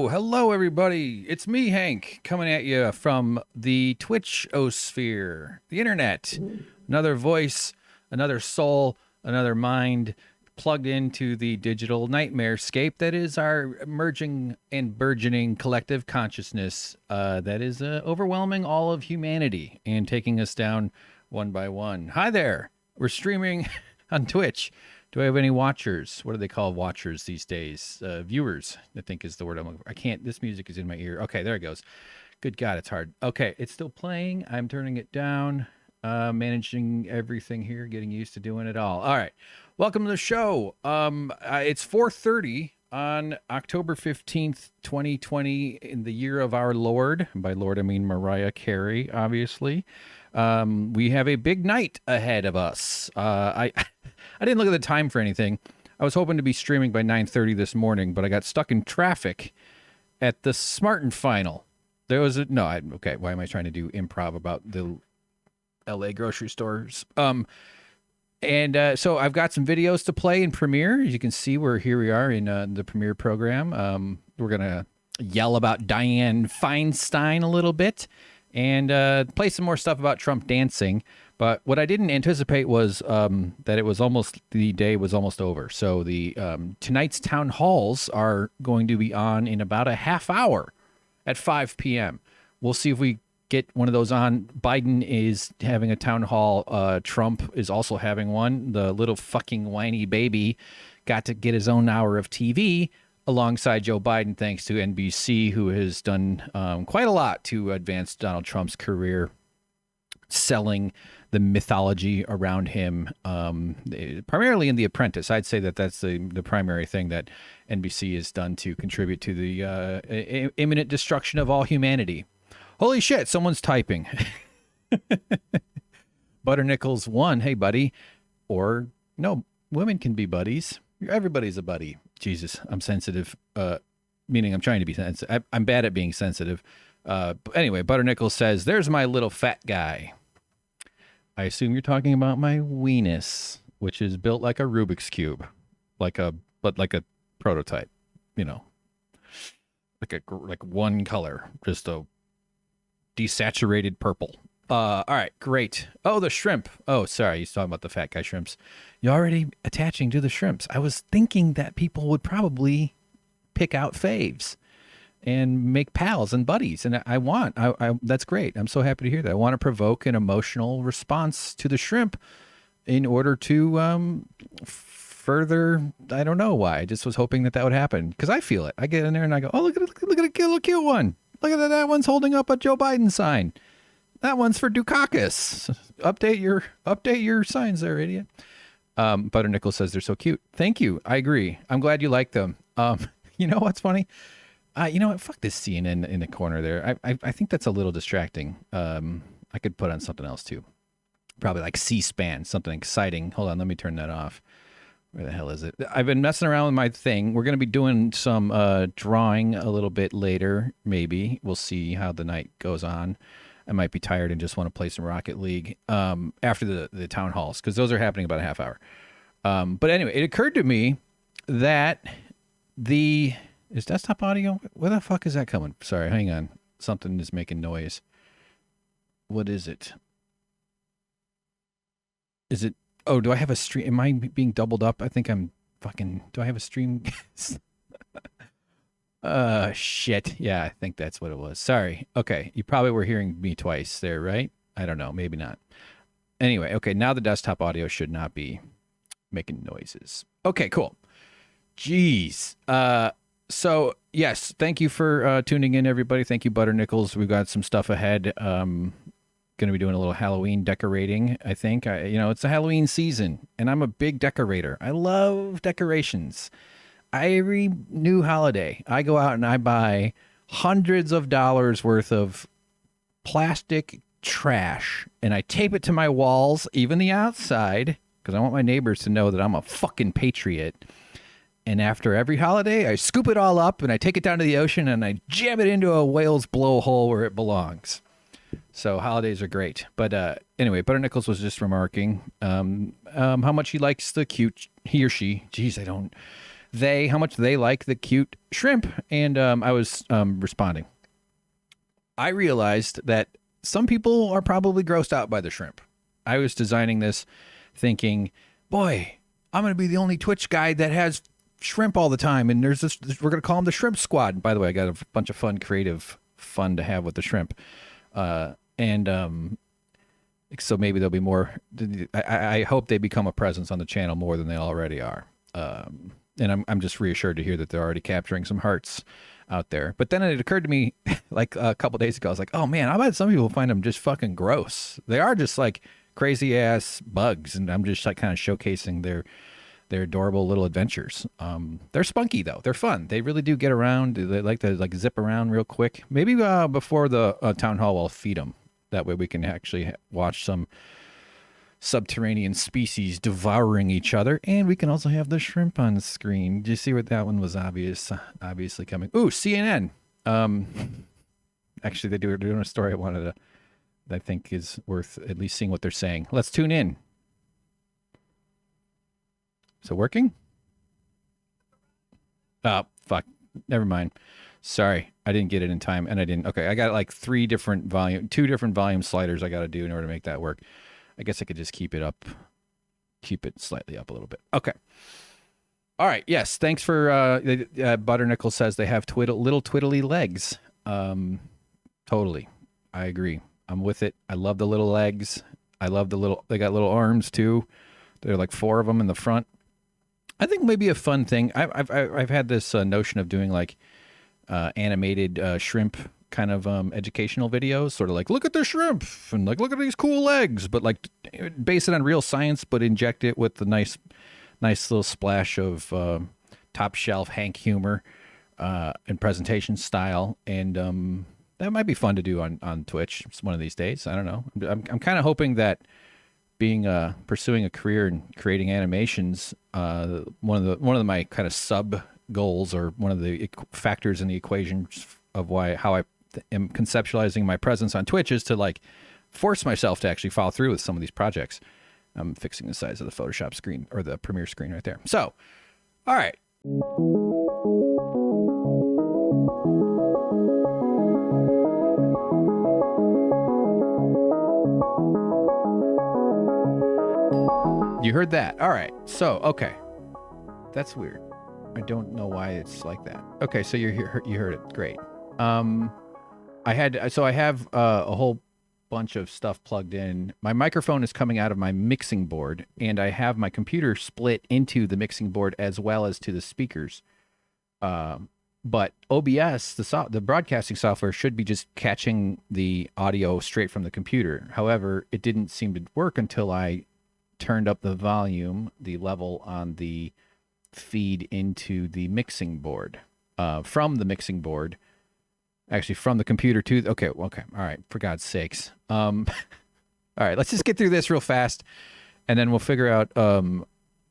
Hello, everybody. It's me, Hank, coming at you from the Twitch-osphere, the internet. Another voice, another soul, another mind plugged into the digital nightmare-scape that is our emerging and burgeoning collective consciousness that is overwhelming all of humanity and taking us down one by one. Hi there. We're streaming on Twitch. Do I have any watchers? What do they call watchers these days? Viewers, I think is the word I'm looking for. I can't, this music is in my ear. Okay, there it goes. Good God, it's hard. Okay, it's still playing. I'm turning it down, managing everything here, getting used to doing it all. All right, welcome to the show. It's 4:30 on October 15th, 2020, in the year of our Lord. And by Lord, I mean Mariah Carey, obviously. We have a big night ahead of us. I didn't look at the time for anything. I was hoping to be streaming by 9:30 this morning, but I got stuck in traffic at the Smartin Final. There was a, no, okay, why am I trying to do improv about the LA grocery stores? So I've got some videos to play in Premiere. As you can see, here we are in the Premiere program. We're going to yell about Dianne Feinstein a little bit and play some more stuff about Trump dancing. But what I didn't anticipate was that it was the day was almost over. So the tonight's town halls are going to be on in about a half hour at 5 p.m. We'll see if we get one of those on. Biden is having a town hall. Trump is also having one. The little fucking whiny baby got to get his own hour of TV alongside Joe Biden, thanks to NBC, who has done quite a lot to advance Donald Trump's career, selling the mythology around him, primarily in The Apprentice. I'd say that that's the primary thing that NBC has done to contribute to the imminent destruction of all humanity. Holy shit, someone's typing. Butternickles 1, hey buddy. Or, no, women can be buddies. Everybody's a buddy. Jesus, I'm sensitive, meaning I'm trying to be sensitive. I'm bad at being sensitive. But anyway, Butternickles says, there's my little fat guy. I assume you're talking about my weenus, which is built like a Rubik's Cube, like a prototype, you know, like one color, just a desaturated purple. All right, great. Oh, the shrimp. Oh, sorry, he's talking about the fat guy shrimps. You're already attaching to the shrimps. I was thinking that people would probably pick out faves and make pals and buddies. And I that's great. I'm so happy to hear that. I want to provoke an emotional response to the shrimp in order to further, I don't know why. I just was hoping that would happen because I feel it. I get in there and I go, oh, look at a little cute one. Look at that one's holding up a Joe Biden sign. That one's for Dukakis. Update your signs there, idiot. Butternickel says they're so cute. Thank you. I agree. I'm glad you like them. You know what's funny? You know what? Fuck this CNN in the corner there. I think that's a little distracting. I could put on something else too. Probably like C-SPAN, something exciting. Hold on, let me turn that off. Where the hell is it? I've been messing around with my thing. We're going to be doing some drawing a little bit later, maybe. We'll see how the night goes on. I might be tired and just want to play some Rocket League after the town halls, because those are happening about a half hour. But anyway, it occurred to me that is desktop audio? Where the fuck is that coming? Sorry, hang on. Something is making noise. What is it? Is it? Oh, do I have a stream? Am I being doubled up? I think I'm fucking. Do I have a stream? Shit. Yeah, I think that's what it was. Sorry. Okay, you probably were hearing me twice there, right? I don't know. Maybe not. Anyway, okay, now the desktop audio should not be making noises. Okay, cool. Jeez. So yes, thank you for tuning in, everybody. Thank you, Butter Nickels. We've got some stuff ahead. Going to be doing a little Halloween decorating. I think it's the Halloween season, and I'm a big decorator. I love decorations. Every new holiday, I go out and I buy hundreds of dollars worth of plastic trash, and I tape it to my walls, even the outside, because I want my neighbors to know that I'm a fucking patriot. And after every holiday, I scoop it all up and I take it down to the ocean and I jam it into a whale's blowhole where it belongs. So holidays are great. But anyway, Butter Nickels was just remarking how much he likes the cute, he or she, geez, how much they like the cute shrimp. And I was responding. I realized that some people are probably grossed out by the shrimp. I was designing this thinking, boy, I'm going to be the only Twitch guy that has shrimp all the time. And we're going to call them the Shrimp Squad. And by the way, I got a bunch of creative fun to have with the shrimp. So maybe there'll be more. I hope they become a presence on the channel more than they already are. And I'm just reassured to hear that they're already capturing some hearts out there. But then it occurred to me like a couple days ago, I was like, oh man, I bet some people find them just fucking gross. They are just like crazy ass bugs. And I'm just like kind of showcasing their adorable little adventures. They're spunky though. They're fun. They really do get around. They like to like zip around real quick. Maybe before the town hall, I'll feed them. That way we can actually watch some subterranean species devouring each other, and we can also have the shrimp on the screen. Did you see what that one was obviously coming? Ooh, CNN. Actually, they're doing a story that I think is worth at least seeing what they're saying. Let's tune in. Is it working? Oh, fuck. Never mind. Sorry, I didn't get it in time, and I didn't. Okay, I got like two different volume sliders I got to do in order to make that work. I guess I could just keep it slightly up a little bit. Okay. All right. Yes. Thanks for Butter Nickel says they have little twiddly legs. Totally. I agree. I'm with it. I love the little legs. I love they got little arms too. There are like 4 of them in the front. I think maybe a fun thing. I've had this notion of doing like animated shrimp kind of educational videos, sort of like, look at the shrimp and like, look at these cool legs, but like base it on real science, but inject it with the nice little splash of top shelf Hank humor and presentation style. And that might be fun to do on Twitch one of these days. I don't know. I'm kind of hoping that pursuing a career in creating animations, one of my kind of sub goals, or one of the factors in the equation of how I am conceptualizing my presence on Twitch, is to like force myself to actually follow through with some of these projects. I'm fixing the size of the Photoshop screen, or the Premiere screen right there. So, all right. You heard that. All right. So, okay. That's weird. I don't know why it's like that. Okay, so you heard it. Great. I have a whole bunch of stuff plugged in. My microphone is coming out of my mixing board, and I have my computer split into the mixing board as well as to the speakers. But OBS, the broadcasting software, should be just catching the audio straight from the computer. However, it didn't seem to work until I turned up the volume, the level on the feed into the mixing board, from the mixing board, actually from the computer to okay. All right, for God's sakes. All right, let's just get through this real fast, and then we'll figure out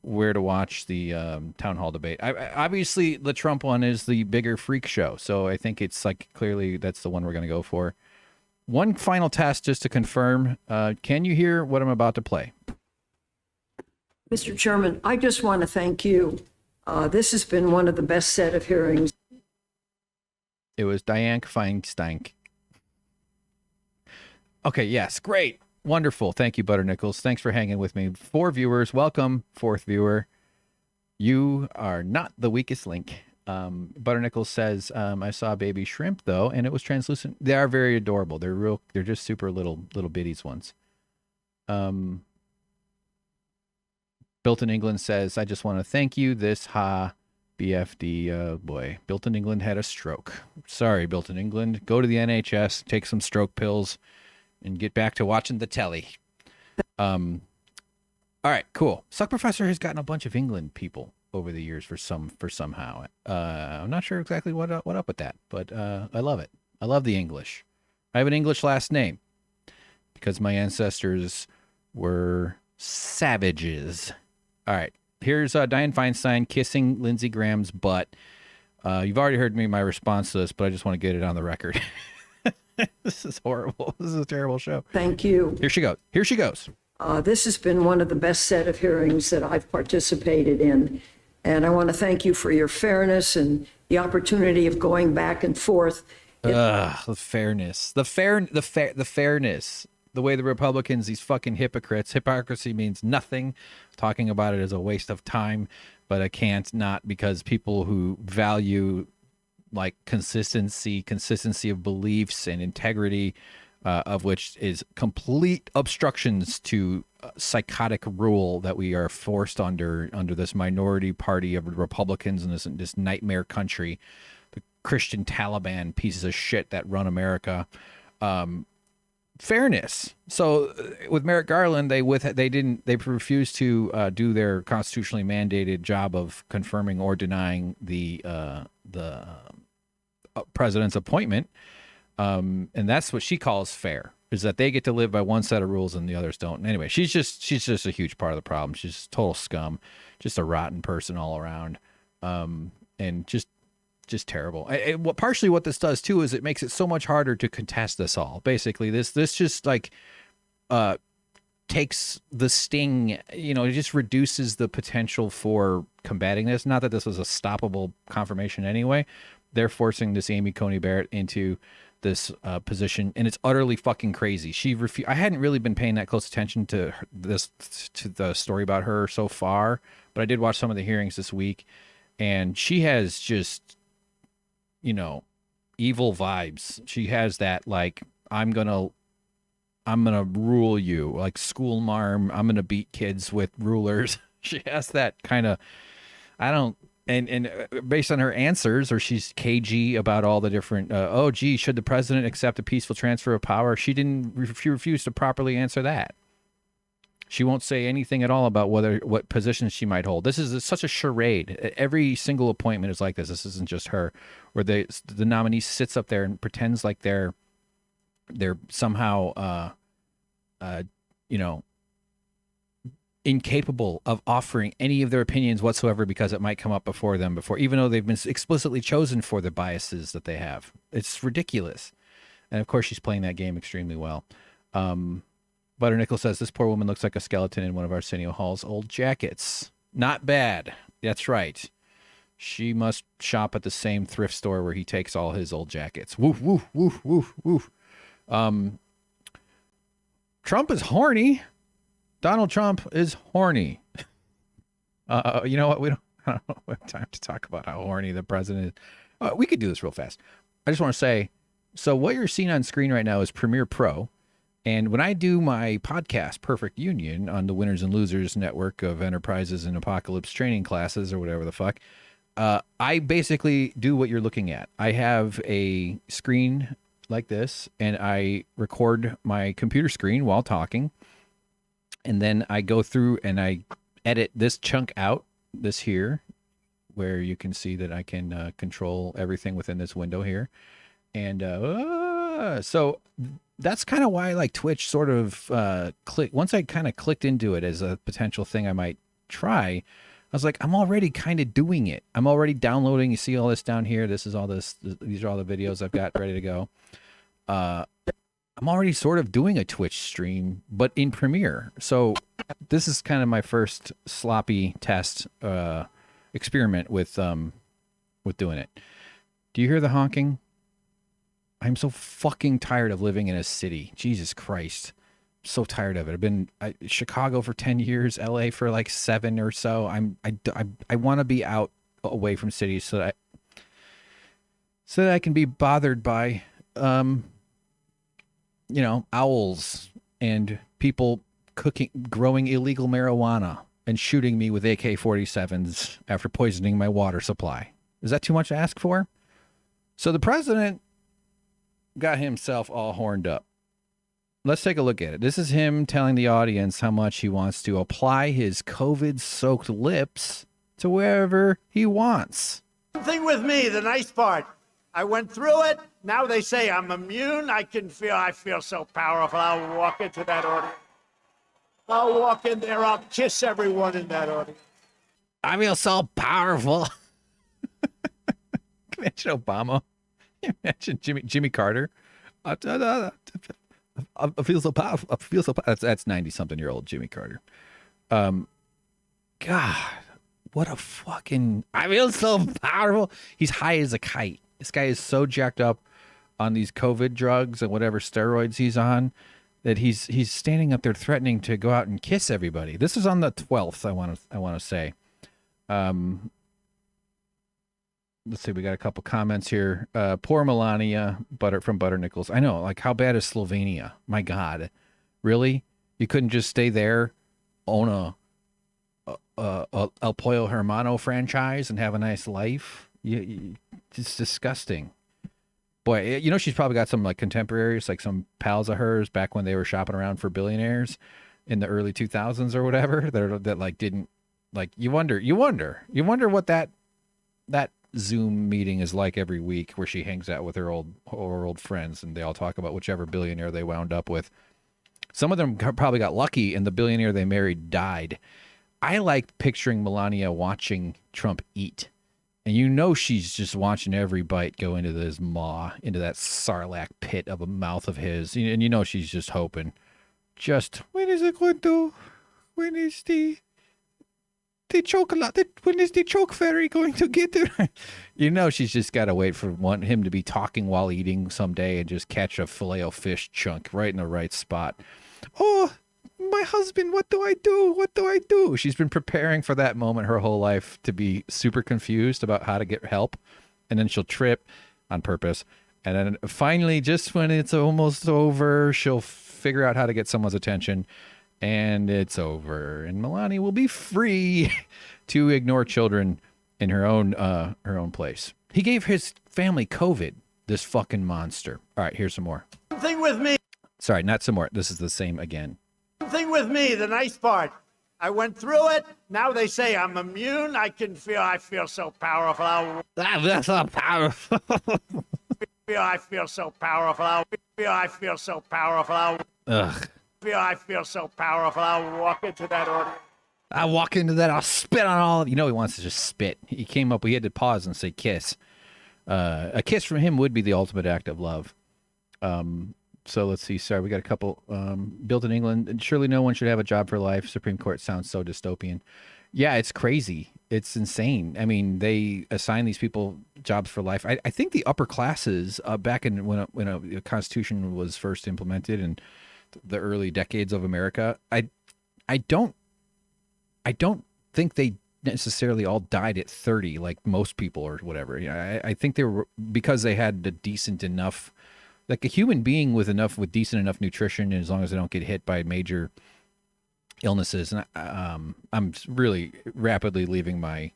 where to watch the town hall debate. Obviously the Trump one is the bigger freak show, so I think it's like clearly that's the one we're going to go for. One final test just to confirm. Can you hear what I'm about to play? Mr. Chairman, I just want to thank you. This has been one of the best set of hearings. It was Dianne Feinstein. Okay, yes, great. Wonderful. Thank you, Butter Nickels. Thanks for hanging with me. 4 viewers. Welcome, 4th viewer. You are not the weakest link. Butter Nickels says, I saw baby shrimp, though, and it was translucent. They are very adorable. They're just super little bitties ones. Built in England says, I just want to thank you. This BFD, boy, Built in England had a stroke. Sorry, Built in England. Go to the NHS, take some stroke pills, and get back to watching the telly. All right, cool. Suck Professor has gotten a bunch of England people over the years for somehow. I'm not sure exactly what up with that, but I love it. I love the English. I have an English last name because my ancestors were savages. All right. Here's Dianne Feinstein kissing Lindsey Graham's butt. You've already heard my response to this, but I just want to get it on the record. This is horrible. This is a terrible show. Thank you. Here she goes. Here she goes. This has been one of the best set of hearings that I've participated in. And I want to thank you for your fairness and the opportunity of going back and forth. The fairness. The fairness. The way the Republicans, these fucking hypocrites. Hypocrisy means nothing. Talking about it is a waste of time, but I can't not, because people who value like consistency of beliefs and integrity, of which is complete obstructions to psychotic rule that we are forced under this minority party of Republicans in this nightmare country, the Christian Taliban pieces of shit that run America. Fairness. So with Merrick Garland, they refused to do their constitutionally mandated job of confirming or denying the president's appointment. And that's what she calls fair, is that they get to live by one set of rules and the others don't. And anyway, she's just a huge part of the problem. She's total scum, just a rotten person all around. And just terrible. Partially what this does too is it makes it so much harder to contest this all. Basically, this just like takes the sting. It just reduces the potential for combating this. Not that this was a stoppable confirmation anyway. They're forcing this Amy Coney Barrett into this position, and it's utterly fucking crazy. I hadn't really been paying that close attention to the story about her so far, but I did watch some of the hearings this week, and she has just evil vibes. She has that like I'm gonna rule you, like school marm. I'm gonna beat kids with rulers. She has that kind of and based on her answers, or she's cagey about all the different should the president accept a peaceful transfer of power? She refused to properly answer that. She won't say anything at all about what positions she might hold. This is such a charade. Every single appointment is like this. This isn't just her, where the nominee sits up there and pretends like they're somehow incapable of offering any of their opinions whatsoever because it might come up before them even though they've been explicitly chosen for the biases that they have. It's ridiculous. And of course she's playing that game extremely well. Butternickel says, this poor woman looks like a skeleton in one of Arsenio Hall's old jackets. Not bad. That's right. She must shop at the same thrift store where he takes all his old jackets. Woof, woof, woof, woof, woof. Trump is horny. Donald Trump is horny. You know what? I don't have time to talk about how horny the president is. We could do this real fast. I just want to say, so what you're seeing on screen right now is Premiere Pro. And when I do my podcast, Perfect Union, on the Winners and Losers network of enterprises and apocalypse training classes or whatever the fuck, I basically do what you're looking at. I have a screen like this, and I record my computer screen while talking. And then I go through and I edit this chunk out, this here, where you can see that I can control everything within this window here. And so that's kind of why I like Twitch sort of once I kind of clicked into it as a potential thing I might try, I was like, I'm already kind of doing it. I'm already downloading. You see all this down here. These are all the videos I've got ready to go. I'm already sort of doing a Twitch stream, but in Premiere. So this is kind of my first sloppy test experiment with doing it. Do you hear the honking? I'm so fucking tired of living in a city. Jesus Christ. I'm so tired of it. I've been Chicago for 10 years, LA for like 7 or so. I want to be out away from cities so that I can be bothered by owls and people growing illegal marijuana and shooting me with AK-47s after poisoning my water supply. Is that too much to ask for? So the president got himself all horned up. Let's take a look at it. This is him telling the audience how much he wants to apply his COVID-soaked lips to wherever he wants. Thing with me, the nice part, I went through it. Now they say I'm immune. I feel so powerful. I'll walk into that audience. I'll walk in there. I'll kiss everyone in that audience. I feel so powerful. Imagine Obama. Imagine Jimmy Carter. I feel so powerful. I feel so powerful. That's 90-something-year-old Jimmy Carter. God, what a fucking... I feel so powerful. He's high as a kite. This guy is so jacked up on these COVID drugs and whatever steroids he's on that he's standing up there threatening to go out and kiss everybody. This is on the 12th, I want to say. Let's see, we got a couple comments here. Poor Melania, from Butternickels. I know, like, how bad is Slovenia? My God. Really? You couldn't just stay there, own a El Pollo Hermano franchise and have a nice life? It's disgusting. Boy, you know, she's probably got some, like, contemporaries, like some pals of hers back when they were shopping around for billionaires in the early 2000s or whatever that like, didn't, like, you wonder what that Zoom meeting is like every week where she hangs out with her old friends and they all talk about whichever billionaire they wound up with. Some of them probably got lucky and the billionaire they married died. I like picturing Melania watching Trump eat. And you know she's just watching every bite go into his maw, into that sarlacc pit of a mouth of his. And you know she's just hoping. When is it going to... When is the chocolate? When is the choke fairy going to get her? You know she's just got to wait for him to be talking while eating someday and just catch a Filet-O-Fish chunk right in the right spot. Oh, my husband, what do I do? What do I do? She's been preparing for that moment her whole life to be super confused about how to get help. And then she'll trip on purpose. And then finally, just when it's almost over, she'll figure out how to get someone's attention. And it's over. And Melania will be free to ignore children in her own place. He gave his family COVID, this fucking monster. All right, here's some more. Thing with me. Sorry, not some more. This is the same again. Thing with me, the nice part, I went through it. Now they say I'm immune. I feel so powerful. I feel so powerful. I feel so powerful. I feel so powerful. Ugh. I feel so powerful. I'll walk into that audience. I walk into that, I'll spit on all. You know, he wants to just spit. He had to pause and say kiss. A kiss from him would be the ultimate act of love. So let's see. Sorry, we got a couple. Built in England. And surely no one should have a job for life. Supreme Court sounds so dystopian. Yeah, it's crazy. It's insane. I mean, they assign these people jobs for life. I think the upper classes back in when a Constitution was first implemented in the early decades of America, I don't think they necessarily all died at 30 like most people or whatever. I think they were, because they had a decent enough, like a human being with decent enough nutrition, and as long as they don't get hit by major illnesses. And I'm really rapidly leaving my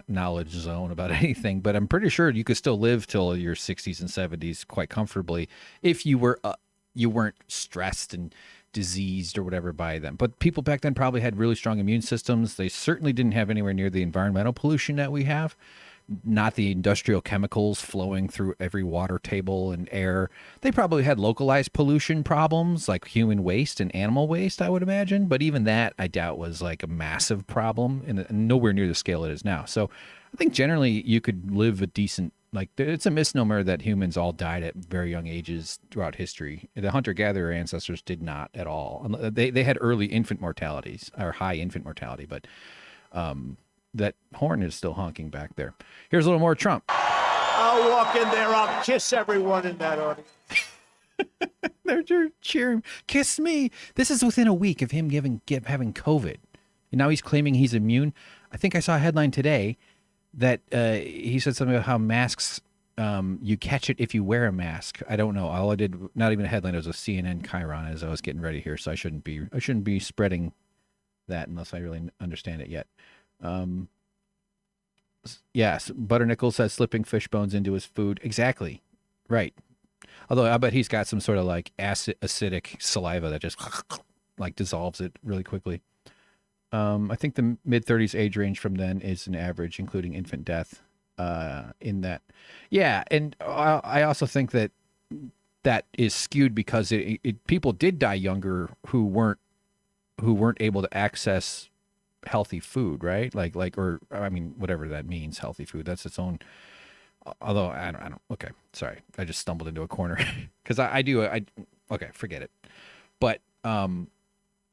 knowledge zone about anything, but I'm pretty sure you could still live till your 60s and 70s quite comfortably if you weren't stressed and diseased or whatever by them. But people back then probably had really strong immune systems. They certainly didn't have anywhere near the environmental pollution that we have, not the industrial chemicals flowing through every water table and air. They probably had localized pollution problems like human waste and animal waste, I would imagine. But even that, I doubt, was like a massive problem and nowhere near the scale it is now. So I think generally you could live a decent, like, it's a misnomer that humans all died at very young ages throughout history. The hunter-gatherer ancestors did not at all. They had early infant mortalities, or high infant mortality, but that horn is still honking back there. Here's a little more Trump. I'll walk in there. I'll kiss everyone in that audience. They're cheering. Kiss me. This is within a week of him having COVID. And now he's claiming he's immune. I think I saw a headline today that he said something about how masks, you catch it if you wear a mask. I don't know. All I did, not even a headline, it was a CNN chyron as I was getting ready here, so I shouldn't be spreading that unless I really understand it yet. Yes, Butternickel says slipping fish bones into his food. Exactly. Right. Although I bet he's got some sort of like acidic saliva that just like dissolves it really quickly. I think the mid-30s age range from then is an average, including infant death in that. Yeah, and I also think that is skewed because people did die younger who weren't able to access healthy food, right? Or I mean, whatever that means, healthy food. That's its own. Although I don't. Okay, sorry, I just stumbled into a corner because I do. Okay, forget it. But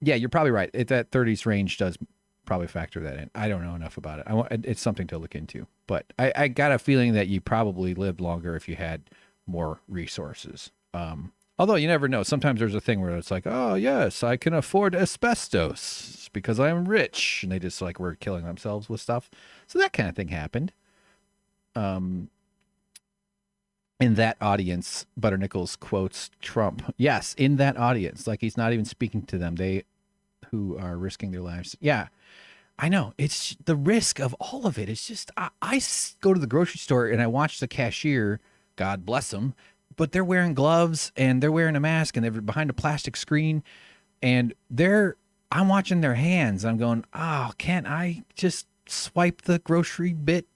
yeah, you're probably right. That 30s range does probably factor that in. I don't know enough about it. It's something to look into. But I got a feeling that you probably lived longer if you had more resources. Although you never know. Sometimes there's a thing where it's like, oh yes, I can afford asbestos because I'm rich, and they just like were killing themselves with stuff. So that kind of thing happened. In that audience, Butternickles quotes Trump. Yes, in that audience, like he's not even speaking to them. They who are risking their lives. Yeah, I know. It's the risk of all of it. It's just I go to the grocery store and I watch the cashier. God bless them. But they're wearing gloves and they're wearing a mask and they're behind a plastic screen and I'm watching their hands. I'm going, oh, can't I just swipe the grocery bit?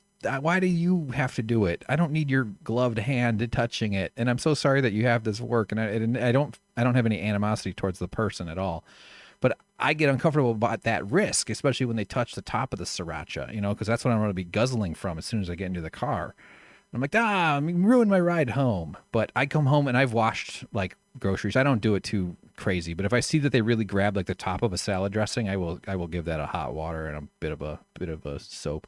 Why do you have to do it? I don't need your gloved hand touching it. And I'm so sorry that you have this work. And I don't have any animosity towards the person at all. But I get uncomfortable about that risk, especially when they touch the top of the sriracha, because that's what I'm going to be guzzling from as soon as I get into the car. I'm like, I'm ruining my ride home. But I come home and I've washed like groceries. I don't do it too crazy, but if I see that they really grab like the top of a salad dressing, I will give that a hot water and a bit of a soap.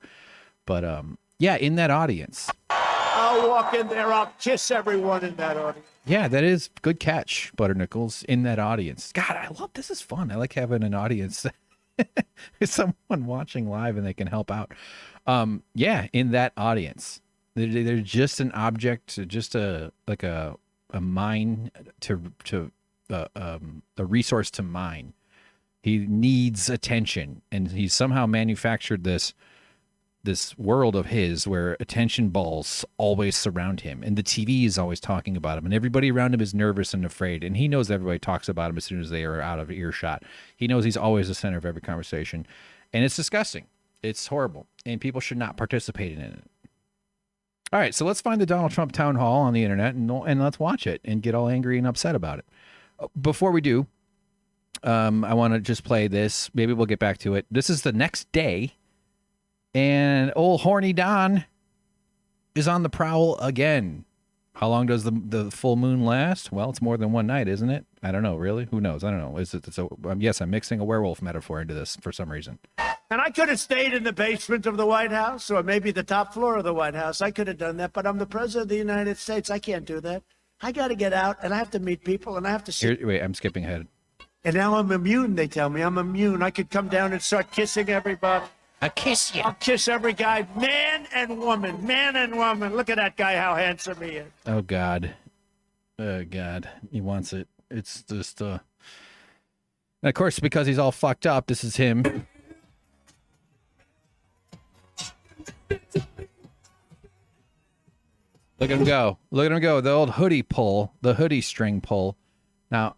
But yeah, in that audience, I'll walk in there. I'll kiss everyone in that audience. Yeah, that is good catch, Butternickles, in that audience. God, I love this. Is fun. I like having an audience. Someone watching live and they can help out. Yeah, in that audience. They're just an object, just a mine a resource to mine. He needs attention, and he's somehow manufactured this world of his where attention balls always surround him, and the TV is always talking about him, and everybody around him is nervous and afraid, and he knows everybody talks about him as soon as they are out of earshot. He knows he's always the center of every conversation, and it's disgusting. It's horrible, and people should not participate in it. All right, so let's find the Donald Trump town hall on the internet and let's watch it and get all angry and upset about it. Before we do, I want to just play this. Maybe we'll get back to it. This is the next day, and old horny Don is on the prowl again. How long does the full moon last? Well, it's more than one night, isn't it? I don't know, really. Who knows? I don't know. Is it so? Yes, I'm mixing a werewolf metaphor into this for some reason. And I could have stayed in the basement of the White House or maybe the top floor of the White House. I could have done that, but I'm the president of the United States. I can't do that. I got to get out, and I have to meet people, and I have to see. Wait, I'm skipping ahead. And now I'm immune, they tell me. I'm immune. I could come down and start kissing everybody. I'll kiss you. I'll kiss every guy, man and woman, man and woman. Look at that guy, how handsome he is. Oh, God. Oh, God. He wants it. It's just, And, of course, because he's all fucked up, this is him. Look at him go. Look at him go. The old hoodie pull, the hoodie string pull. Now,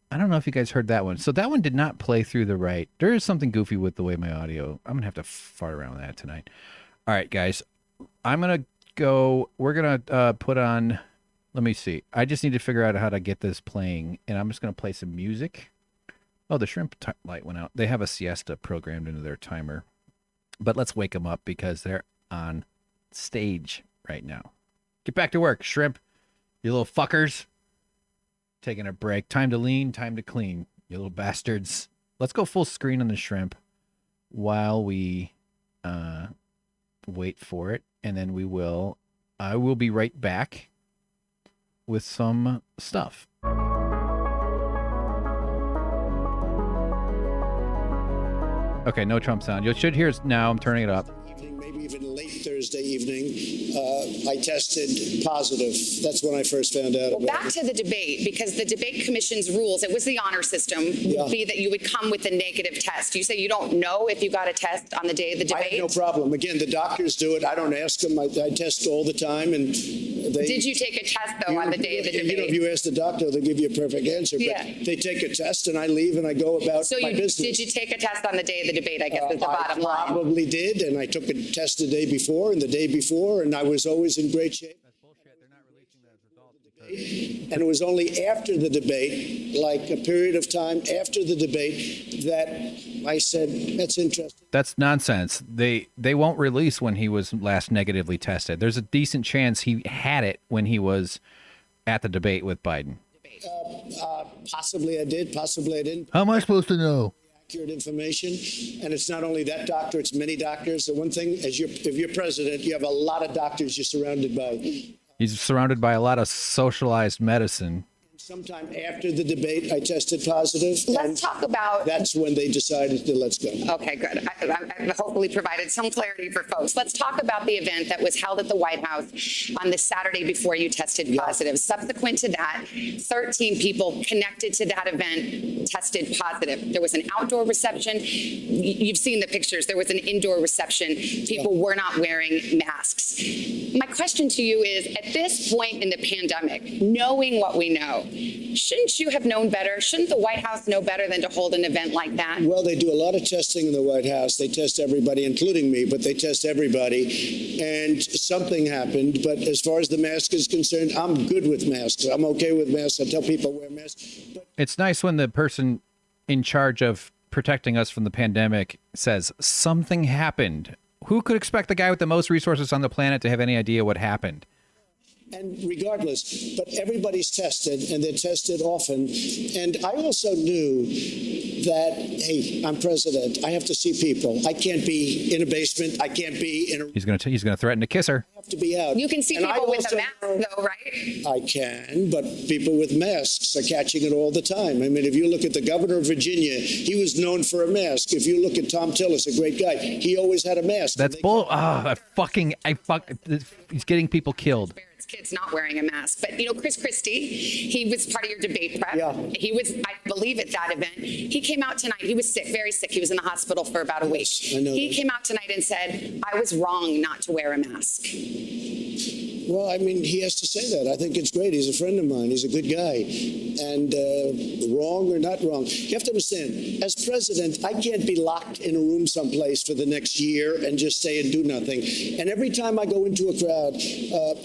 I don't know if you guys heard that one. So that one did not play through the right. There is something goofy with the way my audio. I'm going to have to fart around with that tonight. All right, guys. I'm going to go. We're going to put on. Let me see. I just need to figure out how to get this playing. And I'm just going to play some music. Oh, the shrimp light went out. They have a siesta programmed into their timer. But let's wake them up because they're on stage right now. Get back to work, shrimp. You little fuckers. Taking a break. Time to lean, time to clean. You little bastards. Let's go full screen on the shrimp while we wait for it. And then I will be right back with some stuff. Okay, no Trump sound. You should hear it now. I'm turning it up. Maybe even late Thursday. Thursday evening, I tested positive. That's when I first found out about Back to the debate, because the debate commission's rules, it was the honor system, would be that you would come with a negative test. You say you don't know if you got a test on the day of the I debate? had no problem. Again, the doctors do it. I don't ask them. I test all the time, and they. Did you take a test, though, on the day of the debate? You know, if you ask the doctor, they'll give you a perfect answer. Yeah. But they take a test, and I leave, and I go about my business. Did you take a test on the day of the debate, I guess, is the bottom line? I probably did, and I took a test the day before and the day before, and I was always in great shape. That's bullshit. They're not releasing that as adults. And it was only after the debate, like a period of time after the debate, that I said, that's interesting. That's nonsense. They won't release when he was last negatively tested. There's a decent chance he had it when he was at the debate with Biden. Possibly I did, possibly I didn't. How am I supposed to know? Accurate information, and it's not only that doctor, it's many doctors. The one thing, if you're president, you have a lot of doctors you're surrounded by. He's surrounded by a lot of socialized medicine. Sometime after the debate, I tested positive. Let's talk about... That's when they decided to let's go. Okay, good. I hopefully provided some clarity for folks. Let's talk about the event that was held at the White House on the Saturday before you tested positive. Subsequent to that, 13 people connected to that event tested positive. There was an outdoor reception. You've seen the pictures. There was an indoor reception. People were not wearing masks. My question to you is, at this point in the pandemic, knowing what we know, shouldn't you have known better? Shouldn't the White House know better than to hold an event like that? Well, they do a lot of testing in the White House. They test everybody, including me, but they test everybody. And something happened. But as far as the mask is concerned, I'm good with masks. I'm okay with masks. I tell people wear masks. But It's nice when the person in charge of protecting us from the pandemic says something happened. Who could expect the guy with the most resources on the planet to have any idea what happened? And regardless, but everybody's tested, and they're tested often. And I also knew that, hey, I'm president. I have to see people. I can't be in a basement. I can't be in a... He's gonna threaten to kiss her. I have to be out. You can see And I people with a also mask, know- though, right? I can, but people with masks are catching it all the time. I mean, if you look at the governor of Virginia, he was known for a mask. If you look at Tom Tillis, a great guy, he always had a mask. That's bull. He's getting people killed. Barrett's kid's not wearing a mask. But, Chris Christie, he was part of your debate prep. Yeah. He was, I believe, at that event. He came out tonight. He was sick, very sick. He was in the hospital for about a week. I know He that. came out tonight and said, I was wrong not to wear a mask. Well, I mean, he has to say that. I think it's great. He's a friend of mine. He's a good guy. And wrong or not wrong, you have to understand, as president, I can't be locked in a room someplace for the next year and just stay and do nothing. And every time I go into a crowd,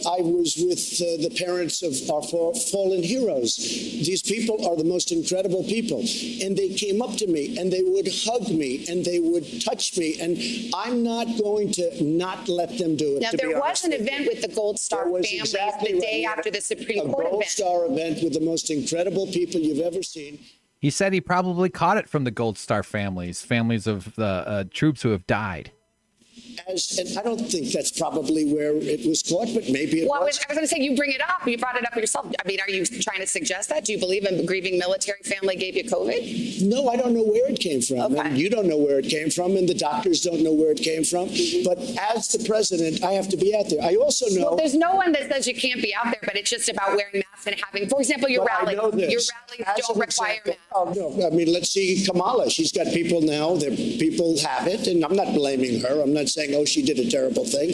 I was with the parents of our fallen heroes. These people are the most incredible people. And they came up to me, and they would hug me, and they would touch me. And I'm not going to not let them do it. Now, to be there was honest an with you. event with the Gold Star There was families exactly the right. day We had after the Supreme a Court Gold event. Star event with the most incredible people you've ever seen. He said he probably caught it from the Gold Star families of the troops who have died. And I don't think that's probably where it was caught, but maybe it Well, I was. was going to say, you bring it up. You brought it up yourself. I mean, are you trying to suggest that? Do you believe a grieving military family gave you COVID? No, I don't know where it came from. Okay. And you don't know where it came from, and the doctors don't know where it came from. But as the president, I have to be out there. I also know. Well, there's no one that says you can't be out there, but it's just about wearing masks and having, for example, your But I rally. know this. Your rallies As don't an require example- masks. Oh, no. I mean, let's see Kamala. She's got people now. People have it, and I'm not blaming her. I'm not saying, oh, she did a terrible thing.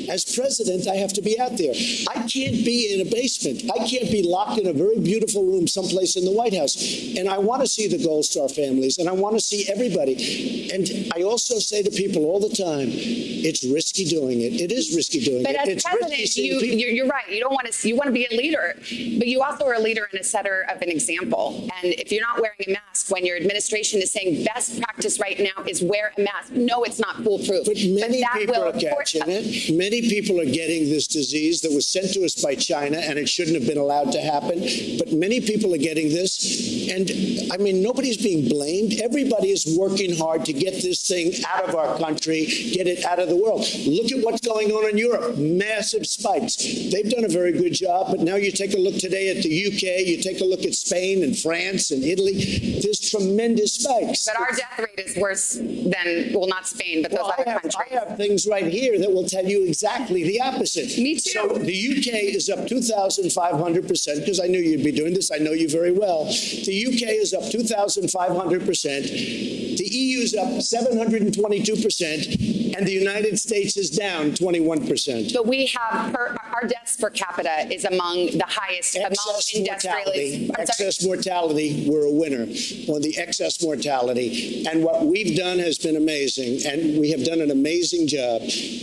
As president, I have to be out there. I can't be in a basement. I can't be locked in a very beautiful room someplace in the White House. And I want to see the Gold Star families, and I want to see everybody. And I also say to people all the time, it's risky doing it. It is risky doing But it. as It's risky president, seeing people. you're right. You don't want to. You want to be a leader, but you also are a leader and a setter of an example. And if you're not wearing a mask when your administration is saying best practice right now is wear a mask, no, it's not foolproof. But many that people will are catching it. Many Many people are getting this disease that was sent to us by China, and it shouldn't have been allowed to happen. But many people are getting this. And I mean, nobody's being blamed. Everybody is working hard to get this thing out of our country, get it out of the world. Look at what's going on in Europe. Massive spikes. They've done a very good job. But now you take a look today at the UK, you take a look at Spain and France and Italy. There's tremendous spikes. But our death rate is worse than, well, not Spain, but those other countries. I have things right here that will tell you exactly the opposite. Me too. So the UK is up 2,500%, because I knew you'd be doing this. I know you very well. The UK is up 2,500%. The EU is up 722%, and the United States is down 21%. But we have, our deaths per capita is among the highest among industrialists. Excess mortality, we're a winner on the excess mortality. And what we've done has been amazing, and we have done an amazing job.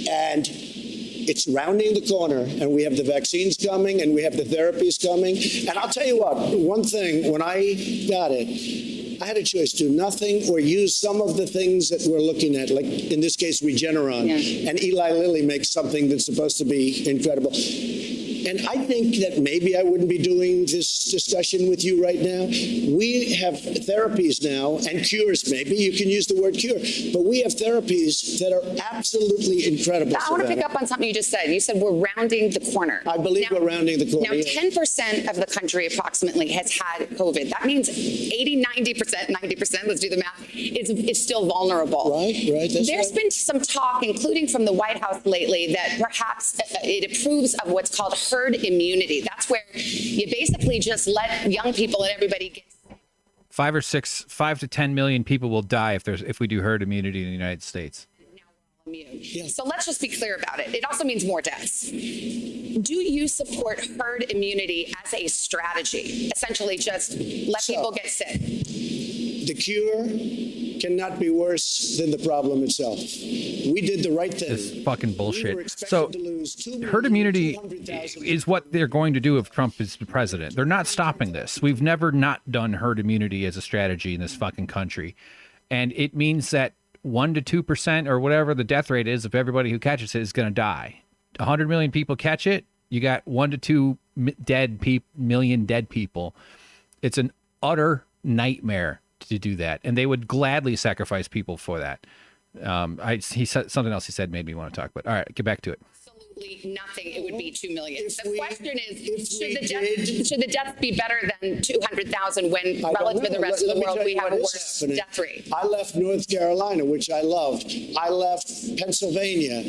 And it's rounding the corner, and we have the vaccines coming, and we have the therapies coming. And I'll tell you what, one thing, when I got it, I had a choice, do nothing or use some of the things that we're looking at, like in this case, Regeneron. Yeah. And Eli Lilly makes something that's supposed to be incredible. And I think that maybe I wouldn't be doing this discussion with you right now. We have therapies now and cures, maybe. You can use the word cure. But we have therapies that are absolutely incredible. I want to pick up on something you just said. You said we're rounding the corner. I believe we're rounding the corner. Now, 10% of the country approximately has had COVID. That means 80, 90%, 90%, let's do the math, is still vulnerable. Right. There's been some talk, including from the White House lately, that perhaps it approves of what's called herd immunity. That's where you basically just let young people and everybody get 5 to 10 million people will die if we do herd immunity in the United States. immune. Yeah. So let's just be clear about it. It also means more deaths. Do you support herd immunity as a strategy? Essentially just let people get sick. The cure cannot be worse than the problem itself. We did the right thing. This fucking bullshit. So herd immunity is what they're going to do if Trump is the president. They're not stopping this. We've never not done herd immunity as a strategy in this fucking country. And it means that 1 to 2% or whatever the death rate is of everybody who catches it is going to die. 100 million people catch it. You got 1 to 2 million dead people. It's an utter nightmare to do that, and they would gladly sacrifice people for that. He said something else he said made me want to talk, but all right, get back to it. Absolutely nothing. It would be 2 million. The question is, should the deaths be better than 200,000 when relative to the rest of the world we have a worse death rate? I left North Carolina, which I loved. I left Pennsylvania.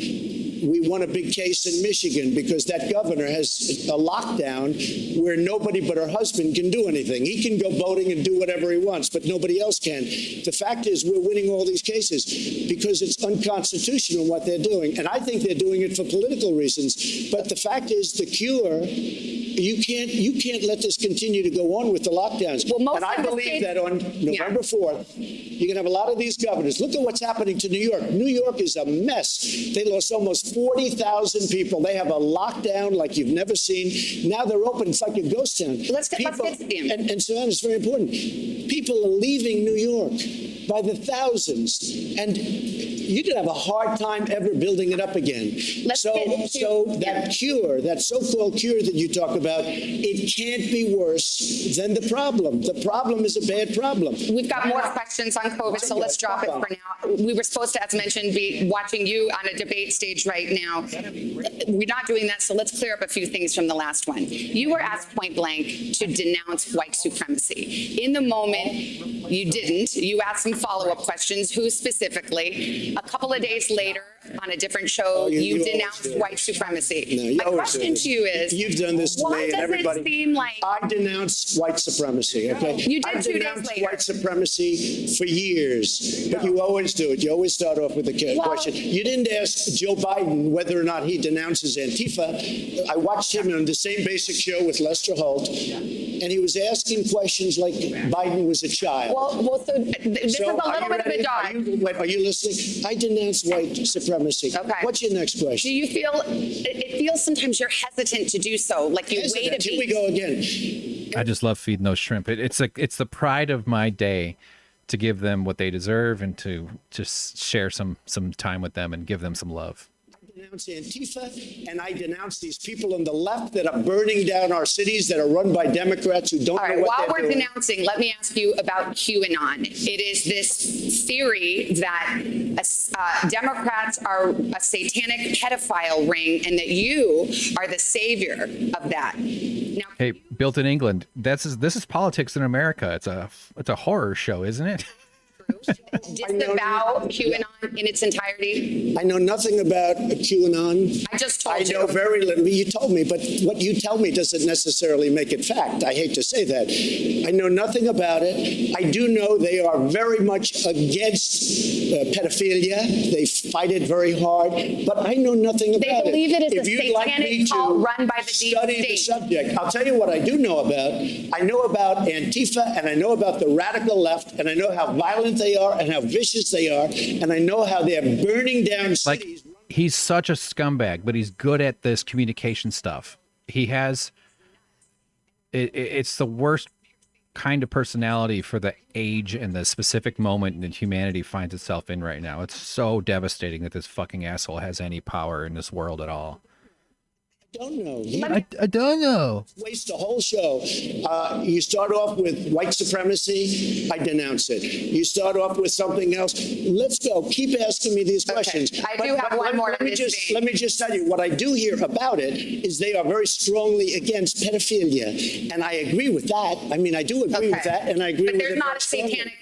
We won a big case in Michigan because that governor has a lockdown where nobody but her husband can do anything. He can go boating and do whatever he wants, but nobody else can. The fact is we're winning all these cases because it's unconstitutional what they're doing. And I think they're doing it for political reasons. But the fact is the cure, you can't let this continue to go on with the lockdowns. Well, and I believe that on November 4th, you're going to have a lot of these governors. Look at what's happening to New York. New York is a mess. They lost almost 40,000 people. They have a lockdown like you've never seen. Now they're open. It's like a ghost town. Let's get and Savannah, it's very important. People are leaving New York by the thousands. And you're going to have a hard time ever building it up again. So that cure, that so-called cure that you talk about, it can't be worse than the problem. The problem is a bad problem. We've got more questions on COVID, so let's drop it for now. We were supposed to, as mentioned, be watching you on a debate stage right now. We're not doing that, so let's clear up a few things from the last one. You were asked point blank to denounce white supremacy. In the moment, you didn't. You asked some follow-up questions. Who specifically? A couple of days later, on a different show, you denounced white supremacy. My question to you is, you've done this to me and everybody. It seem like I denounced white supremacy, okay? You did 2 days later. I denounced white supremacy for years, but you always do it. You always start off with a question. You didn't ask Joe Biden whether or not he denounces Antifa. I watched him on the same basic show with Lester Holt, and he was asking questions like Biden was a child. Well, so this is a little bit of a dog. Are you listening? I denounced white supremacy. Okay. What's your next question? Do you feel, it feels sometimes you're hesitant to do so, like you wait a beat. Here we go again. I just love feeding those shrimp. It's the pride of my day to give them what they deserve and to just share some time with them and give them some love. denounce Antifa, and I denounce these people on the left that are burning down our cities that are run by Democrats who don't All right, know what while they're we're doing. denouncing, let me ask you about QAnon. It is this theory that Democrats are a satanic pedophile ring and that you are the savior of that. Now, Hey, built in England. This is politics in America. It's a horror show, isn't it? disavow QAnon in its entirety? I know nothing about QAnon. I just told I you. know very little. You told me, but what you tell me doesn't necessarily make it fact. I hate to say that. I know nothing about it. I do know they are very much against pedophilia. They fight it very hard, but I know nothing about it. They believe it is If a you'd like satanic me to cult run by the deep study the state. subject, I'll tell you what I do know about. I know about Antifa, and I know about the radical left, and I know how violent they are and how vicious they are, and I know how they're burning down Like, cities. he's such a scumbag, but he's good at this communication stuff. He has it's the worst kind of personality for the age and the specific moment that humanity finds itself in right now. It's so devastating that this fucking asshole has any power in this world at all. I don't know. I don't know. Waste the whole show. You start off with white supremacy, I denounce it. You start off with something else. Let's go. Keep asking me these questions. I do have one more Let in me this just vein. let me just tell you what I do hear about it is they are very strongly against pedophilia, and I agree with that. I mean, I do agree with that, and I agree But with there's it. not very a strongly. satanic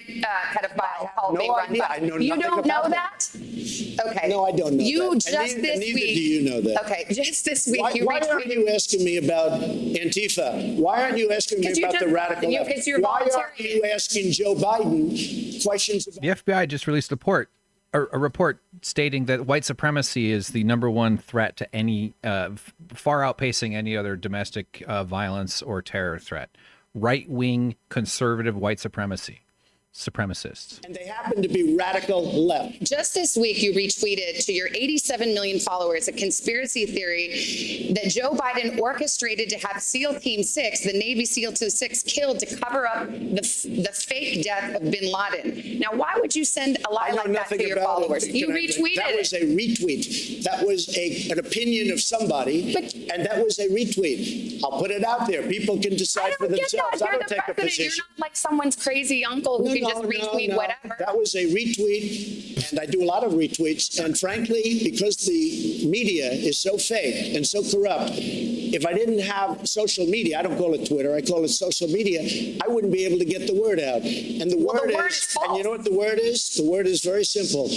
pedophile cult no being run idea. by. I know You nothing don't know about that? Okay. No, I don't know You that. And just neither, this neither week. do you know that. Okay, just this week Why, you why aren't retweeted. you asking me about Antifa? Why aren't you asking me 'Cause you about the just- radical left? because you're Why aren't volunteering. you asking Joe Biden questions about The FBI just released a report stating that white supremacy is the number one threat to any, far outpacing any other domestic violence or terror threat. Right-wing conservative white supremacists. and they happen to be radical left. Just this week, you retweeted to your 87 million followers a conspiracy theory that Joe Biden orchestrated to have SEAL Team 6, the Navy SEAL Team 6, killed to cover up the fake death of bin Laden. Now, why would you send a lie I know like that nothing to your about followers? it. You That retweeted was it. a retweet. That was an opinion of somebody, and that was a retweet. I'll put it out there. People can I decide for don't get themselves. that. I You're don't the take a president. You're position. not like someone's crazy uncle who can just retweet whatever. That was a retweet, and I do a lot of retweets. And frankly, because the media is so fake and so corrupt, if I didn't have social media, I don't call it Twitter, I call it social media, I wouldn't be able to get the word out. And the word is, and you know what the word is? The word is very simple.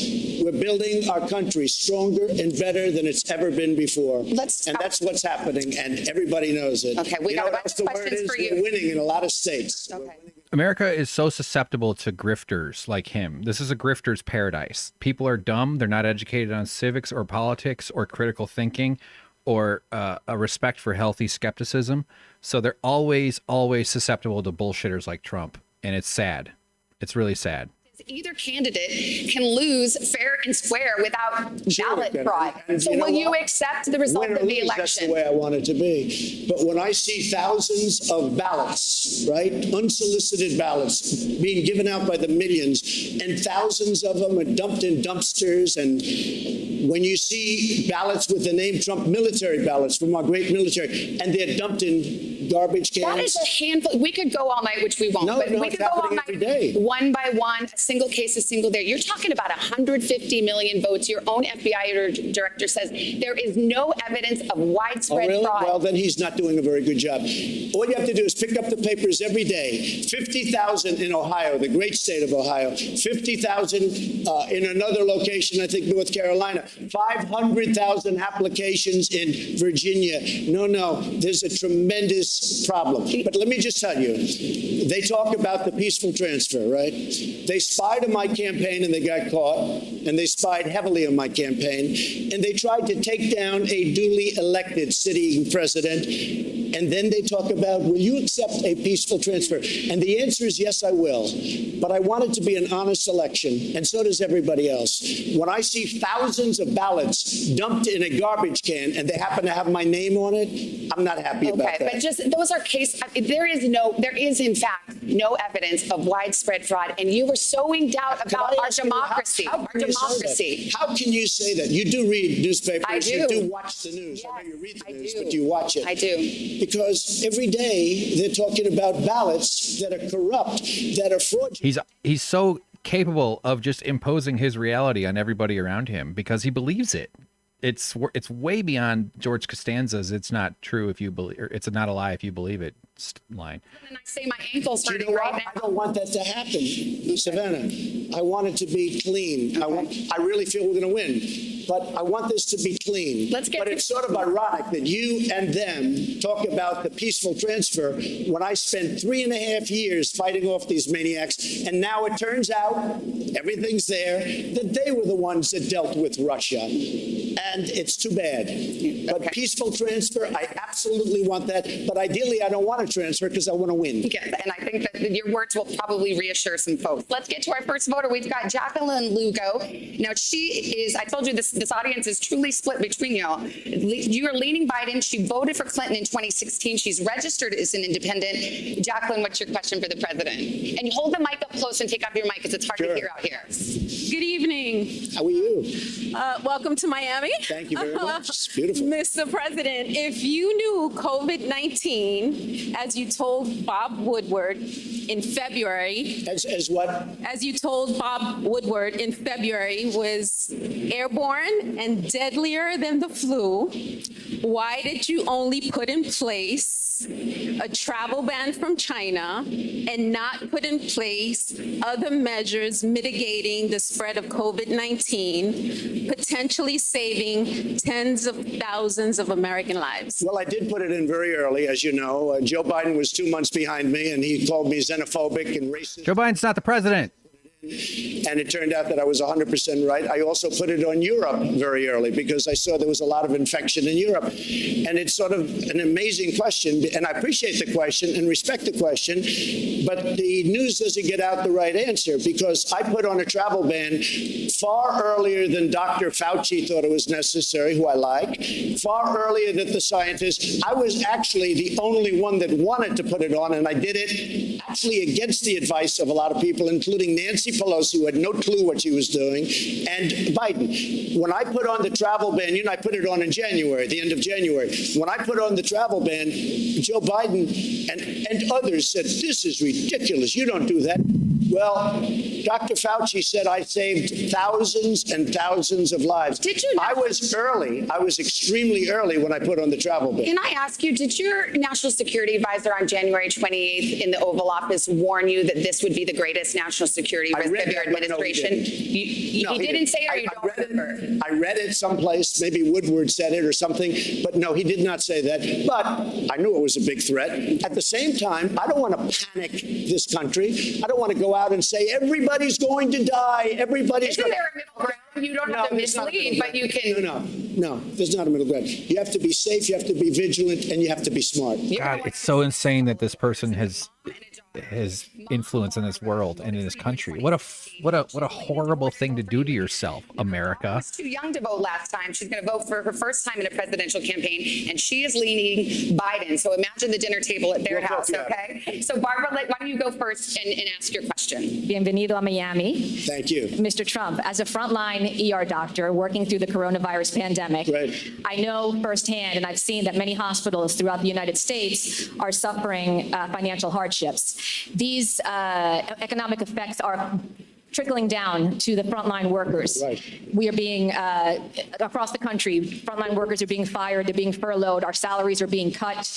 We're building our country stronger and better than it's ever been before. And that's what's happening, and everybody knows it. Okay, we You got know a what bunch else of the word questions is? for you. We're winning in a lot of states. Okay. America is so susceptible to grifters like him. This is a grifter's paradise. People are dumb. They're not educated on civics or politics or critical thinking or a respect for healthy skepticism. So they're always susceptible to bullshitters like Trump. And it's sad. It's really sad. Either candidate can lose fair and square without ballot can. fraud. And So you know will you what? accept the result Win or of the lose, that's the election? way I want it to be. But when I see thousands of ballots, right, unsolicited ballots being given out by the millions, and thousands of them are dumped in dumpsters, and when you see ballots with the name Trump, military ballots from our great military, and they're dumped in garbage cans. That is a handful. We could go all night, which we won't. No, but no, we it's could go all happening night, every day. one by one, a single case, a single day. You're talking about 150 million votes. Your own FBI director says there is no evidence of widespread Oh, really? fraud. Well, then he's not doing a very good job. All you have to do is pick up the papers every day. 50,000 in Ohio, the great state of Ohio. 50,000 in another location, I think North Carolina. 500,000 applications in Virginia. No, there's a tremendous problem. But let me just tell you, they talk about the peaceful transfer, right? They spied on my campaign and they got caught, and they spied heavily on my campaign, and they tried to take down a duly elected sitting president. And then they talk about, will you accept a peaceful transfer? And the answer is yes, I will. But I want it to be an honest election, and so does everybody else. When I see thousands of ballots dumped in a garbage can and they happen to have my name on it, I'm not happy about that. Okay, but just those are there is in fact no evidence of widespread fraud, and you were sowing doubt about our democracy. How can you say that? You do read newspapers. I do. You do watch the news. Yes, I know you read the I news, do. but you watch it. I do. Because every day they're talking about ballots that are corrupt, that are fraudulent. He's so capable of just imposing his reality on everybody around him because he believes it. It's way beyond George Costanza's "it's not true if you believe," or "it's not a lie if you believe it" line. And I say my ankle's Do you hurting know right what? now. I don't want that to happen, Savannah. I want it to be clean. I really feel we're going to win, but I want this to be clean. But it's sort of ironic that you and them talk about the peaceful transfer when I spent 3.5 years fighting off these maniacs, and now it turns out everything's there, that they were the ones that dealt with Russia. And it's too bad. But peaceful transfer, I absolutely want that. But ideally, I don't want to transfer because I want to win. Yes, and I think that your words will probably reassure some folks. Let's get to our first voter. We've got Jacqueline Lugo. Now, she is, I told you this audience is truly split between y'all. You are leaning Biden. She voted for Clinton in 2016. She's registered as an independent. Jacqueline, what's your question for the president? And you hold the mic up close and take off your mic because it's hard to hear out here. Good evening. How are you? Welcome to Miami. Thank you very much. It's beautiful. Mr. President, if you knew COVID-19, as you told Bob Woodward in February. As what? As you told Bob Woodward in February, was airborne and deadlier than the flu, why did you only put in place a travel ban from China and not put in place other measures mitigating the spread of COVID-19, potentially saving tens of thousands of American lives? Well, I did put it in very early, as you know. Joe Biden was 2 months behind me, and he called me xenophobic and racist. Joe Biden's not the president. And it turned out that I was 100% right. I also put it on Europe very early because I saw there was a lot of infection in Europe. And it's sort of an amazing question. And I appreciate the question and respect the question. But the news doesn't get out the right answer because I put on a travel ban far earlier than Dr. Fauci thought it was necessary, who I like, far earlier than the scientists. I was actually the only one that wanted to put it on, and I did it actually against the advice of a lot of people, including Nancy Pelosi, who had no clue what she was doing, and Biden. When I put on the travel ban, I put it on in January, the end of January. When I put on the travel ban, Joe Biden and others said, this is ridiculous. You don't do that. Well, Dr. Fauci said I saved thousands and thousands of lives. Did you not? I was early. I was extremely early when I put on the travel ban. Can I ask you, did your national security advisor on January 28th in the Oval Office warn you that this would be the greatest national security risk of your administration? He didn't say it, or you don't remember? I read it someplace. Maybe Woodward said it or something. But no, he did not say that. But I knew it was a big threat. At the same time, I don't want to panic this country. I don't want to go out and say everybody's going to die. Everybody's Isn't there a middle ground? You don't have to mislead, but you can. No, there's not a middle ground. You have to be safe, you have to be vigilant, and you have to be smart. God, it's so insane that this person has influence in this world and in this country. What a horrible thing to do to yourself, America. She was too young to vote last time. She's going to vote for her first time in a presidential campaign, and she is leaning Biden. So imagine the dinner table at their house, okay? So Barbara, why don't you go first and ask your question? Bienvenido a Miami. Thank you. Mr. Trump, as a frontline ER doctor working through the coronavirus pandemic, I know firsthand, and I've seen that many hospitals throughout the United States are suffering financial hardships. These economic effects are trickling down to the frontline workers. We are being, across the country, frontline workers are being fired, they're being furloughed, our salaries are being cut.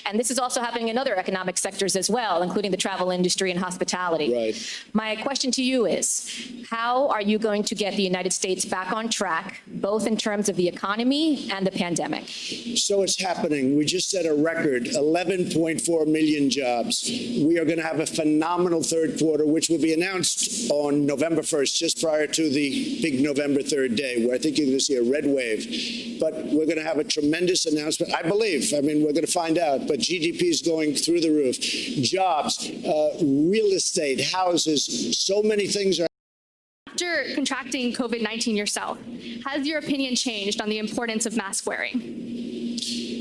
And this is also happening in other economic sectors as well, including the travel industry and hospitality. My question to you is, how are you going to get the United States back on track, both in terms of the economy and the pandemic? So it's happening. We just set a record, 11.4 million jobs. We are going to have a phenomenal third quarter, which will be announced on on November 1st, just prior to the big November 3rd day, where I think you're going to see a red wave. But we're going to have a tremendous announcement, I believe. I mean, we're going to find out. But GDP is going through the roof. Jobs, real estate, houses, so many things are. After contracting COVID-19 yourself, has your opinion changed on the importance of mask wearing?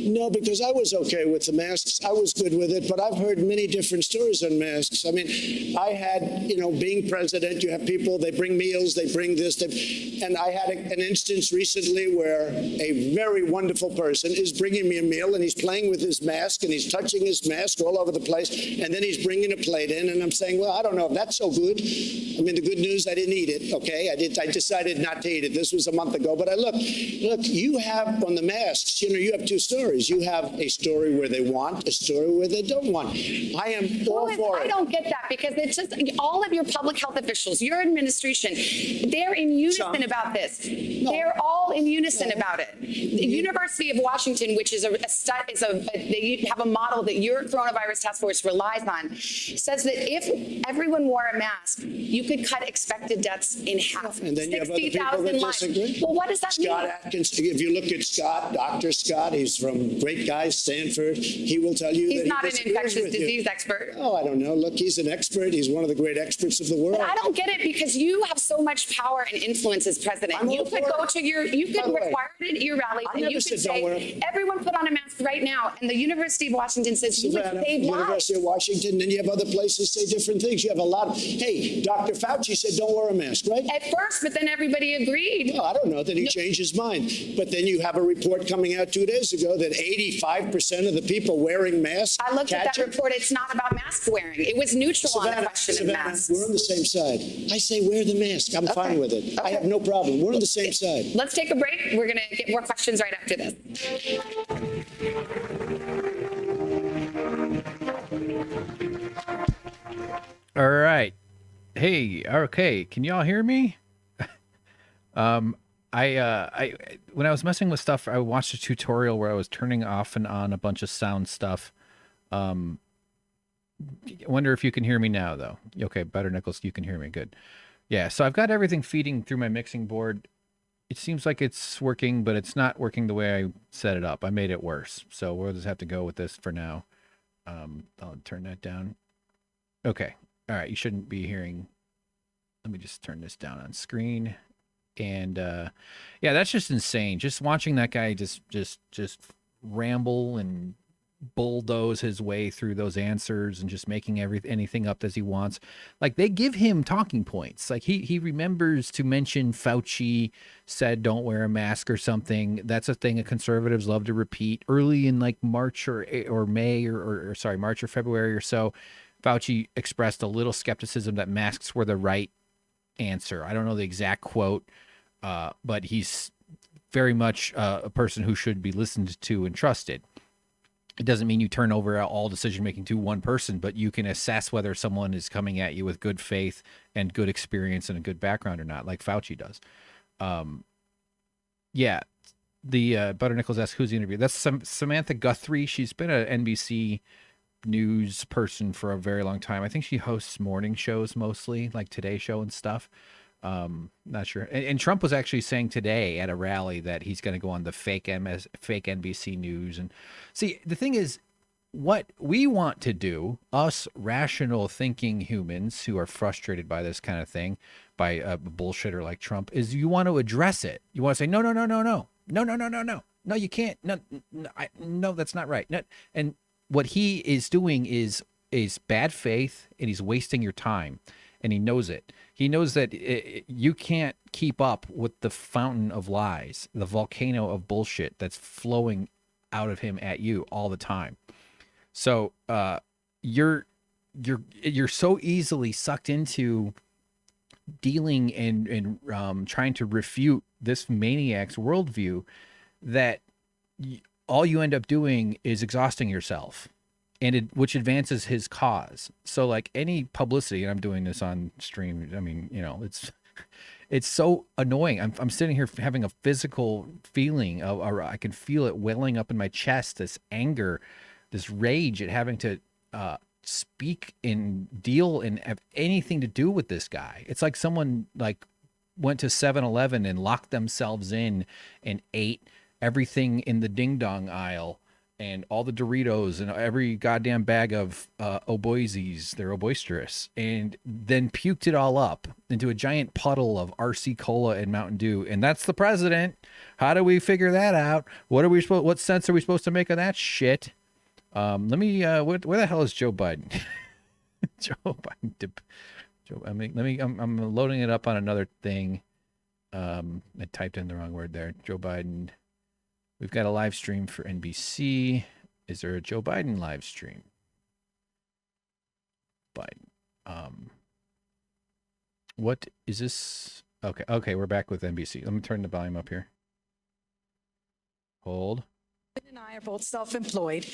No, because I was okay with the masks. I was good with it, but I've heard many different stories on masks. I mean, I had, being president, you have people, they bring meals, they bring this, and I had an instance recently where a very wonderful person is bringing me a meal, and he's playing with his mask, and he's touching his mask all over the place, and then he's bringing a plate in, and I'm saying, well, I don't know if that's so good. I mean, the good news, I didn't eat it, okay? I decided not to eat it. This was a month ago, but look, you have on the masks, you have two stories. You have a story where they want, a story where they don't want. I am all for it. I don't get that, because it's just all of your public health officials, your administration, they're in unison about this. No. They're all in unison about it. The University of Washington, which is they have a model that your coronavirus task force relies on, says that if everyone wore a mask, you could cut expected deaths in half. And then you have other people that disagree. Well, what does that mean? Scott Atkins, if you look at Scott, Dr. Scott, he's from great guy, Stanford. He will tell you he's that not an infectious disease expert. Oh, I don't know. Look, he's an expert. He's one of the great experts of the world. But I don't get it, because you have so much power and influence as president. You could require it at your rallies, and you could say, everyone put on a mask right now. And the University of Washington says you would save lives. University of Washington, then you have other places say different things. You have a lot of, hey, Dr. Fauci said don't wear a mask, right? At first, but then everybody agreed. No, I don't know. Then he changed his mind. But then you have a report coming out 2 days ago that 85% of the people wearing masks. I looked at that report. It's not about mask wearing. It was neutral on the question of masks. We're on the same side. I say wear the mask. I'm fine with it. I have no problem. We're on the same side. Let's take a break. We're going to get more questions right after this. All right. Hey, okay. Can y'all hear me? I when I was messing with stuff, I watched a tutorial where I was turning off and on a bunch of sound stuff. I wonder if you can hear me now, though. Okay, better, Nichols. You can hear me. Good. Yeah, so I've got everything feeding through my mixing board. It seems like it's working, but it's not working the way I set it up. I made it worse. So we'll just have to go with this for now. I'll turn that down. Okay. All right. You shouldn't be hearing. Let me just turn this down on screen. And yeah, that's just insane. Just watching that guy just ramble and bulldoze his way through those answers and just making anything up as he wants. Like, they give him talking points. Like he remembers to mention Fauci said don't wear a mask or something. That's a thing that conservatives love to repeat. Early in like March or May or sorry, March or February or so, Fauci expressed a little skepticism that masks were the right answer. I don't know the exact quote, but he's very much a person who should be listened to and trusted. It doesn't mean you turn over all decision making to one person, but you can assess whether someone is coming at you with good faith and good experience and a good background or not, like Fauci does. Yeah, the Butter Nichols asks who's the interview. That's Samantha Guthrie. She's been an NBC news person for a very long time. I think she hosts morning shows mostly, like Today Show and stuff. Not sure. And Trump was actually saying today at a rally that he's going to go on the fake NBC News. And see, the thing is, what we want to do, us rational thinking humans who are frustrated by this kind of thing, by a bullshitter like Trump, is you want to address it. You want to say, no, you can't. No, that's not right. No. And what he is doing is bad faith, and he's wasting your time, and he knows it. He knows that you can't keep up with the fountain of lies, the volcano of bullshit that's flowing out of him at you all the time. So you're so easily sucked into dealing and trying to refute this maniac's worldview that all you end up doing is exhausting yourself, and which advances his cause. So like any publicity, and I'm doing this on stream, I mean, it's so annoying. I'm sitting here having a physical feeling of, I can feel it welling up in my chest, this anger, this rage at having to speak and deal and have anything to do with this guy. It's like someone like went to 7-Eleven and locked themselves in and ate everything in the ding dong aisle and all the Doritos and every goddamn bag of Oboises, they're boisterous, and then puked it all up into a giant puddle of RC Cola and Mountain Dew. And that's the president. How do we figure that out? What sense are we supposed to make of that shit? Where the hell is Joe Biden? Joe Biden. I'm loading it up on another thing. I typed in the wrong word there. Joe Biden. We've got a live stream for NBC. Is there a Joe Biden live stream? Biden. What is this? Okay, we're back with NBC. Let me turn the volume up here. Hold. And I are both self-employed,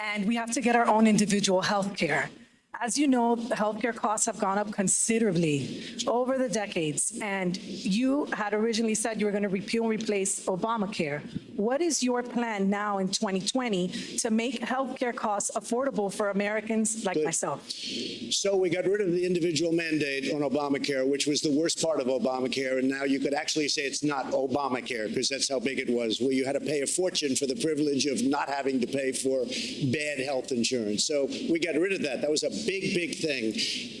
and we have to get our own individual health care. As you know, the healthcare costs have gone up considerably over the decades, and you had originally said you were going to repeal and replace Obamacare. What is your plan now in 2020 to make healthcare costs affordable for Americans like myself? So we got rid of the individual mandate on Obamacare, which was the worst part of Obamacare, and now you could actually say it's not Obamacare because that's how big it was, where you had to pay a fortune for the privilege of not having to pay for bad health insurance. So we got rid of that. That was a big thing.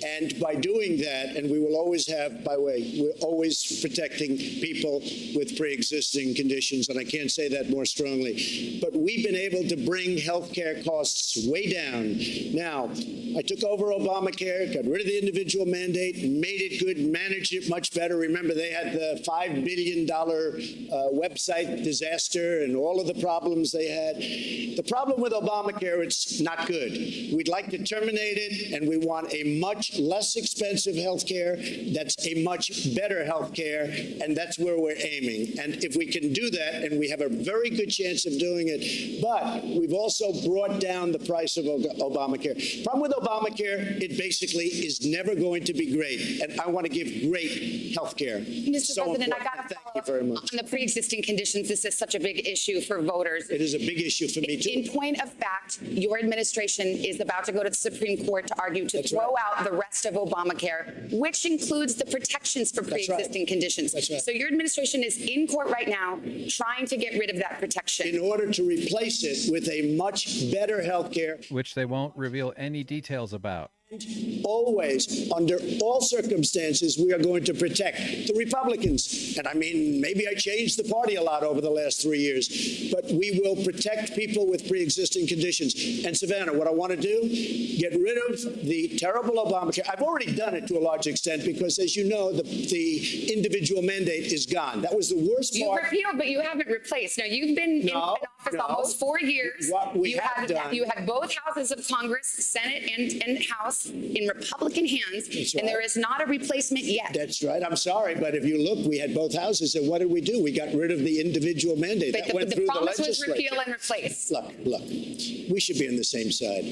And by doing that, and we will always have, by the way, we're always protecting people with pre-existing conditions, and I can't say that more strongly. But we've been able to bring healthcare costs way down. Now, I took over Obamacare, got rid of the individual mandate, made it good, managed it much better. Remember, they had the $5 billion website disaster and all of the problems they had. The problem with Obamacare, it's not good. We'd like to terminate it, and we want a much less expensive health care that's a much better health care, and that's where we're aiming. And if we can do that, and we have a very good chance of doing it, but we've also brought down the price of Obamacare. Problem with Obamacare, it basically is never going to be great, and I want to give great health care. Mr. President, I got to follow up on the pre-existing conditions. This is such a big issue for voters. It is a big issue for me, too. In point of fact, your administration is about to go to the Supreme Court to argue to throw out the rest of Obamacare, which includes the protections for pre-existing conditions. That's right. So your administration is in court right now trying to get rid of that protection. In order to replace it with a much better health care. Which they won't reveal any details about. Always, under all circumstances, we are going to protect the Republicans. And I mean, maybe I changed the party a lot over the last 3 years, but we will protect people with pre-existing conditions. And Savannah, what I want to do, get rid of the terrible Obamacare. I've already done it to a large extent because, as you know, the individual mandate is gone. That was the worst part. You repealed, but you haven't replaced. Now, you've been in office almost 4 years. What we you had both houses of Congress, Senate and House, in Republican hands, and there is not a replacement yet. That's right. I'm sorry, but if you look, we had both houses, and what did we do? We got rid of the individual mandate. But that went through the promise was legislature. repeal and replace. Look, we should be on the same side.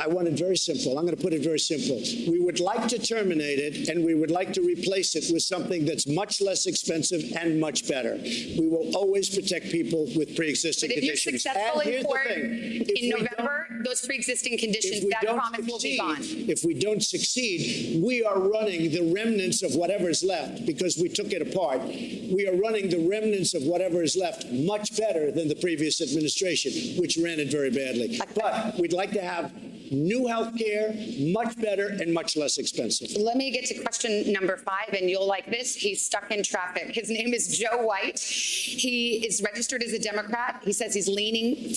I want it very simple. I'm going to put it very simple. We would like to terminate it, and we would like to replace it with something that's much less expensive and much better. We will always protect people with pre-existing conditions. But if you're successful in court in November, those pre-existing conditions, that promise will be gone. If we don't succeed, we are running the remnants of whatever's left because we took it apart. We are running the remnants of whatever is left much better than the previous administration, which ran it very badly. But we'd like to have new health care, much better and much less expensive. Let me get to question number 5, and you'll like this. He's stuck in traffic. His name is Joe White. He is registered as a Democrat. He says he's leaning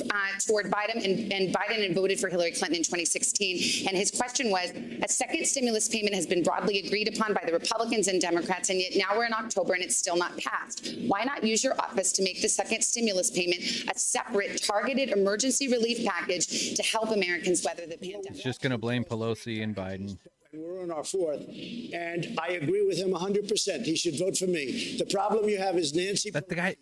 toward Biden and Biden and voted for Hillary Clinton in 2016. And his question was, a second stimulus payment has been broadly agreed upon by the Republicans and Democrats, and yet now we're in October and it's still not passed. Why not use your office to make the second stimulus payment a separate targeted emergency relief package to help Americans weather the pandemic? It's just going to blame Pelosi and Biden. We're on our 4th, and I agree with him 100%. He should vote for me. The problem you have is Nancy. But the guy,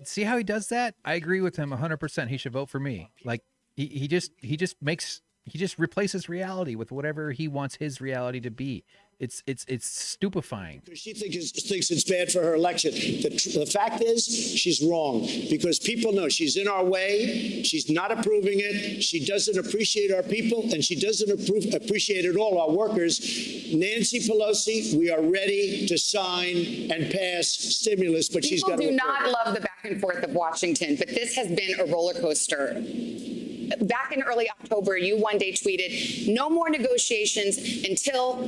see how he does that? I agree with him 100%. He should vote for me. Like he just makes He just replaces reality with whatever he wants his reality to be. It's stupefying. She thinks it's bad for her election. The fact is, she's wrong, because people know she's in our way. She's not approving it. She doesn't appreciate our people, and she doesn't appreciate at all our workers. Nancy Pelosi, we are ready to sign and pass stimulus, but she's got to. People do not love the back and forth of Washington, but this has been a roller coaster. Back in early October, you one day tweeted, "No more negotiations until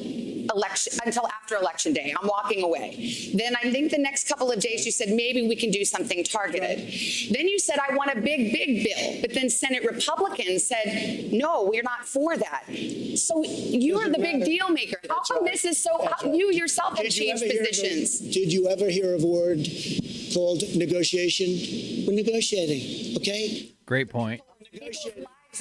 after Election Day. I'm walking away." Then I think the next couple of days you said, maybe we can do something targeted. Then you said, "I want a big, big bill." But then Senate Republicans said, "No, we're not for that." So you're the big deal maker. How come this is so, you yourself have changed positions? Did you ever hear of a word called negotiation? We're negotiating, okay? Great point. Lives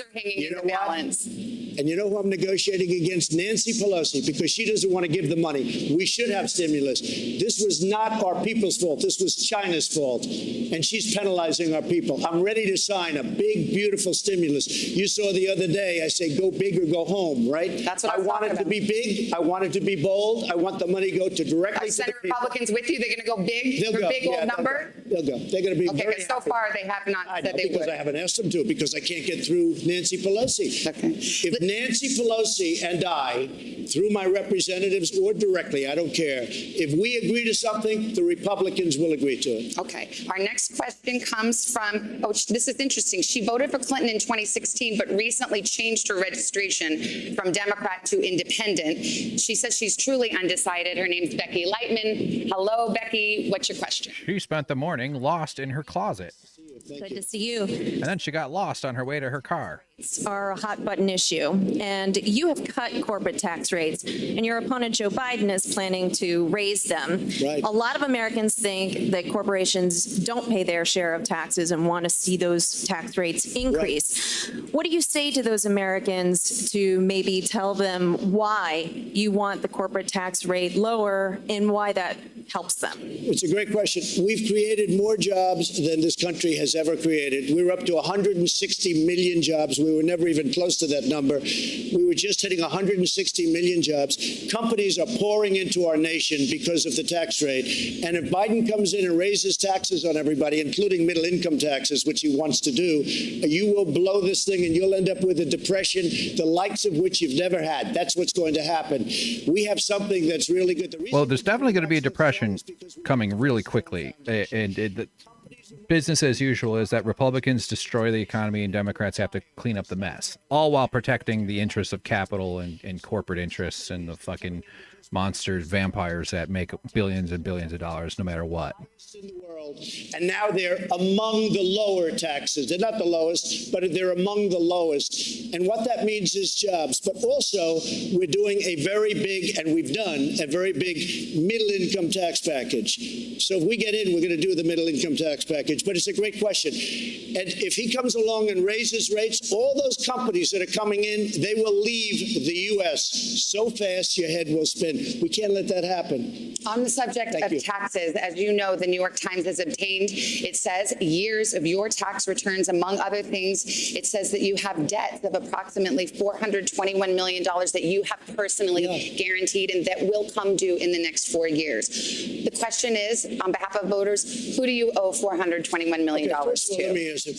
are hanging in the balance. And you know who I'm negotiating against? Nancy Pelosi, because she doesn't want to give the money. We should have stimulus. This was not our people's fault. This was China's fault. And she's penalizing our people. I'm ready to sign a big, beautiful stimulus. You saw the other day, I say, go big or go home, right? That's what I want it to be big. I want it to be bold. I want the money to go directly to the people. Senate Republicans with you? They're going to go big? They'll go. Big old number? They'll go. They're going to be very so far they have not said they would. because I haven't asked them to, because I can't get through Nancy Pelosi. Okay. If Nancy Pelosi and I, through my representatives or directly, I don't care, if we agree to something, the Republicans will agree to it. Okay. Our next question comes from, this is interesting. She voted for Clinton in 2016, but recently changed her registration from Democrat to independent. She says she's truly undecided. Her name's Becky Lightman. Hello, Becky. What's your question? She spent the morning lost in her closet. Good to see you. And then she got lost on her way to her car. Are a hot button issue, and you have cut corporate tax rates, and your opponent Joe Biden is planning to raise them. Right. A lot of Americans think that corporations don't pay their share of taxes and want to see those tax rates increase. Right. What do you say to those Americans to maybe tell them why you want the corporate tax rate lower and why that helps them? It's a great question. We've created more jobs than this country has ever created. We're up to 160 million jobs. We were never even close to that number. We were just hitting 160 million jobs. Companies are pouring into our nation because of the tax rate. And if Biden comes in and raises taxes on everybody, including middle income taxes, which he wants to do, you will blow this thing and you'll end up with a depression, the likes of which you've never had. That's what's going to happen. We have something that's really good. Well, there's definitely going to be a depression coming really quickly. And business as usual is that Republicans destroy the economy and Democrats have to clean up the mess, all while protecting the interests of capital and corporate interests and the fucking monsters, vampires that make billions and billions of dollars no matter what. In the world, and now they're among the lower taxes. They're not the lowest, but they're among the lowest. And what that means is jobs. But also, we're doing a very big, and we've done a very big middle income tax package. So if we get in, we're going to do the middle income tax package. But it's a great question. And if he comes along and raises rates, all those companies that are coming in, they will leave the U.S. so fast your head will spin. We can't let that happen. On the subject of taxes, as you know, the New York Times has obtained, it says, years of your tax returns, among other things. It says that you have debts of approximately $421 million that you have personally guaranteed and that will come due in the next 4 years. The question is, on behalf of voters, who do you owe $421 million to? Let me answer.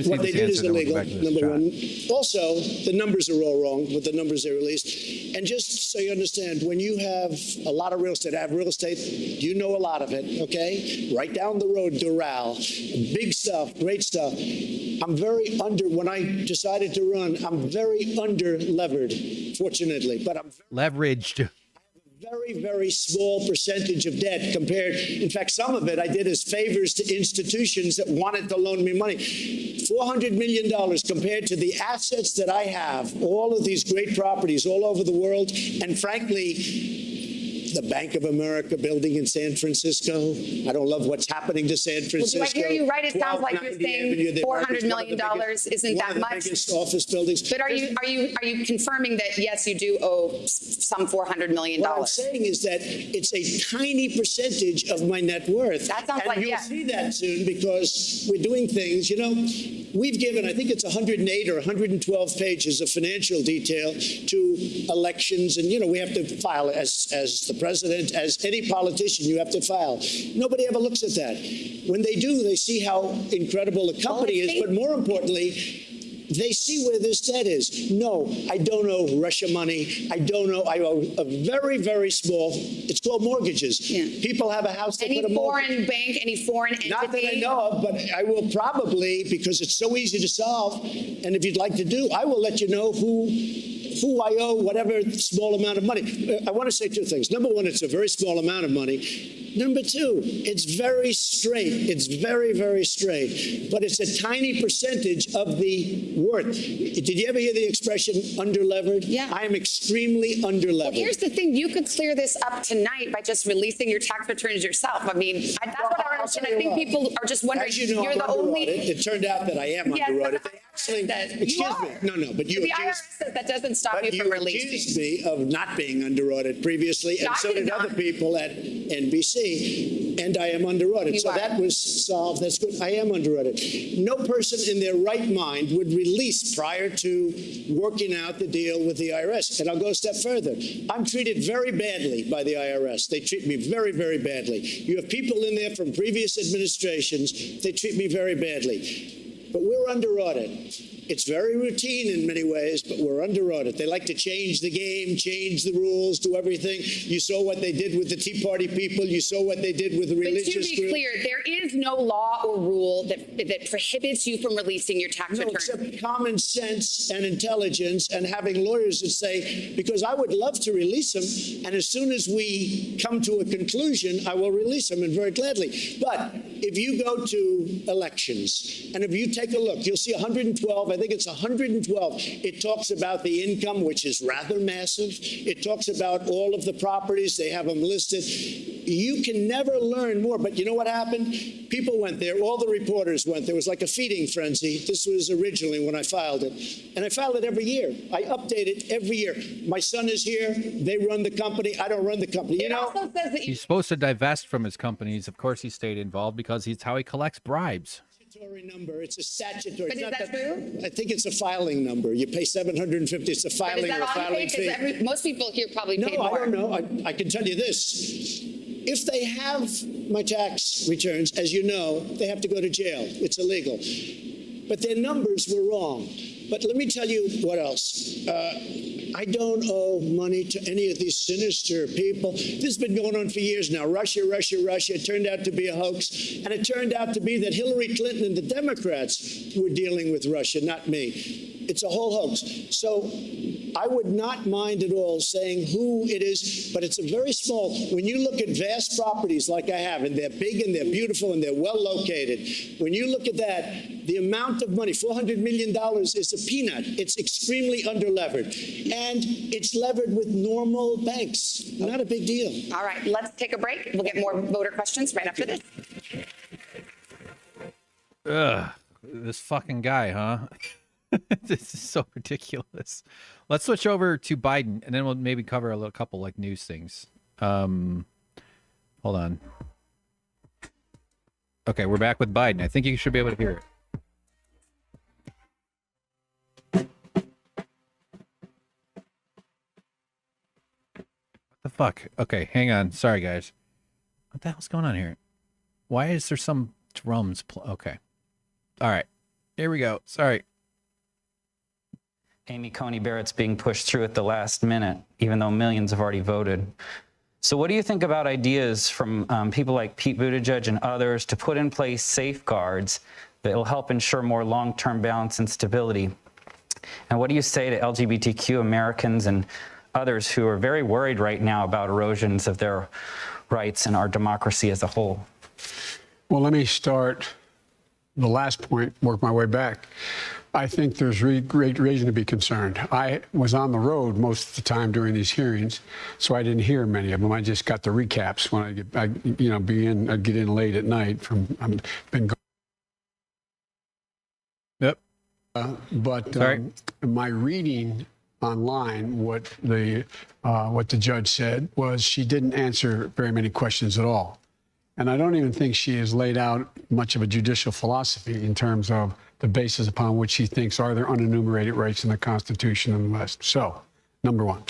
What they did is illegal, number one. Also, the numbers are all wrong with the numbers they released. And just so you understand, when you have a lot of real estate, I have real estate, you know a lot of it, okay? Right down the road, Doral, big stuff, great stuff. I'm very when I decided to run, I'm very under-levered, fortunately, but I'm leveraged. Very, very small percentage of debt compared. In fact, some of it I did as favors to institutions that wanted to loan me money. $400 million compared to the assets that I have, all of these great properties all over the world, and frankly, the Bank of America building in San Francisco. I don't love what's happening to San Francisco. Well, do I hear you right? It sounds like you're saying $400 million isn't that much. Biggest office buildings. But are you confirming that yes, you do owe some $400 million? What I'm saying is that it's a tiny percentage of my net worth. That sounds and you'll see that soon because we're doing things. You know, we've given, I think it's 108 or 112 pages of financial detail to elections. And, we have to file as the president, as any politician, you have to file. Nobody ever looks at that. When they do, they see how incredible the company is. But more importantly, they see where this debt is. No, I don't owe Russia money. I owe a very, very small, it's called mortgages. Yeah. People have a house, they put a mortgage. Any foreign bank, any foreign entity? Not that I know of, but I will probably, because it's so easy to solve, and if you'd like to do, I will let you know who I owe whatever small amount of money. I want to say two things. Number one, it's a very small amount of money. Number two, it's very straight. It's very, very straight. But it's a tiny percentage of the worth. Did you ever hear the expression underlevered? Yeah. I am extremely underlevered. Well, here's the thing. You could clear this up tonight by just releasing your tax returns yourself. I mean, that's what I don't understand. I think people are just wondering, as you know, you're the only... It turned out that I am underwritten. Excuse me. No, but you the IRS says that doesn't stop you from releasing. You accused me of not being under audit previously, and so did other people at NBC, and I am under audit. So that was solved. That's good. I am under audit. No person in their right mind would release prior to working out the deal with the IRS. And I'll go a step further. I'm treated very badly by the IRS. They treat me very, very badly. You have people in there from previous administrations. They treat me very badly. But we're under audit. It's very routine in many ways, but we're under audit. They like to change the game, change the rules, do everything. You saw what they did with the Tea Party people. You saw what they did with the religious group. But to be clear, there is no law or rule that prohibits you from releasing your tax return. Except common sense and intelligence and having lawyers that say, because I would love to release them, and as soon as we come to a conclusion, I will release them, and very gladly. But if you go to elections, and if you take a look, you'll see 112, I think it's 112. It talks about the income, which is rather massive. It talks about all of the properties. They have them listed. You can never learn more. But you know what happened? People went there. All the reporters went. There was like a feeding frenzy. This was originally when I filed it. And I filed it every year. I update it every year. My son is here. They run the company. I don't run the company. It also says that he's supposed to divest from his companies. Of course, he stayed involved because it's how he collects bribes. Number. It's a statutory. But is that true? I think it's a filing number. You pay $750. It's a filing or filing fee. Most people here probably pay more. No, I don't know. I can tell you this. If they have my tax returns, as you know, they have to go to jail. It's illegal. But their numbers were wrong. But let me tell you what else. I don't owe money to any of these sinister people. This has been going on for years now. Russia. It turned out to be a hoax. And it turned out to be that Hillary Clinton and the Democrats were dealing with Russia, not me. It's a whole hoax. So I would not mind at all saying who it is, but it's a very small. When you look at vast properties like I have, and they're big and they're beautiful and they're well located, when you look at that, the amount of money, $400 million, is a peanut. It's extremely underlevered. And it's levered with normal banks. Not a big deal. All right, let's take a break. We'll get more voter questions right after this. This fucking guy, huh? This is so ridiculous. Let's switch over to Biden, and then we'll maybe cover a couple like news things. Hold on. Okay, we're back with Biden. I think you should be able to hear it. What the fuck? Okay, hang on. Sorry, guys. What the hell's going on here? Why is there some drums? Okay. All right. Here we go. Sorry. Amy Coney Barrett's being pushed through at the last minute, even though millions have already voted. So what do you think about ideas from people like Pete Buttigieg and others to put in place safeguards that will help ensure more long-term balance and stability? And what do you say to LGBTQ Americans and others who are very worried right now about erosions of their rights and our democracy as a whole? Well, let me start the last point, work my way back. I think there's great reason to be concerned. I was on the road most of the time during these hearings, so I didn't hear many of them. I just got the recaps when I'd get in late at night from, I've been gone. Yep. But my reading online, what the judge said was she didn't answer very many questions at all. And I don't even think she has laid out much of a judicial philosophy in terms of the basis upon which he thinks are there unenumerated rights in the Constitution and the rest. So, number one.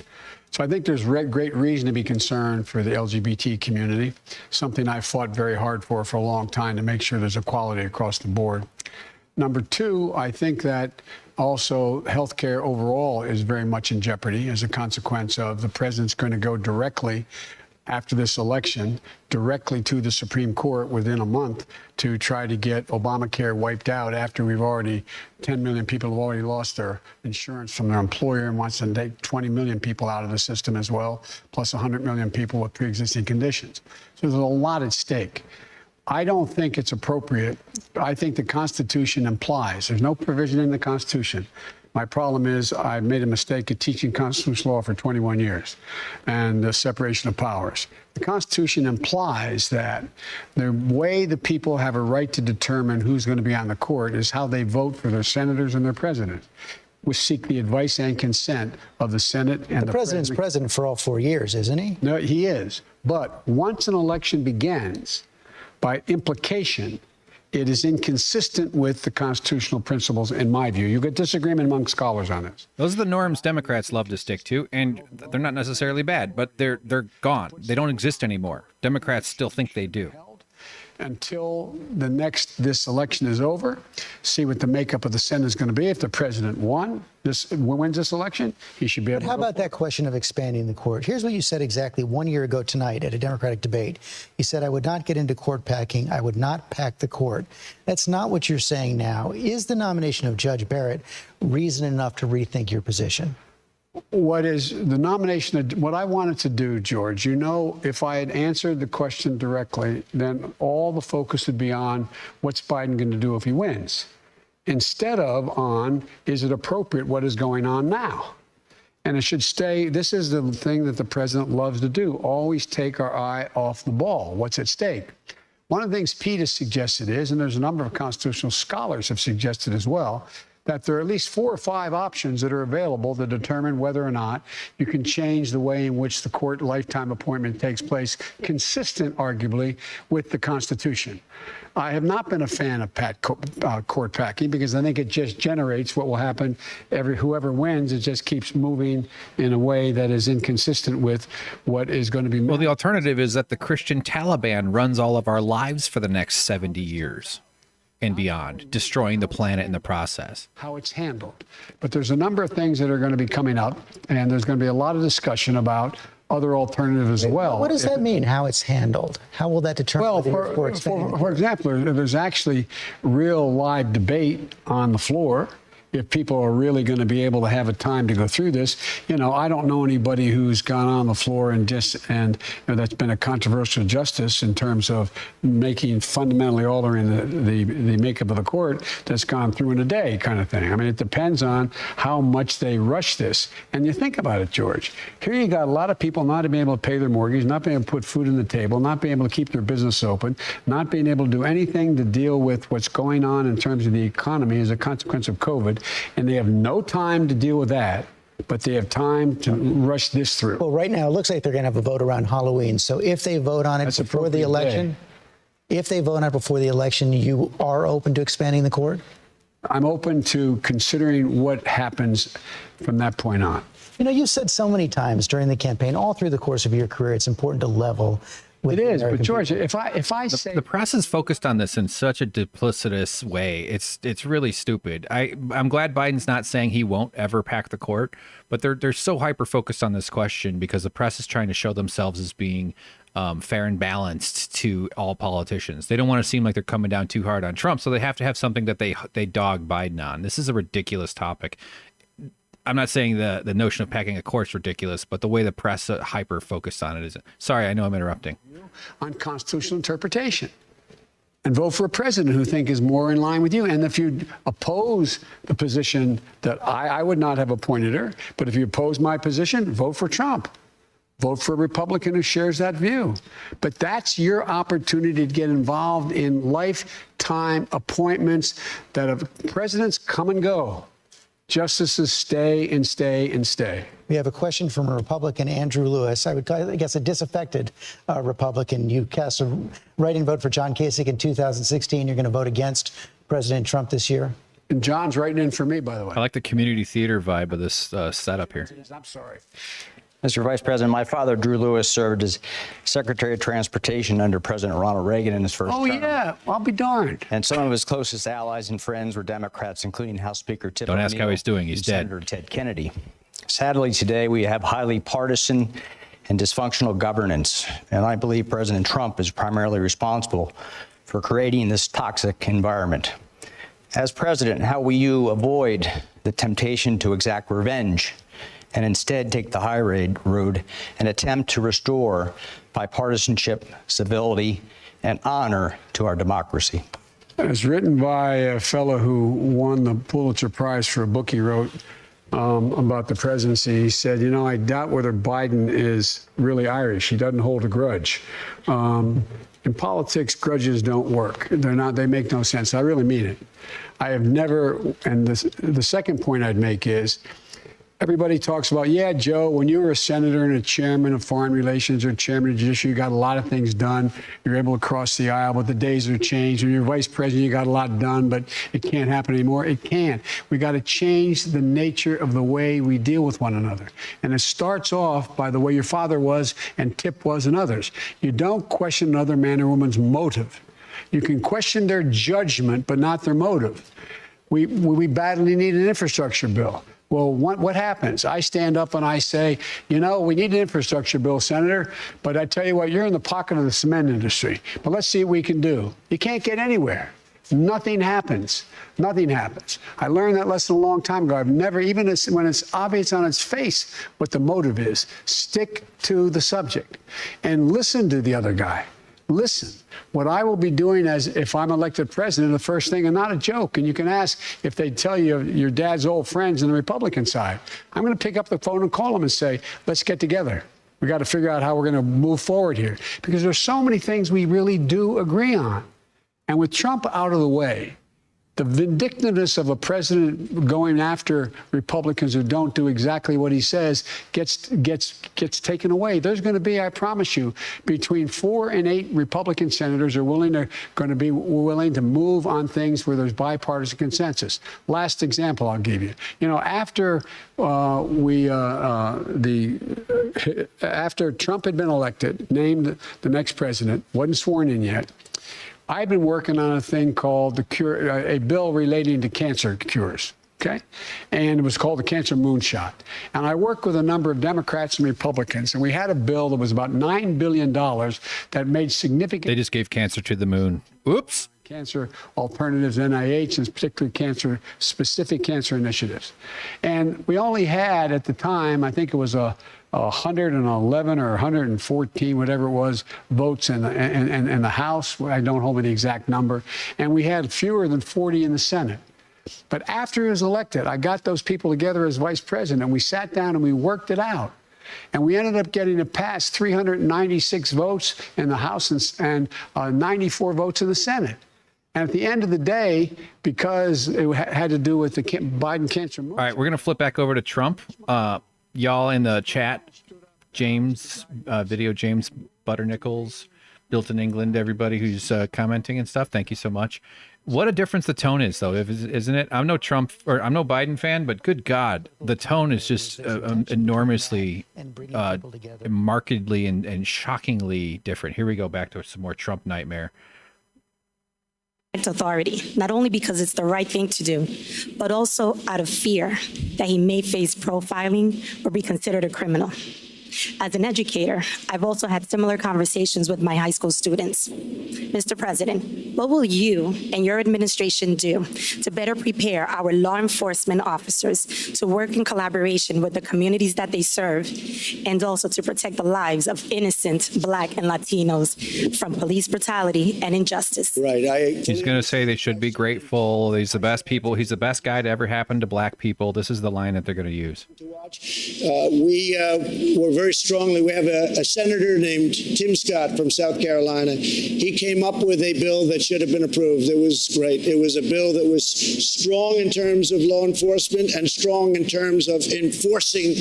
So I think there's great reason to be concerned for the LGBT community, something I fought very hard for a long time to make sure there's equality across the board. Number two, I think that also healthcare overall is very much in jeopardy as a consequence of the president's going to go directly after this election, directly to the Supreme Court within a month to try to get Obamacare wiped out after 10 million people have already lost their insurance from their employer and wants to take 20 million people out of the system as well, plus 100 million people with pre-existing conditions. So there's a lot at stake. I don't think it's appropriate. I think the Constitution implies, there's no provision in the Constitution. My problem is I made a mistake of teaching constitutional law for 21 years and the separation of powers. The Constitution implies that the way the people have a right to determine who's going to be on the court is how they vote for their senators and their president. We seek the advice and consent of the Senate and the president's president for all 4 years, isn't he? No, he is. But once an election begins, by implication, it is inconsistent with the constitutional principles, in my view. You get disagreement among scholars on this. Those are the norms Democrats love to stick to, and they're not necessarily bad, but they're gone. They don't exist anymore. Democrats still think they do. Until this election is over, see what the makeup of the Senate is going to be. If the president wins this election, he should be able to. But how about that question of expanding the court? Here's what you said exactly 1 year ago tonight at a Democratic debate. You said, I would not get into court packing. I would not pack the court. That's not what you're saying now. Is the nomination of Judge Barrett reason enough to rethink your position? What is the nomination? What I wanted to do, George, if I had answered the question directly, then all the focus would be on what's Biden going to do if he wins, instead of on, is it appropriate what is going on now? And it should stay. This is the thing that the president loves to do, always take our eye off the ball. What's at stake? One of the things Pete has suggested is, and there's a number of constitutional scholars have suggested as well, that there are at least 4 or 5 options that are available to determine whether or not you can change the way in which the court lifetime appointment takes place, consistent, arguably, with the Constitution. I have not been a fan of court packing because I think it just generates what will happen. Whoever wins, it just keeps moving in a way that is inconsistent with what is going to be. Well, the alternative is that the Christian Taliban runs all of our lives for the next 70 years. And beyond, destroying the planet in the process. How it's handled. But there's a number of things that are going to be coming up, and there's going to be a lot of discussion about other alternatives as well. What does that mean, how it's handled? How will that determine for example, there's actually real live debate on the floor. If people are really going to be able to have a time to go through this, I don't know anybody who's gone on the floor and that's been a controversial justice in terms of fundamentally altering the makeup of the court that's gone through in a day kind of thing. I mean, it depends on how much they rush this. And you think about it, George, here you got a lot of people not being able to pay their mortgage, not being able to put food on the table, not being able to keep their business open, not being able to do anything to deal with what's going on in terms of the economy as a consequence of COVID. And they have no time to deal with that, but they have time to rush this through. Well, right now, it looks like they're going to have a vote around Halloween. So if they vote on it before the election, you are open to expanding the court? I'm open to considering what happens from that point on. You said so many times during the campaign, all through the course of your career, it's important to level. It is, but George, if I say the press is focused on this in such a duplicitous way, it's really stupid. I'm glad Biden's not saying he won't ever pack the court, but they're so hyper focused on this question because the press is trying to show themselves as being fair and balanced to all politicians. They don't want to seem like they're coming down too hard on Trump, so they have to have something that they dog Biden on. This is a ridiculous topic. I'm not saying the notion of packing a court's ridiculous, but the way the press hyper focused on it is. Sorry, I know I'm interrupting. On constitutional interpretation, and vote for a president who think is more in line with you. And if you oppose the position that I would not have appointed her, but if you oppose my position, vote for Trump. Vote for a Republican who shares that view. But that's your opportunity to get involved in lifetime appointments that presidents come and go. Justices stay and stay and stay. We have a question from a Republican, Andrew Lewis. I guess a disaffected Republican. You cast a write-in vote for John Kasich in 2016. You're going to vote against President Trump this year? And John's writing in for me, by the way. I like the community theater vibe of this setup here. I'm sorry. Mr. Vice President, my father, Drew Lewis, served as Secretary of Transportation under President Ronald Reagan in his first term. Yeah, I'll be darned. And some of his closest allies and friends were Democrats, including House Speaker Tip Don't ask how he's doing. He's dead. Senator Ted Kennedy. Sadly, today we have highly partisan and dysfunctional governance, and I believe President Trump is primarily responsible for creating this toxic environment. As president, how will you avoid the temptation to exact revenge and instead take the high road and attempt to restore bipartisanship, civility, and honor to our democracy? It's written by a fellow who won the Pulitzer Prize for a book he wrote about the presidency. He said, I doubt whether Biden is really Irish. He doesn't hold a grudge. In politics, grudges don't work. They make no sense. I really mean it. I have never, and the second point I'd make is, everybody talks about, yeah, Joe, when you were a senator and a chairman of foreign relations or chairman of judiciary, you got a lot of things done. You're able to cross the aisle, but the days are changed. When you're vice president, you got a lot done, but it can't happen anymore. It can. We got to change the nature of the way we deal with one another. And it starts off by the way your father was and Tip was and others. You don't question another man or woman's motive. You can question their judgment, but not their motive. We badly need an infrastructure bill. Well, what happens? I stand up and I say, we need an infrastructure bill, Senator, but I tell you what, you're in the pocket of the cement industry. But let's see what we can do. You can't get anywhere. Nothing happens. Nothing happens. I learned that lesson a long time ago. I've never, even when it's obvious on its face what the motive is, stick to the subject and listen to the other guy. Listen. What I will be doing as if I'm elected president, the first thing, and not a joke, and you can ask if they tell you your dad's old friends on the Republican side, I'm going to pick up the phone and call them and say, let's get together. We got to figure out how we're going to move forward here, because there's so many things we really do agree on. And with Trump out of the way, the vindictiveness of a president going after Republicans who don't do exactly what he says gets taken away. There's going to be, I promise you, between 4 and 8 Republican senators are going to be willing to move on things where there's bipartisan consensus. Last example I'll give you. After after Trump had been elected, named the next president, wasn't sworn in yet, I've been working on a thing called a bill relating to cancer cures, okay? And it was called the Cancer Moonshot. And I worked with a number of Democrats and Republicans, and we had a bill that was about $9 billion that made significant... They just gave cancer to the moon. Oops. Cancer alternatives, NIH, and particularly specific cancer initiatives. And we only had, at the time, I think it was 111 or 114, whatever it was, votes in the House. I don't hold the exact number. And we had fewer than 40 in the Senate. But after he was elected, I got those people together as vice president, and we sat down and we worked it out. And we ended up getting it passed 396 votes in the House and 94 votes in the Senate. And at the end of the day, because it had to do with the Biden cancer movement. All right, we're going to flip back over to Trump. Y'all in the chat, James, James Butternickles, built in England, everybody who's commenting and stuff. Thank you so much. What a difference the tone is, though, isn't it? I'm no Trump or I'm no Biden fan, but good God, the tone is just enormously, markedly and shockingly different. Here we go back to some more Trump nightmare. Authority, not only because it's the right thing to do, but also out of fear that he may face profiling or be considered a criminal. As an educator, I've also had similar conversations with my high school students. Mr. President, what will you and your administration do to better prepare our law enforcement officers to work in collaboration with the communities that they serve, and also to protect the lives of innocent Black and Latinos from police brutality and injustice? Right. He's going to say they should be grateful. He's the best people. He's the best guy to ever happen to Black people. This is the line that they're going to use. We were very very strongly. We have a senator named Tim Scott from South Carolina. He came up with a bill that should have been approved. It was great. It was a bill that was strong in terms of law enforcement and strong in terms of enforcing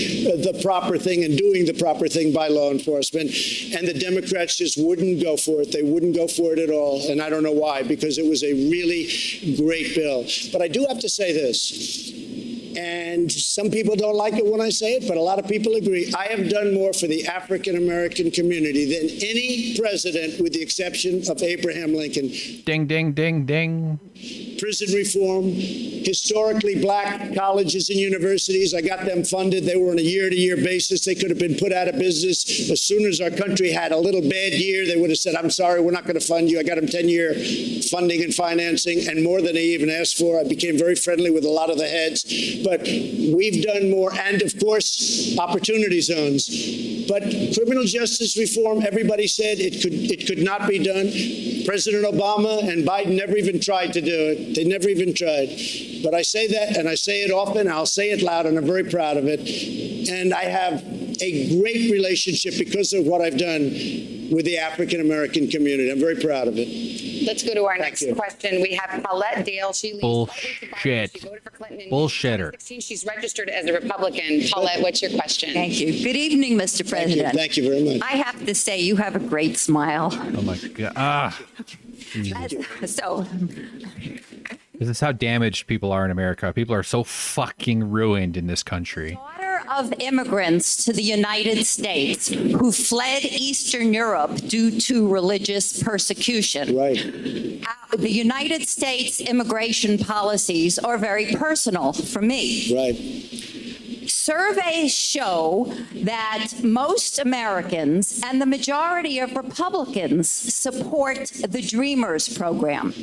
the proper thing and doing the proper thing by law enforcement. And the Democrats just wouldn't go for it. They wouldn't go for it at all. And I don't know why, because it was a really great bill. But I do have to say this. And some people don't like it when I say it, but a lot of people agree. I have done more for the African-American community than any president, with the exception of Abraham Lincoln. Ding, ding, ding, ding. Prison reform, historically black colleges and universities, I got them funded. They were on a year-to-year basis. They could have been put out of business. As soon as our country had a little bad year, they would have said, I'm sorry, we're not going to fund you. I got them 10-year funding and financing, and more than they even asked for. I became very friendly with a lot of the heads. But we've done more, and of course, opportunity zones. But criminal justice reform, everybody said it could not be done. President Obama and Biden never even tried to do it. They never even tried. But I say that, and I say it often. I'll say it loud, and I'm very proud of it. And I have a great relationship because of what I've done with the African-American community. I'm very proud of it. Let's go to our next question. We have Paulette Dale. She leads Bullshit. She voted for Clinton in Bullshitter. 2016. She's registered as a Republican. Paulette, what's your question? Thank you. Good evening, Mr. President. Thank you very much. I have to say, you have a great smile. Oh my God. So, This is how damaged people are in America. People are so fucking ruined in this country. daughter of immigrants to the United States who fled Eastern Europe due to religious persecution. Right. The United States immigration policies are very personal for me. Right. Surveys show that most Americans and the majority of Republicans support the Dreamers program.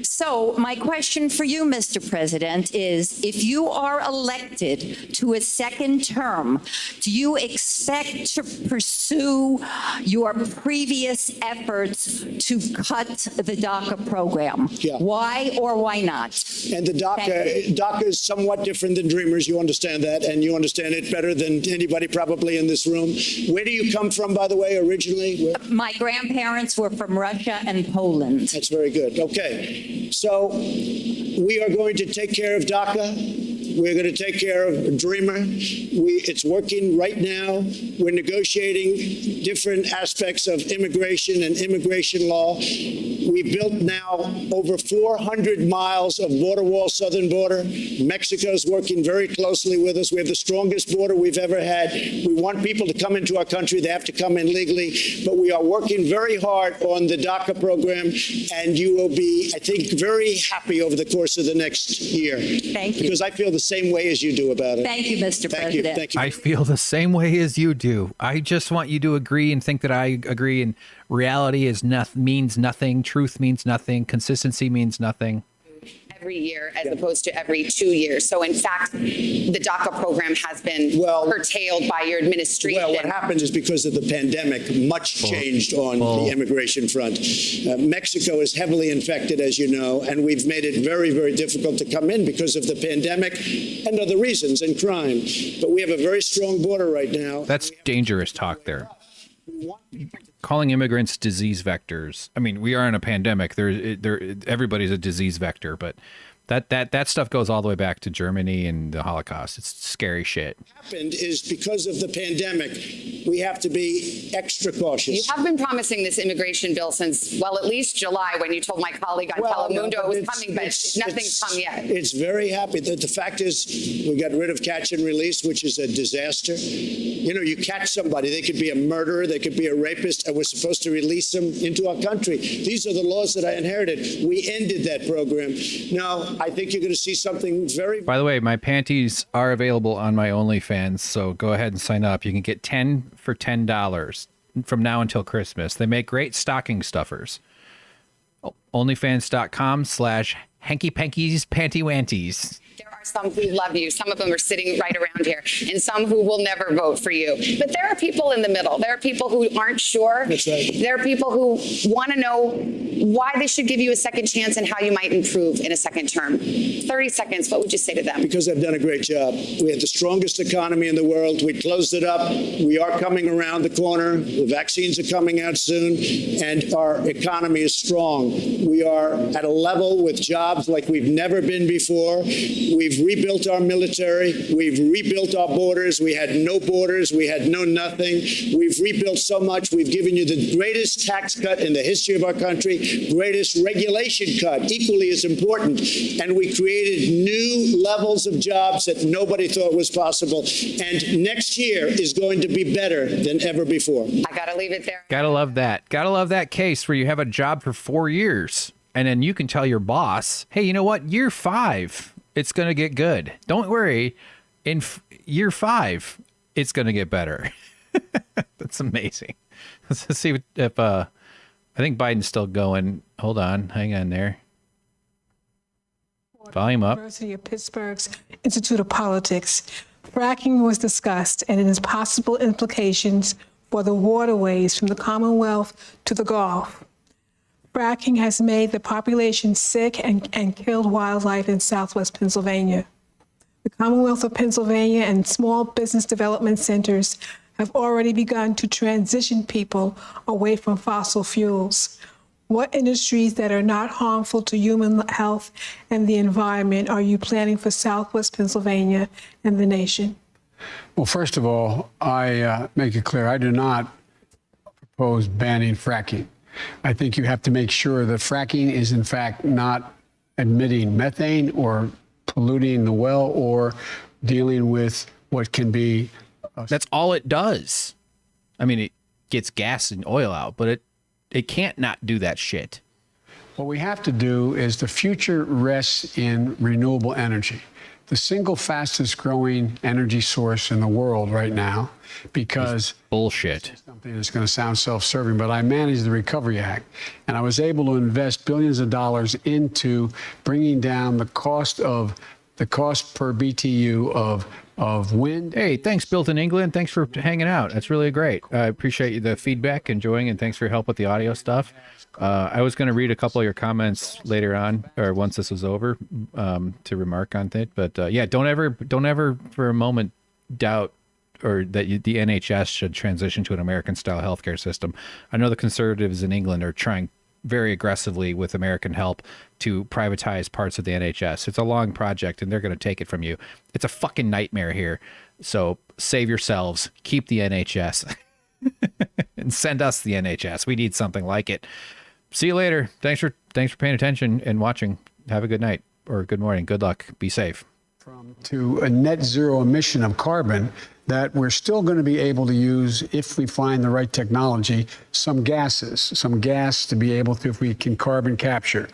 So my question for you, Mr. President, is if you are elected to a second term, do you expect to pursue your previous efforts to cut the DACA program? Yeah. Why or why not? And the DACA is somewhat different than Dreamers. You understand that, and you understand it better than anybody probably in this room. Where do you come from, by the way, originally? My grandparents were from Russia and Poland. That's very good. Okay. So we are going to take care of DACA. We're going to take care of Dreamer. It's working right now. We're negotiating different aspects of immigration and immigration law. We built now over 400 miles of border wall, southern border. Mexico's working very closely with us. We have the strongest border we've ever had. We want people to come into our country. They have to come in legally. But we are working very hard on the DACA program, and you will be, I think, very happy over the course of the next year. Thank you. Because I feel the same way as you do about it. Thank you, Mr. President. Thank you. I feel the same way as you do. I just want you to agree and think that I agree. And reality is means nothing. Truth means nothing. Consistency means nothing. Every year as opposed to every 2 years. So in fact, the DACA program has been curtailed by your administration. Well, what happened is because of the pandemic, much changed on the immigration front. Mexico is heavily infected, as you know, and we've made it very, very difficult to come in because of the pandemic and other reasons, and crime. But we have a very strong border right now. That's dangerous talk there. Calling immigrants disease vectors. I mean, we are in a pandemic. Everybody's a disease vector, but that stuff goes all the way back to Germany and the Holocaust. It's scary shit. What happened is because of the pandemic, we have to be extra cautious. You have been promising this immigration bill since, well, at least July when you told my colleague on Telemundo it was coming, but nothing's come yet. It's very happy. The fact is we got rid of catch and release, which is a disaster. You know, you catch somebody, they could be a murderer, they could be a rapist, and we're supposed to release them into our country. These are the laws that I inherited. We ended that program. Now, I think you're going to see something very... By the way, my panties are available on my OnlyFans, so go ahead and sign up. You can get 10 for $10 from now until Christmas. They make great stocking stuffers. OnlyFans.com/hankypankies pantywanties. There are some who love you. Some of them are sitting right around here, and some who will never vote for you. But there are people in the middle. There are people who aren't sure. That's right. There are people who want to know why they should give you a second chance and how you might improve in a second term. 30 seconds, what would you say to them? Because I've done a great job. We had the strongest economy in the world. We closed it up. We are coming around the corner. The vaccines are coming out soon, and our economy is strong. We are at a level with jobs like we've never been before. We've rebuilt our military. We've rebuilt our borders. We had no borders. We had no nothing. We've rebuilt so much. We've given you the greatest tax cut in the history of our country, greatest regulation cut, equally as important. And we created new levels of jobs that nobody thought was possible. And next year is going to be better than ever before. I got to leave it there. Gotta love that. Gotta love that case where you have a job for 4 years and then you can tell your boss, hey, you know what? Year 5, it's going to get good. Don't worry. In year 5, it's going to get better. That's amazing. Let's see if I think Biden's still going. Hold on. Hang on there. Volume up. University of Pittsburgh's Institute of Politics. Fracking was discussed and its possible implications for the waterways from the Commonwealth to the Gulf. Fracking has made the population sick and killed wildlife in Southwest Pennsylvania. The Commonwealth of Pennsylvania and small business development centers have already begun to transition people away from fossil fuels. What industries that are not harmful to human health and the environment are you planning for Southwest Pennsylvania and the nation? Well, first of all, I make it clear I do not propose banning fracking. I think you have to make sure that fracking is, in fact, not emitting methane or polluting the well or dealing with what can be. That's all it does. I mean, it gets gas and oil out, but it can't not do that shit. What we have to do is the future rests in renewable energy. The single fastest growing energy source in the world right now, because bullshit. Something that's going to sound self-serving, but I managed the Recovery Act, and I was able to invest billions of dollars into bringing down the cost per BTU of wind. Hey, thanks, Built in England. Thanks for hanging out. That's really great. I appreciate the feedback, enjoying, and thanks for your help with the audio stuff. I was going to read a couple of your comments later on, or once this was over, to remark on it. But yeah, don't ever for a moment doubt or that the NHS should transition to an American-style healthcare system. I know the conservatives in England are trying very aggressively with American help to privatize parts of the NHS. It's a long project, and they're going to take it from you. It's a fucking nightmare here. So save yourselves. Keep the NHS. And send us the NHS. We need something like it. See you later. Thanks for paying attention and watching. Have a good night or good morning. Good luck. Be safe. To a net zero emission of carbon that we're still going to be able to use, if we find the right technology, some gas to be able to, if we can carbon capture.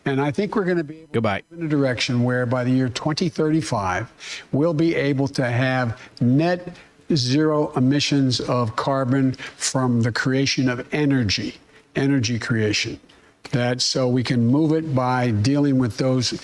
And I think we're going to be able to move in a direction where by the year 2035, we'll be able to have net zero emissions of carbon from the creation of energy creation. So we can move it by dealing with those.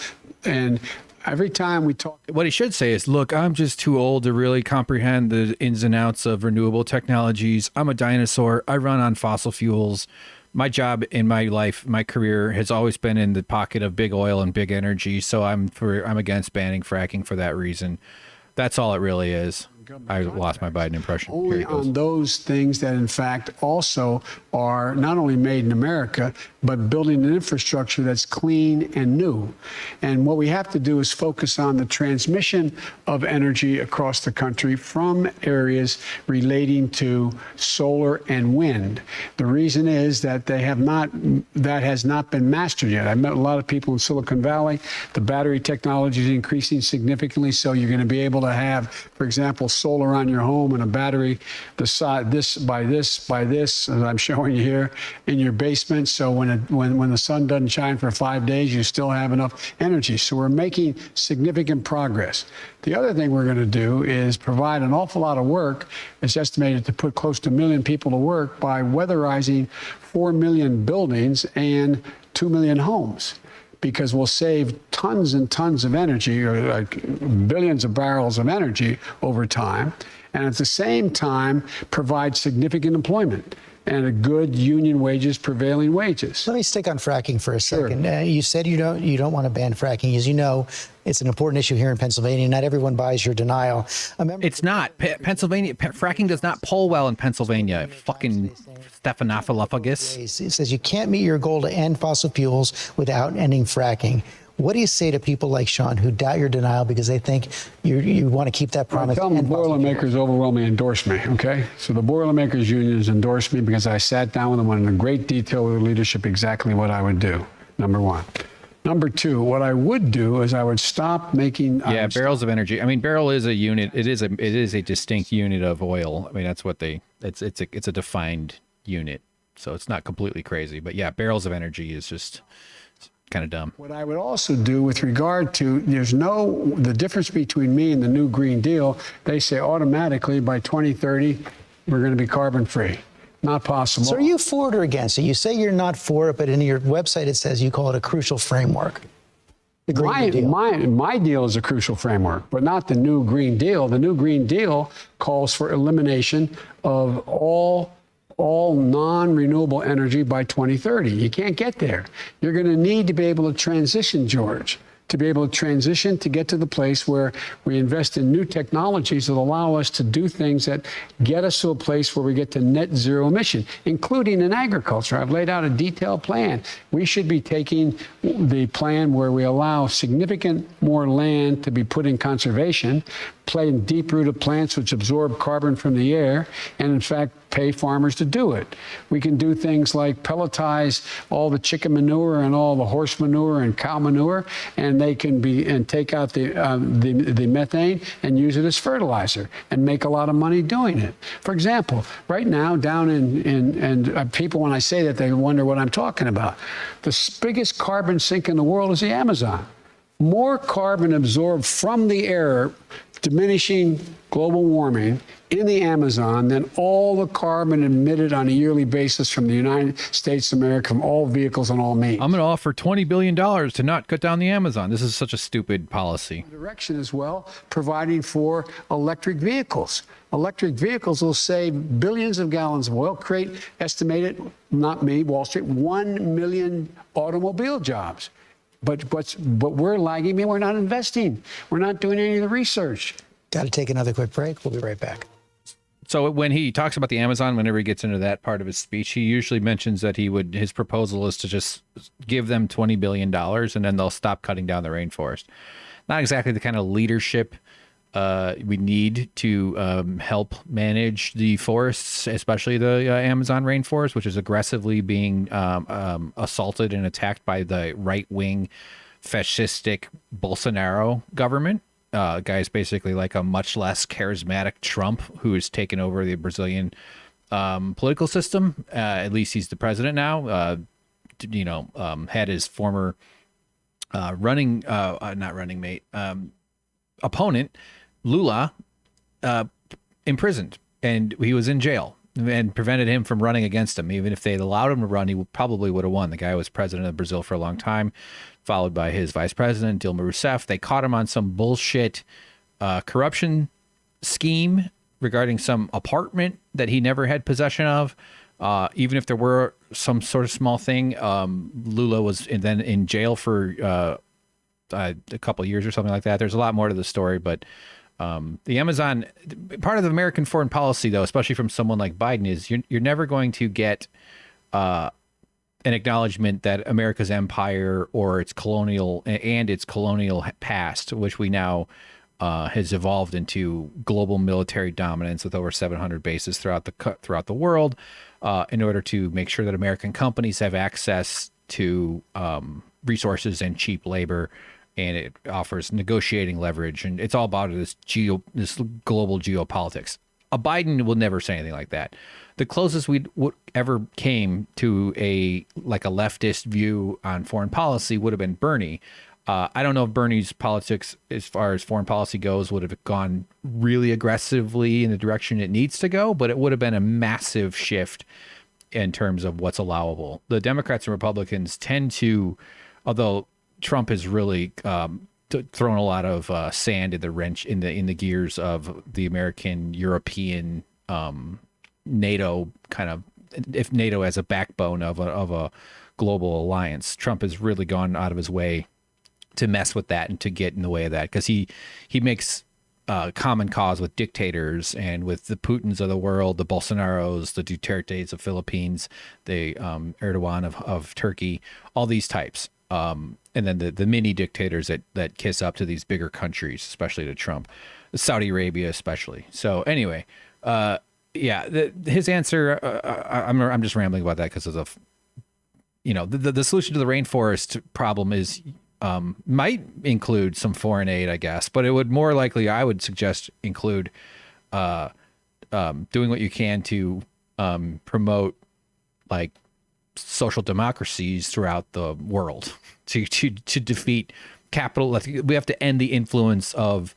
And every time we talk. What he should say is, look, I'm just too old to really comprehend the ins and outs of renewable technologies. I'm a dinosaur. I run on fossil fuels. My job in my life, my career has always been in the pocket of big oil and big energy. So I'm against banning fracking for that reason. That's all it really is. I lost my Biden impression. Only on those things that, in fact, also are not only made in America, but building an infrastructure that's clean and new. And what we have to do is focus on the transmission of energy across the country from areas relating to solar and wind. The reason is that that has not been mastered yet. I met a lot of people in Silicon Valley. The battery technology is increasing significantly, so you're going to be able to have, for example, solar on your home and a battery the size this by this, as I'm showing you here, in your basement. So when the sun doesn't shine for 5 days, you still have enough energy. So we're making significant progress. The other thing we're going to do is provide an awful lot of work. It's estimated to put close to 1 million people to work by weatherizing 4 million buildings and 2 million homes. because we'll save tons and tons of energy, or like billions of barrels of energy over time, and at the same time provide significant employment and a good union wages, prevailing wages. Let me stick on fracking for a second. You said you don't want to ban fracking. As you know, it's an important issue here in Pennsylvania. Not everyone buys your denial. It's not. Pennsylvania, fracking does not poll well in Pennsylvania. Fucking Stephanopoulos. It says you can't meet your goal to end fossil fuels without ending fracking. What do you say to people like Sean who doubt your denial because they think you want to keep that promise? Tell them the Boilermakers overwhelmingly endorse me, okay? So the Boilermakers unions endorsed me because I sat down with them in great detail with the leadership exactly what I would do, number one. Number two, what I would do is I would stop making... barrels of energy. I mean, barrel is a unit. It is a distinct unit of oil. I mean, that's what it's a defined unit. So it's not completely crazy. But yeah, barrels of energy is just... kind of dumb. What I would also do with regard to, the difference between me and the new Green Deal, they say automatically by 2030, we're going to be carbon free. Not possible. So are you for it or against it? You say you're not for it, but in your website it says you call it a crucial framework. The Green Deal. My deal is a crucial framework, but not the new Green Deal. The new Green Deal calls for elimination of all non-renewable energy by 2030. You can't get there. You're going to need to be able to transition, George, to be able to transition to get to the place where we invest in new technologies that allow us to do things that get us to a place where we get to net zero emission, including in agriculture. I've laid out a detailed plan. We should be taking the plan where we allow significant more land to be put in conservation, plant deep-rooted plants which absorb carbon from the air, and in fact pay farmers to do it. We can do things like pelletize all the chicken manure and all the horse manure and cow manure, and they can take out the methane and use it as fertilizer and make a lot of money doing it. For example, right now down in people, when I say that, they wonder what I'm talking about. The biggest carbon sink in the world is the Amazon. More carbon absorbed from the air, diminishing global warming in the Amazon than all the carbon emitted on a yearly basis from the United States of America, from all vehicles and all means. I'm going to offer $20 billion to not cut down the Amazon. This is such a stupid policy. Direction as well, providing for electric vehicles. Electric vehicles will save billions of gallons of oil, create, estimated, not me, Wall Street, 1 million automobile jobs. But we're lagging. We're not investing. We're not doing any of the research. Got to take another quick break. We'll be right back. So when he talks about the Amazon, whenever he gets into that part of his speech, he usually mentions that his proposal is to just give them $20 billion and then they'll stop cutting down the rainforest. Not exactly the kind of leadership we need to help manage the forests, especially the Amazon rainforest, which is aggressively being assaulted and attacked by the right-wing fascistic Bolsonaro government. Guy's basically like a much less charismatic Trump who has taken over the Brazilian political system. At least he's the president now. Had his former opponent, Lula, imprisoned, and he was in jail and prevented him from running against him. Even if they'd allowed him to run, he probably would have won. The guy was president of Brazil for a long time, followed by his vice president, Dilma Rousseff. They caught him on some bullshit corruption scheme regarding some apartment that he never had possession of. Even if there were some sort of small thing, Lula was then in jail for a couple of years or something like that. There's a lot more to the story, but the Amazon, part of the American foreign policy, though, especially from someone like Biden, is you're never going to get an acknowledgement that America's empire or its colonial past, which we now has evolved into global military dominance with over 700 bases throughout the world, in order to make sure that American companies have access to resources and cheap labor, and it offers negotiating leverage, and it's all about this global geopolitics. A Biden will never say anything like that. The closest we ever came to a leftist view on foreign policy would have been Bernie. I don't know if Bernie's politics, as far as foreign policy goes, would have gone really aggressively in the direction it needs to go, but it would have been a massive shift in terms of what's allowable. The Democrats and Republicans tend to, although Trump has really thrown a lot of sand in the wrench in the gears of the American European NATO kind of, if NATO as a backbone of a global alliance. Trump has really gone out of his way to mess with that and to get in the way of that, because he makes common cause with dictators and with the Putins of the world, the Bolsonaros, the Dutertes of Philippines, the Erdogan of Turkey, all these types. And then the mini dictators that kiss up to these bigger countries, especially to Trump, Saudi Arabia especially. So anyway, his answer, I'm just rambling about that because of the solution to the rainforest problem is might include some foreign aid, I guess, but it would more likely, I would suggest, include doing what you can to promote like social democracies throughout the world to defeat capital. We have to end the influence of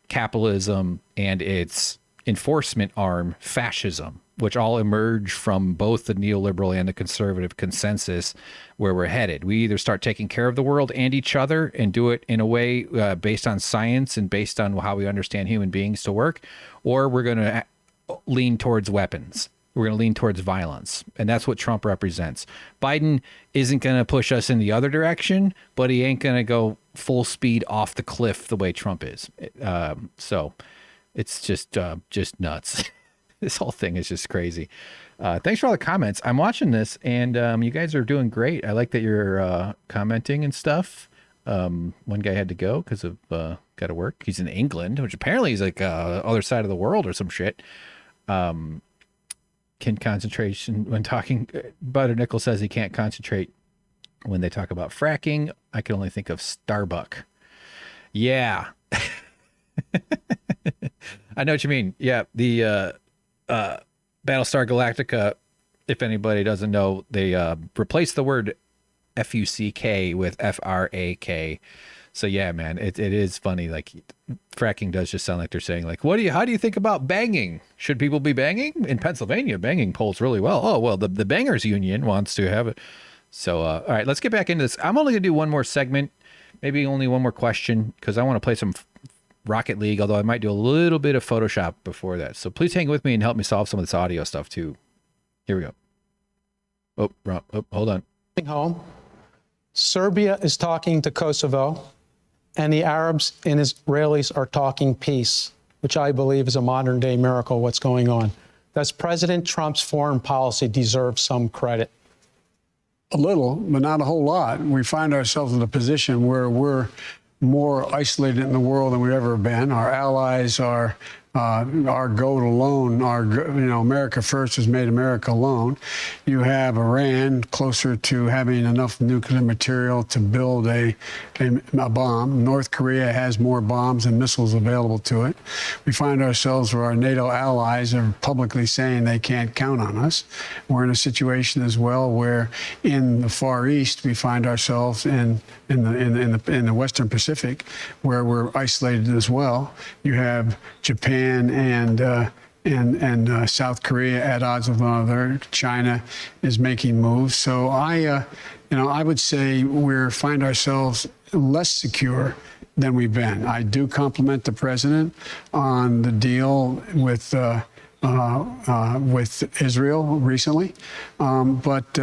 capitalism and its enforcement arm, fascism, which all emerge from both the neoliberal and the conservative consensus where we're headed. We either start taking care of the world and each other and do it in a way based on science and based on how we understand human beings to work, or we're going to lean towards weapons. We're going to lean towards violence. And that's what Trump represents. Biden isn't going to push us in the other direction, but he ain't going to go full speed off the cliff the way Trump is. So it's just nuts. This whole thing is just crazy. Thanks for all the comments. I'm watching this, and you guys are doing great. I like that you're commenting and stuff. One guy had to go because of got to work. He's in England, which apparently is like other side of the world or some shit. Can concentration when talking. Butter Nickel says he can't concentrate when they talk about fracking. I can only think of Starbuck. Yeah. I know what you mean. Yeah, the Battlestar Galactica, if anybody doesn't know, they replaced the word F-U-C-K with F-R-A-K. So yeah, man, it is funny. Like, fracking does just sound like they're saying, like, how do you think about banging? Should people be banging? In Pennsylvania, banging polls really well. Oh, well, the Bangers Union wants to have it. So, all right, let's get back into this. I'm only gonna do one more segment, maybe only one more question, because I want to play some Rocket League, although I might do a little bit of Photoshop before that. So please hang with me and help me solve some of this audio stuff too. Here we go. Oh, hold on. Home. Serbia is talking to Kosovo, and the Arabs and Israelis are talking peace, which I believe is a modern day miracle, what's going on. Does President Trump's foreign policy deserve some credit? A little, but not a whole lot. We find ourselves in a position where we're more isolated in the world than we've ever been. Our allies are our goat alone. America first has made America alone. You have Iran closer to having enough nuclear material to build a bomb. North Korea has more bombs and missiles available to it. We find ourselves where our NATO allies are publicly saying they can't count on us. We're in a situation as well where in the Far East we find ourselves in the Western Pacific, where we're isolated as well. You have Japan and South Korea at odds with one another. China is making moves. So I would say we find ourselves less secure than we've been. I do compliment the president on the deal with Israel recently, but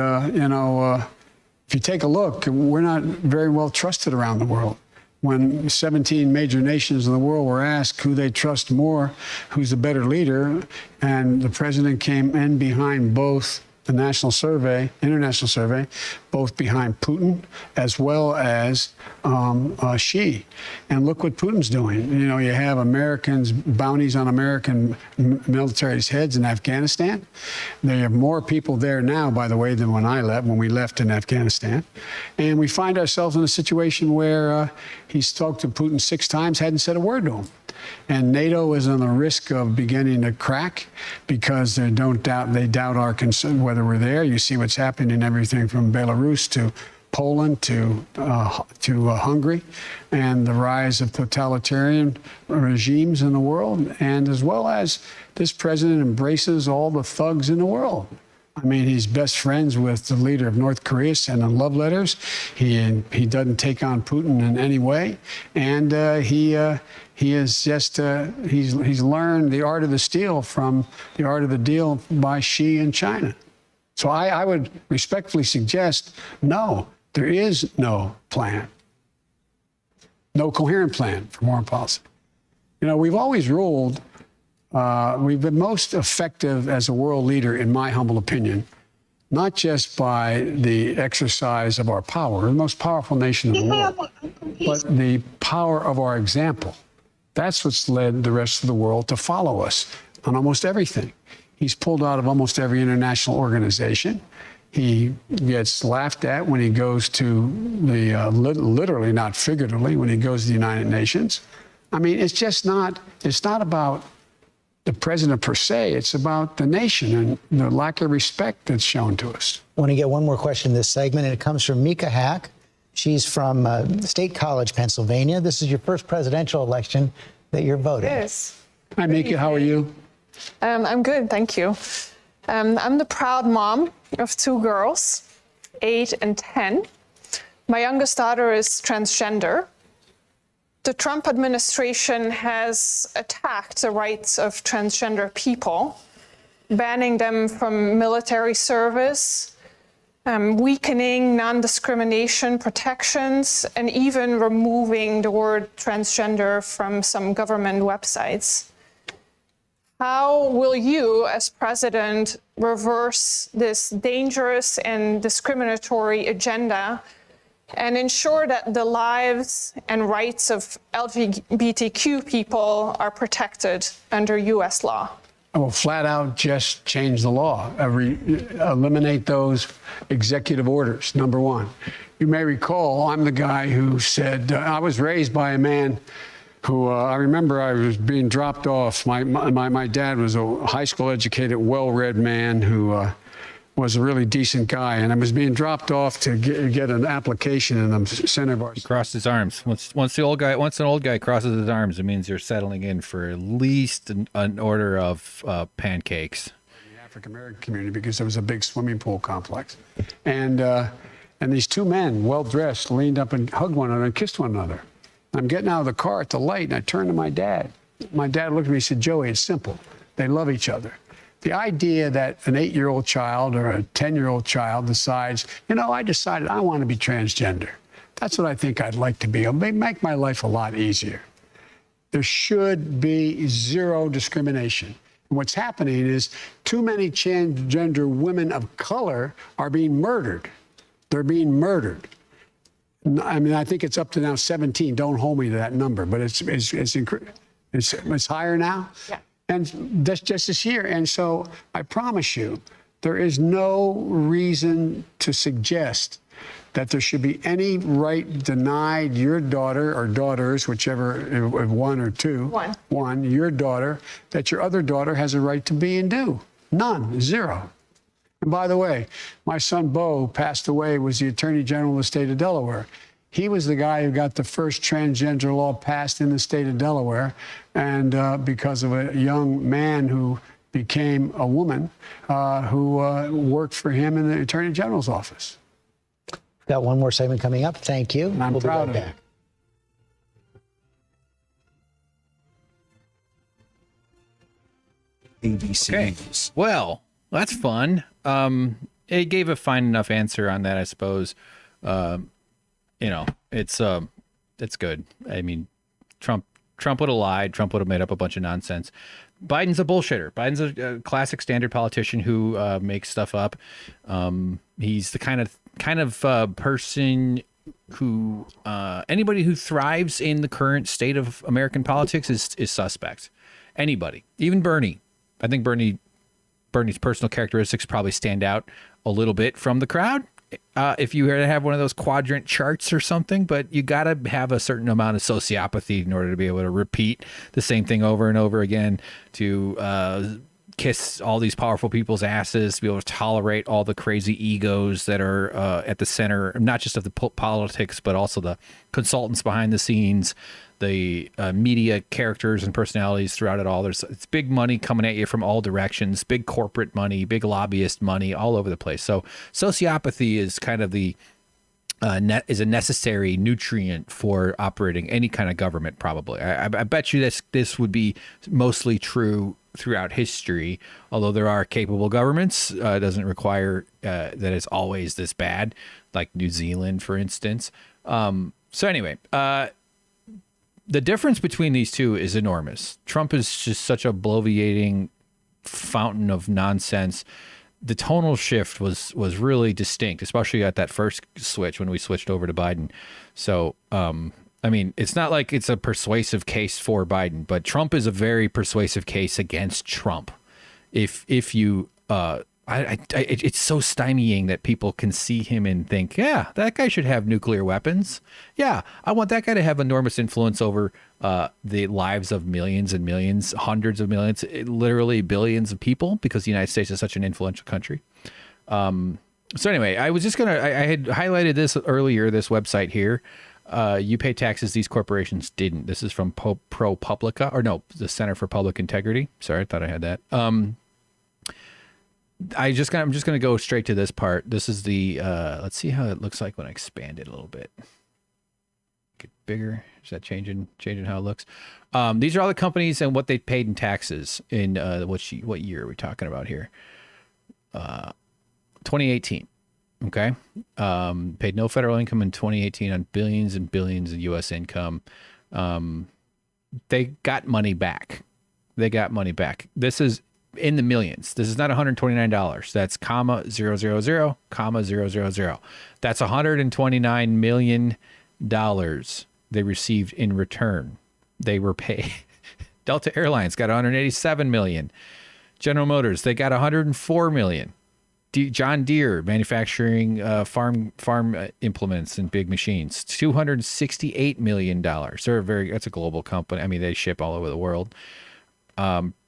if you take a look, we're not very well trusted around the world. When 17 major nations in the world were asked who they trust more, who's the better leader, and the president came in behind both the international survey, both behind Putin as well as Xi. And look what Putin's doing. You have Americans, bounties on American military's heads in Afghanistan. They have more people there now, by the way, than when we left in Afghanistan. And we find ourselves in a situation where he's talked to Putin 6 times, hadn't said a word to him. And NATO is on the risk of beginning to crack because they doubt our concern whether we're there. You see what's happening in everything from Belarus to Poland to Hungary, and the rise of totalitarian regimes in the world, and as well as this president embraces all the thugs in the world. I mean, he's best friends with the leader of North Korea, sending love letters. He doesn't take on Putin in any way, and he is just he's learned the art of the steal from the art of the deal by Xi in China. So I would respectfully suggest, no, there is no plan, no coherent plan for foreign policy. You know, we've always ruled. We've been most effective as a world leader, in my humble opinion, not just by the exercise of our power, we're the most powerful nation in the world, but the power of our example. That's what's led the rest of the world to follow us on almost everything. He's pulled out of almost every international organization. He gets laughed at when he goes to the, literally, not figuratively, when he goes to the United Nations. I mean, it's just not, it's not about the president per se, it's about the nation and the lack of respect that's shown to us. I want to get one more question in this segment, and it comes from Mika Hack. She's from State College, Pennsylvania. This is your first presidential election that you're voting. Yes. Hi, Mika. How are you? I'm good, thank you. I'm the proud mom of 2 girls, 8 and 10. My youngest daughter is transgender. The Trump administration has attacked the rights of transgender people, banning them from military service, weakening non-discrimination protections, and even removing the word transgender from some government websites. How will you, as president, reverse this dangerous and discriminatory agenda and ensure that the lives and rights of LGBTQ people are protected under U.S. law? I will flat out just change the law, eliminate those executive orders, number one. You may recall, I'm the guy who said, I was raised by a man who, I remember I was being dropped off. My dad was a high school educated, well-read man who was a really decent guy, and I was being dropped off to get an application in the center of our. He crossed his arms. Once an old guy crosses his arms, it means you're settling in for at least an order of pancakes. The African American community, because there was a big swimming pool complex, and these 2 men, well dressed, leaned up and hugged one another and kissed one another. I'm getting out of the car at the light, and I turned to my dad. My dad looked at me and said, "Joey, it's simple. They love each other." The idea that an 8-year-old child or a 10-year-old child decides, you know, I decided I want to be transgender. That's what I think I'd like to be. It'll make my life a lot easier. There should be 0 discrimination. And what's happening is too many transgender women of color are being murdered. They're being murdered. I mean, I think it's up to now 17. Don't hold me to that number, but it's higher now. Yeah. And that's just this year. And so I promise you, there is no reason to suggest that there should be any right denied your daughter or daughters, whichever, if 1 or 2, one, your daughter, that your other daughter has a right to be and do. None, 0. And by the way, my son Bo passed away, was the Attorney General of the state of Delaware. He was the guy who got the first transgender law passed in the state of Delaware, and because of a young man who became a woman who worked for him in the Attorney General's office. Got one more segment coming up. Thank you. And I'm proud of it. ABC. Okay. Well, that's fun. It gave a fine enough answer on that, I suppose. You know, it's good. I mean, Trump would have lied. Trump would have made up a bunch of nonsense. Biden's a bullshitter. Biden's a classic standard politician who makes stuff up. He's the kind of person who anybody who thrives in the current state of American politics is suspect. Anybody, even Bernie. I think Bernie's personal characteristics probably stand out a little bit from the crowd. If you were to have one of those quadrant charts or something, but you got to have a certain amount of sociopathy in order to be able to repeat the same thing over and over again, to kiss all these powerful people's asses, to be able to tolerate all the crazy egos that are at the center, not just of the politics, but also the consultants behind the scenes, the media characters and personalities throughout it all. It's big money coming at you from all directions, big corporate money, big lobbyist money all over the place. So sociopathy is kind of is a necessary nutrient for operating any kind of government. Probably, I bet you this would be mostly true throughout history. Although there are capable governments, it doesn't require that it's always this bad, like New Zealand, for instance. So anyway, the difference between these two is enormous. Trump is just such a bloviating fountain of nonsense. The tonal shift was really distinct, especially at that first switch when we switched over to Biden. So, I mean, it's not like it's a persuasive case for Biden, but Trump is a very persuasive case against Trump. If you, it's so stymieing that people can see him and think, yeah, that guy should have nuclear weapons. Yeah, I want that guy to have enormous influence over the lives of millions and millions, hundreds of millions, literally billions of people, because the United States is such an influential country. So anyway, I had highlighted this earlier, this website here. You pay taxes, these corporations didn't. This is from ProPublica, or no, the Center for Public Integrity. Sorry, I thought I had that. I'm just going to go straight to this part. This is the, let's see how it looks like when I expand it a little bit. Get bigger. Is that changing how it looks? These are all the companies and what they paid in taxes in, what year are we talking about here? 2018. Okay. Paid no federal income in 2018 on billions and billions of U.S. income. They got money back. This is in the millions. This is not $129. That's $000, $000. That's $129 million they received in return. They were paid. Delta Airlines got $187 million. General Motors, they got $104 million. John Deere manufacturing farm implements and big machines, $268 million. That's a global company. I mean, they ship all over the world.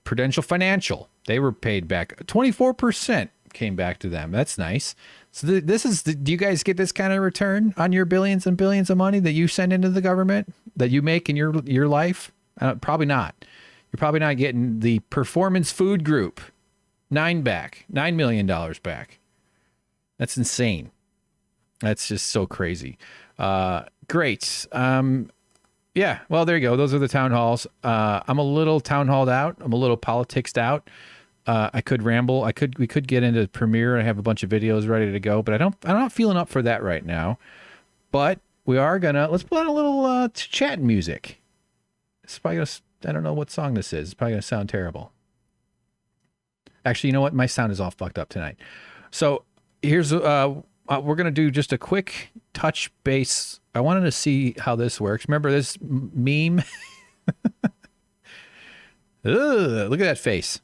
Prudential Financial, they were paid back 24% came back to them. That's nice. So do you guys get this kind of return on your billions and billions of money that you send into the government that you make in your life? Probably not. You're probably not getting the Performance Food Group. $9 million back. That's insane. That's just so crazy. Great. Yeah, well, there you go. Those are the town halls. I'm a little town halled out. I'm a little politicsed out. I could ramble. We could get into Premiere. I have a bunch of videos ready to go, but I'm not feeling up for that right now. But we are let's put on a little chat music. It's probably I don't know what song this is. It's probably gonna sound terrible. Actually, you know what? My sound is all fucked up tonight. So here's, we're going to do just a quick touch base. I wanted to see how this works. Remember this meme? Ugh, look at that face.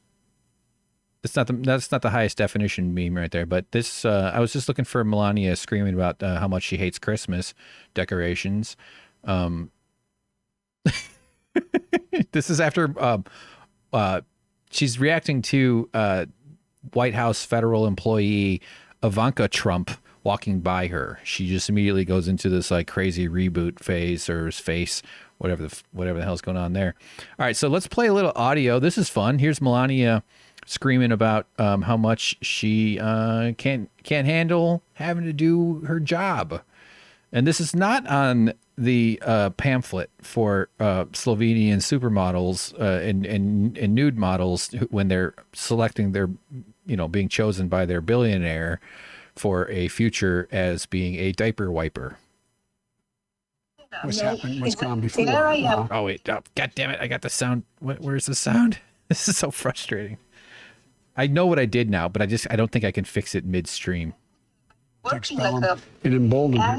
That's not the highest definition meme right there. But this, I was just looking for Melania screaming about how much she hates Christmas decorations. This is after, she's reacting to White House federal employee Ivanka Trump walking by her. She just immediately goes into this like crazy reboot phase or face, whatever the hell's going on there. All right, so let's play a little audio. This is fun. Here's Melania screaming about how much she can't handle having to do her job. And this is not on the pamphlet for Slovenian supermodels and nude models when they're selecting their, being chosen by their billionaire for a future as being a diaper wiper. What's happened? What's gone before? Oh wait! Oh, God damn it! I got the sound. Where's the sound? This is so frustrating. I know what I did now, but I don't think I can fix it midstream. Expel them and embolden them.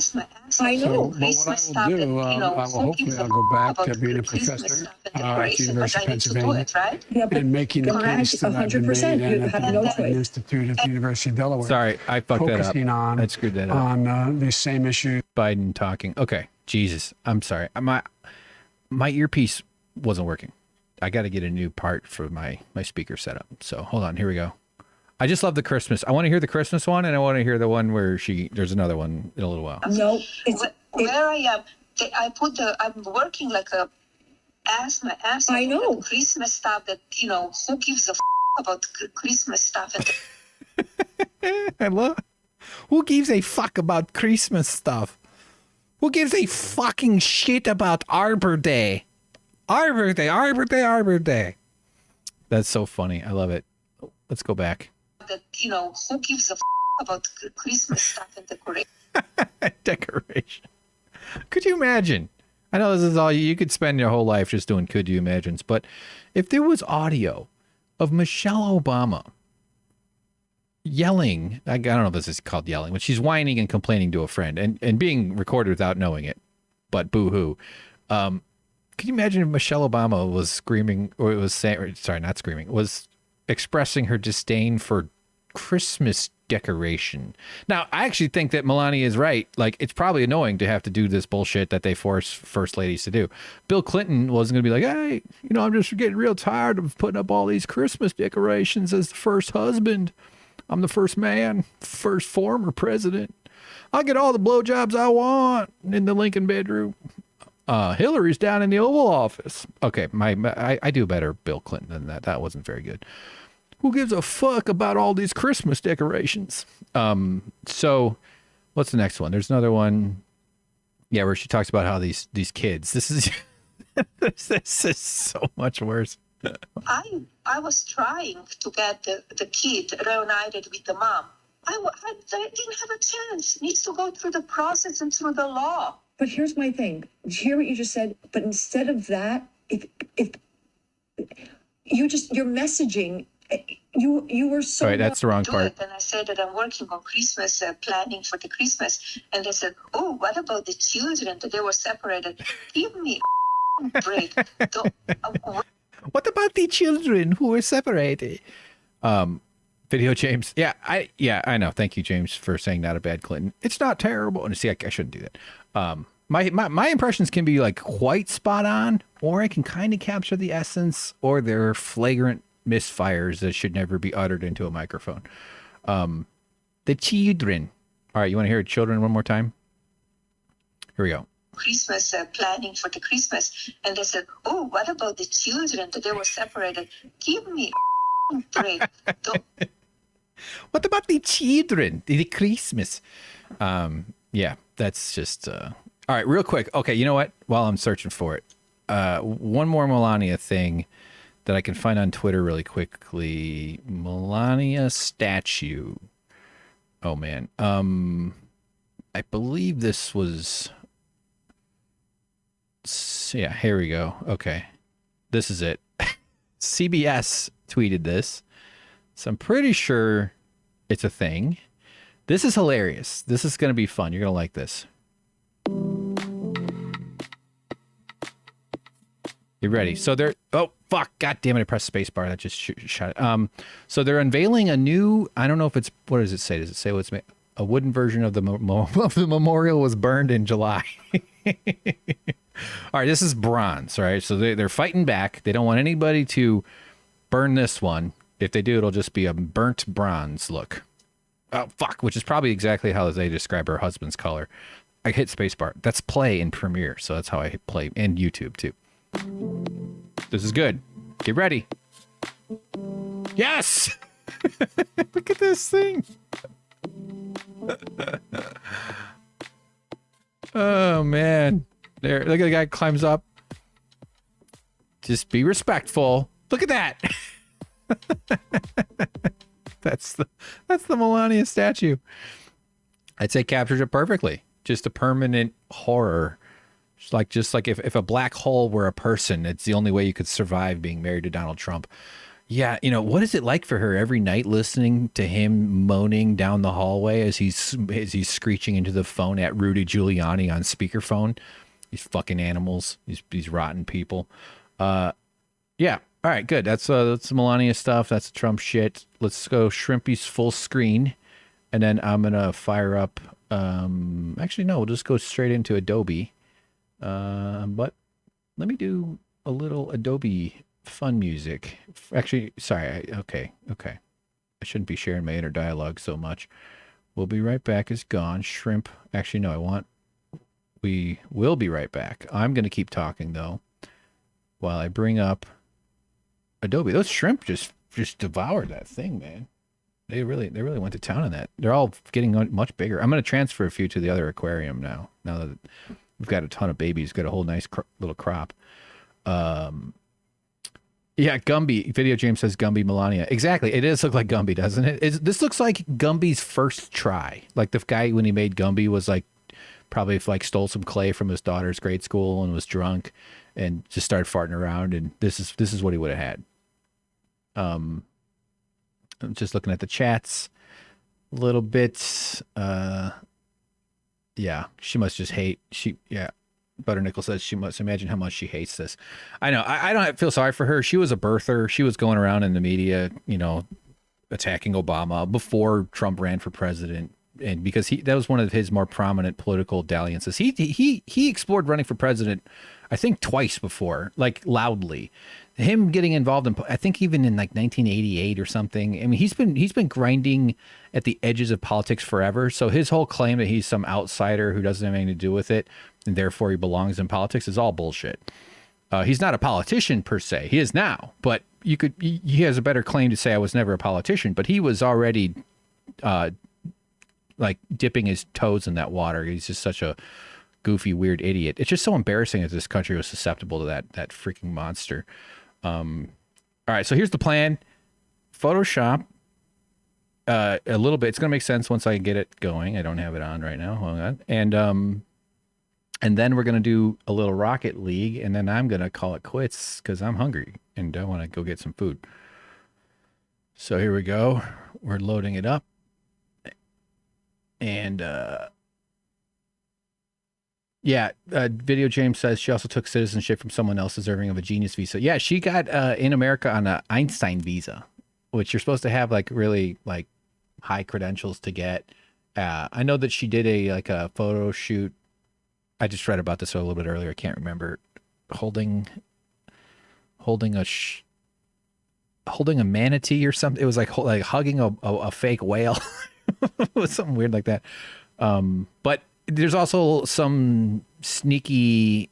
I know. So, but what I will do, hopefully I'll go back to being a professor at the University of Pennsylvania and making the case that I've been made at the Military Institute at the University of Delaware. Sorry, I fucked that up. I screwed that up. On the same issue. Biden talking. Okay, Jesus, I'm sorry. My earpiece wasn't working. I got to get a new part for my speaker setup. So hold on, here we go. I just love the Christmas. I want to hear the Christmas one, and I want to hear the one where there's another one in a little while. No, it's where I am. I'm working like a my ass. I know. Christmas stuff that, who gives a about Christmas stuff? And I love. Who gives a fuck about Christmas stuff? Who gives a fucking shit about Arbor Day? Arbor Day, Arbor Day, Arbor Day. That's so funny. I love it. Let's go back. that, who gives a about Christmas stuff and decoration? Decoration. Could you imagine? I know this is all you could spend your whole life just doing could you imagines, but if there was audio of Michelle Obama yelling, I don't know if this is called yelling, but she's whining and complaining to a friend and being recorded without knowing it, but boo-hoo. Could you imagine if Michelle Obama was screaming, or it was saying, or, sorry, not screaming, was expressing her disdain for Christmas decoration? Now, I actually think that Melania is right. Like, it's probably annoying to have to do this bullshit that they force first ladies to do. Bill Clinton wasn't going to be like, hey, I'm just getting real tired of putting up all these Christmas decorations as the first husband. I'm the first man, first former president. I'll get all the blowjobs I want in the Lincoln bedroom. Hillary's down in the Oval Office. Okay, I do better Bill Clinton than that. That wasn't very good. Who gives a fuck about all these Christmas decorations? So what's the next one? There's another one. Yeah, where she talks about how these kids. This is this is so much worse. I was trying to get the kid reunited with the mom. I didn't have a chance. Needs to go through the process and through the law. But here's my thing. Hear what you just said. But instead of that, if your messaging, you were so. All right, that's the wrong part. And I said that I'm working on Christmas, planning for the Christmas. And they said, oh, what about the children that they were separated? Give me a break. What about the children who were separated? Video James. Yeah, I know. Thank you, James, for saying not a bad Clinton. It's not terrible. And see, I shouldn't do that. My impressions can be like quite spot on, or I can kind of capture the essence, or they're flagrant misfires that should never be uttered into a microphone. The children. All right, you want to hear children one more time? Here we go. Christmas, planning for the Christmas. And they said, oh, what about the children that they were separated? Give me a break. What about the children? The Christmas. Yeah, that's just all right, real quick. Okay, you know what? While I'm searching for it, one more Melania thing that I can find on Twitter really quickly. Melania statue. Oh man. I believe this was, yeah, here we go. Okay. This is it. CBS tweeted this. So I'm pretty sure it's a thing. This is hilarious. This is going to be fun. You're going to like this. You ready? So they're, oh, fuck. God damn it. I pressed spacebar. That just shot it. So they're unveiling a new, I don't know if it's, what does it say? Does it say what's made? A wooden version of the memorial was burned in July. All right. This is bronze. All right. So they're fighting back. They don't want anybody to burn this one. If they do, it'll just be a burnt bronze look. Oh, fuck, which is probably exactly how they describe her husband's color. I hit spacebar. That's play in Premiere, so that's how I play, and YouTube, too. This is good. Get ready. Yes! Look at this thing. Oh, man. There, look at the guy climbs up. Just be respectful. Look at that. That's the Melania statue. I'd say captures it perfectly. Just a permanent horror. Just like if a black hole were a person, it's the only way you could survive being married to Donald Trump. Yeah, what is it like for her every night listening to him moaning down the hallway as he's screeching into the phone at Rudy Giuliani on speakerphone? These fucking animals, these rotten people. Yeah. All right, good. That's Melania stuff. That's Trump shit. Let's go Shrimpy's full screen, and then I'm gonna fire up. Actually, no, we'll just go straight into Adobe. But let me do a little Adobe fun music. Actually, sorry. Okay. I shouldn't be sharing my inner dialogue so much. We'll be right back. It's gone. Shrimp. Actually, no. I want We will be right back. I'm going to keep talking though while I bring up Adobe. Those shrimp just devoured that thing, man. They really went to town on that. They're all getting much bigger. I'm going to transfer a few to the other aquarium now. Now that we've got a ton of babies, got a whole nice little crop. Yeah, Gumby. Video James says Gumby Melania. Exactly. It does look like Gumby, doesn't it? This looks like Gumby's first try. Like the guy when he made Gumby was like probably like stole some clay from his daughter's grade school and was drunk and just started farting around. And this is what he would have had. I'm just looking at the chats a little bit. Yeah, she must just hate. Butternickel says she must imagine how much she hates this. I know. I don't feel sorry for her. She was a birther. She was going around in the media, attacking Obama before Trump ran for president. And because that was one of his more prominent political dalliances. He explored running for president, I think twice before, like loudly. Him getting involved in, I think even in like 1988 or something. I mean, he's been grinding at the edges of politics forever. So his whole claim that he's some outsider who doesn't have anything to do with it, and therefore he belongs in politics, is all bullshit. He's not a politician per se. He is now, but he has a better claim to say I was never a politician. But he was already like dipping his toes in that water. He's just such a goofy, weird idiot. It's just so embarrassing that this country was susceptible to that freaking monster. All right, so here's the plan. Photoshop a little bit. It's gonna make sense once I get it going. I don't have it on right now. Hold on. And then we're gonna do a little Rocket League, and then I'm gonna call it quits because I'm hungry and I want to go get some food. So here we go. We're loading it up. And Video James says she also took citizenship from someone else deserving of a genius visa. Yeah, she got in America on a Feinstein visa, which you're supposed to have like really like high credentials to get. I know that she did a photo shoot. I just read about this a little bit earlier. I can't remember. Holding a manatee or something. It was like hugging a fake whale. It was something weird like that. But there's also some sneaky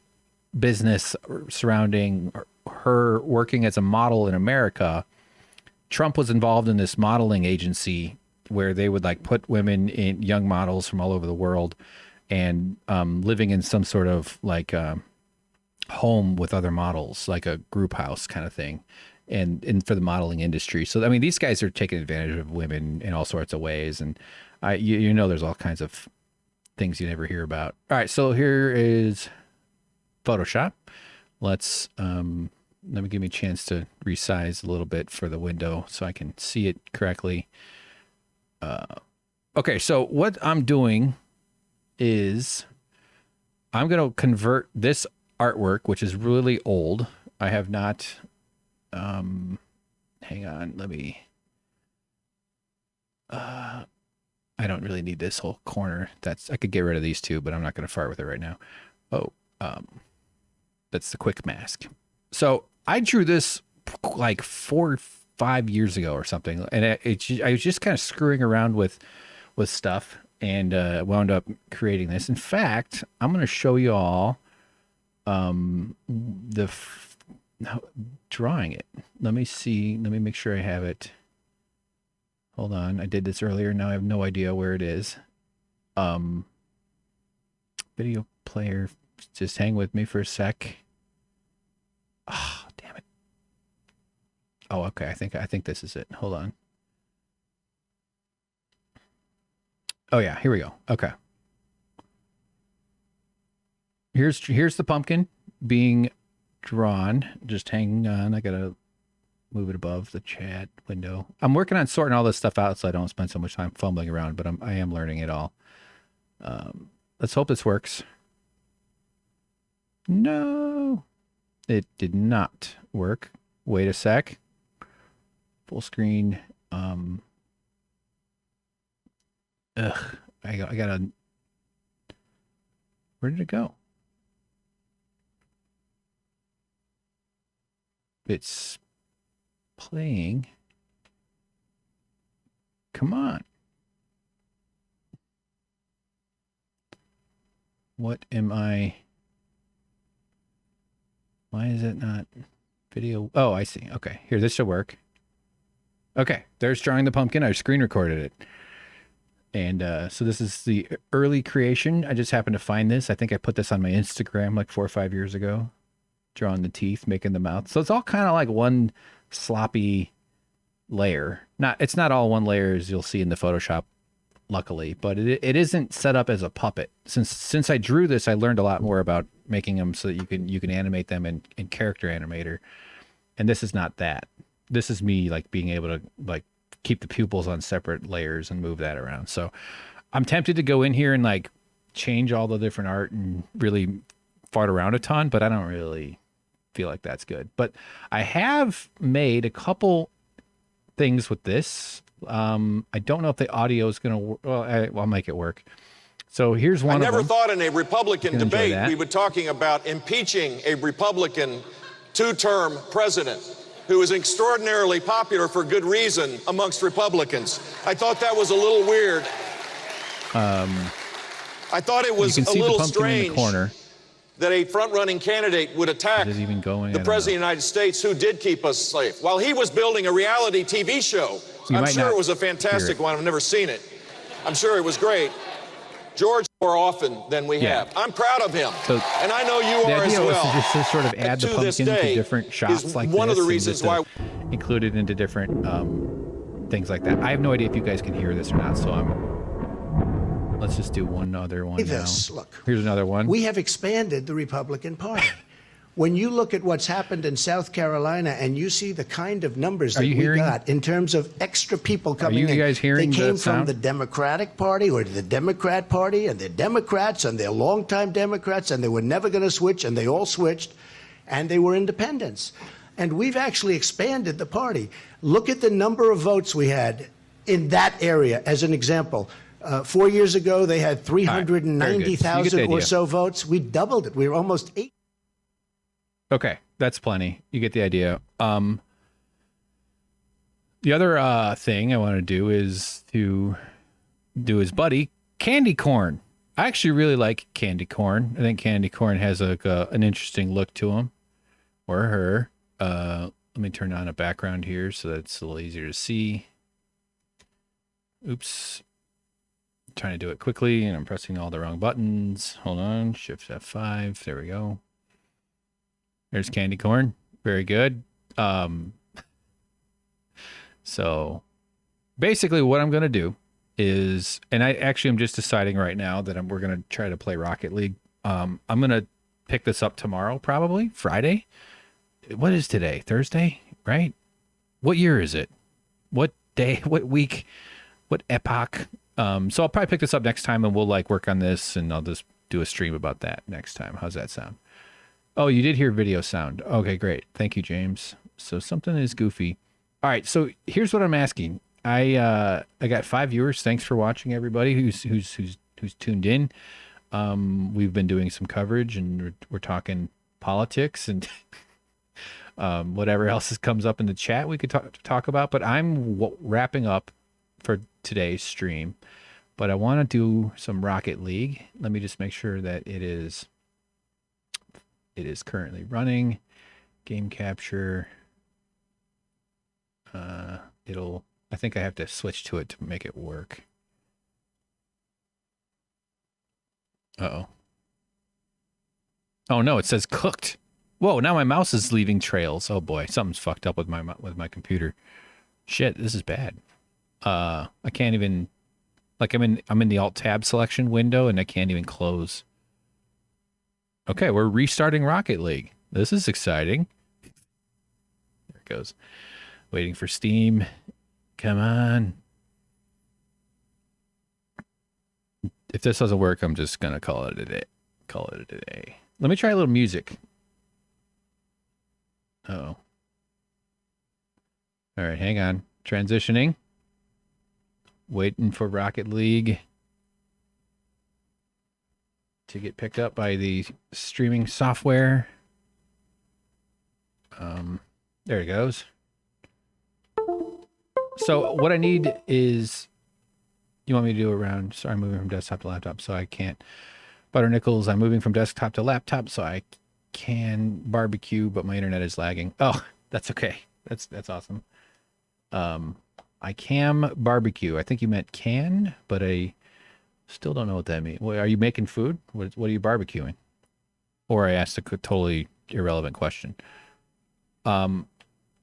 business surrounding her working as a model in America. Trump was involved in this modeling agency where they would like put women in, young models from all over the world, and living in some sort of like home with other models, like a group house kind of thing. And for the modeling industry. So, I mean, these guys are taking advantage of women in all sorts of ways. And there's all kinds of things you never hear about. All right. So here is Photoshop. Let's, let me give me a chance to resize a little bit for the window so I can see it correctly. Okay. So what I'm doing is I'm going to convert this artwork, which is really old. I have not, hang on, let me, I don't really need this whole corner. I could get rid of these two, but I'm not going to fart with it right now. That's the quick mask. So I drew this like 4 or 5 years ago or something. And I was just kind of screwing around with stuff and, wound up creating this. In fact, I'm going to show you all, drawing it. Let me see. Let me make sure I have it. Hold on. I did this earlier. Now I have no idea where it is. Video player. Just hang with me for a sec. Oh, damn it. Oh, okay. I think this is it. Hold on. Oh yeah, here we go. Okay. Here's the pumpkin being drawn. Just hang on. I gotta move it above the chat window. I'm working on sorting all this stuff out so I don't spend so much time fumbling around, but I am learning it all. Let's hope this works. No, it did not work. Wait a sec. Full screen. I gotta. Where did it go? It's playing. Come on. What am I? Why is it not video? Oh, I see. Okay, here, this should work. Okay, there's drawing the pumpkin. I screen recorded it. And so this is the early creation. I just happened to find this. I think I put this on my Instagram like 4 or 5 years ago. Drawing the teeth, making the mouth. So it's all kind of like one sloppy layer. It's not all one layer as you'll see in the Photoshop, luckily, but it isn't set up as a puppet. Since I drew this, I learned a lot more about making them so that you can animate them in Character Animator. And this is not that. This is me like being able to like keep the pupils on separate layers and move that around. So I'm tempted to go in here and like change all the different art and really fart around a ton, but I don't really feel like that's good. But I have made a couple things with this. I don't know if the audio is going to work. Well, I'll make it work. So here's one of them. I never thought in a Republican debate we would be talking about impeaching a Republican two-term president who is extraordinarily popular for good reason amongst Republicans. I thought that was a little weird. I thought it was a little strange that a front-running candidate would attack the President of the United States who did keep us safe. While he was building a reality TV show, I'm sure it was a fantastic one. I've never seen it. I'm sure it was great. George more often than we have. I'm proud of him, and I know you are as well. The idea was to just sort of add the pumpkin to different shots like this. One of the reasons why include it into different things like that. I have no idea if you guys can hear this or not, so let's just do one other one now. Look, here's another one. We have expanded the Republican Party. When you look at what's happened in South Carolina and you see the kind of numbers that we got in terms of extra people coming in, you guys hearing they came the from sound? the Democratic Party or the Democrat Party, and they're Democrats and they're longtime Democrats and they were never going to switch, and they all switched, and they were independents. And we've actually expanded the party. Look at the number of votes we had in that area as an example. 4 years ago, they had 390,000 or so votes. We doubled it. We were almost 8. Okay, that's plenty. You get the idea. The other thing I want to do is to do his buddy, Candy Corn. I actually really like Candy Corn. I think Candy Corn has an interesting look to him, or her. Let me turn on a background here so that it's a little easier to see. Oops. I'm trying to do it quickly, and I'm pressing all the wrong buttons. Hold on. Shift F5. There we go. There's Candy Corn. Very good. So basically what I'm going to do is, and I actually am just deciding right now that we're going to try to play Rocket League. I'm going to pick this up tomorrow, probably Friday. What is today? Thursday, right? What year is it? What day, what week, what epoch? So I'll probably pick this up next time and we'll like work on this, and I'll just do a stream about that next time. How's that sound? Oh, you did hear video sound. Okay, great. Thank you, James. So something is goofy. All right, so here's what I'm asking. I got 5 viewers. Thanks for watching, everybody who's tuned in. We've been doing some coverage, and we're talking politics and whatever else comes up in the chat we could talk about. But I'm wrapping up for today's stream. But I want to do some Rocket League. Let me just make sure that it is currently running. Game capture. I think I have to switch to it to make it work. Uh-oh. Oh no, it says cooked. Whoa, now my mouse is leaving trails. Oh boy, something's fucked up with my computer. Shit, this is bad. I can't even, like, I'm in the alt tab selection window and I can't even close. Okay, we're restarting Rocket League. This is exciting. There it goes. Waiting for Steam. Come on. If this doesn't work, I'm just gonna call it a day. Let me try a little music. Uh-oh. All right, hang on. Transitioning. Waiting for Rocket League to get picked up by the streaming software. There it goes. So what I need is, you want me to do around, sorry, I'm moving from desktop to laptop, so I can't Butter Nickels, I'm moving from desktop to laptop so I can barbecue, but my internet is lagging. Oh, that's okay. That's awesome. I can barbecue. I think you meant can, but I still don't know what that means. Well, are you making food? What are you barbecuing? Or I asked a totally irrelevant question. I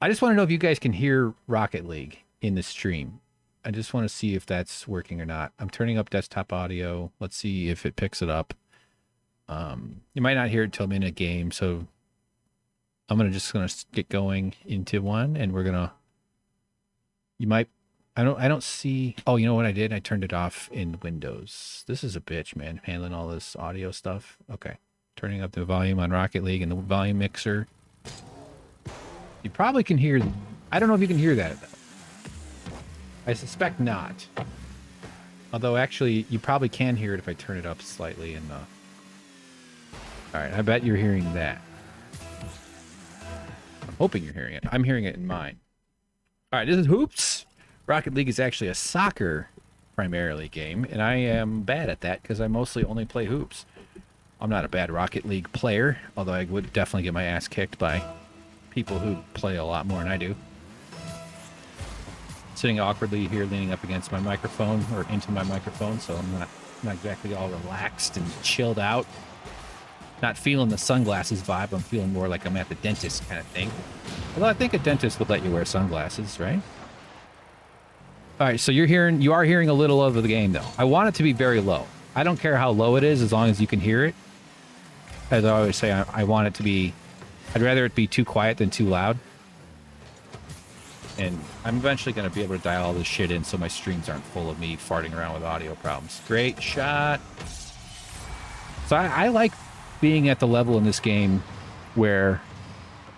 just want to know if you guys can hear Rocket League in the stream. I just want to see if that's working or not. I'm turning up desktop audio. Let's see if it picks it up. You might not hear it till I'm in a game, so I'm just gonna get going into one, and we're gonna. You might. I don't see. Oh, you know what I did? I turned it off in Windows. This is a bitch, man. Handling all this audio stuff. Okay, turning up the volume on Rocket League and the volume mixer. You probably can hear. I don't know if you can hear that. I suspect not. Although actually, you probably can hear it if I turn it up slightly in the. All right, I bet you're hearing that. I'm hoping you're hearing it. I'm hearing it in mine. All right, this is Hoops. Rocket League is actually a soccer primarily game, and I am bad at that because I mostly only play hoops. I'm not a bad Rocket League player, although I would definitely get my ass kicked by people who play a lot more than I do. Sitting awkwardly here, leaning up against my microphone or into my microphone, so I'm not exactly all relaxed and chilled out. Not feeling the sunglasses vibe. I'm feeling more like I'm at the dentist kind of thing. Although I think a dentist would let you wear sunglasses, right? All right, so you are hearing a little of the game though. I want it to be very low. I don't care how low it is as long as you can hear it. As I always say, I want it to be. I'd rather it be too quiet than too loud. And I'm eventually going to be able to dial all this shit in so my streams aren't full of me farting around with audio problems. Great shot. So I like being at the level in this game where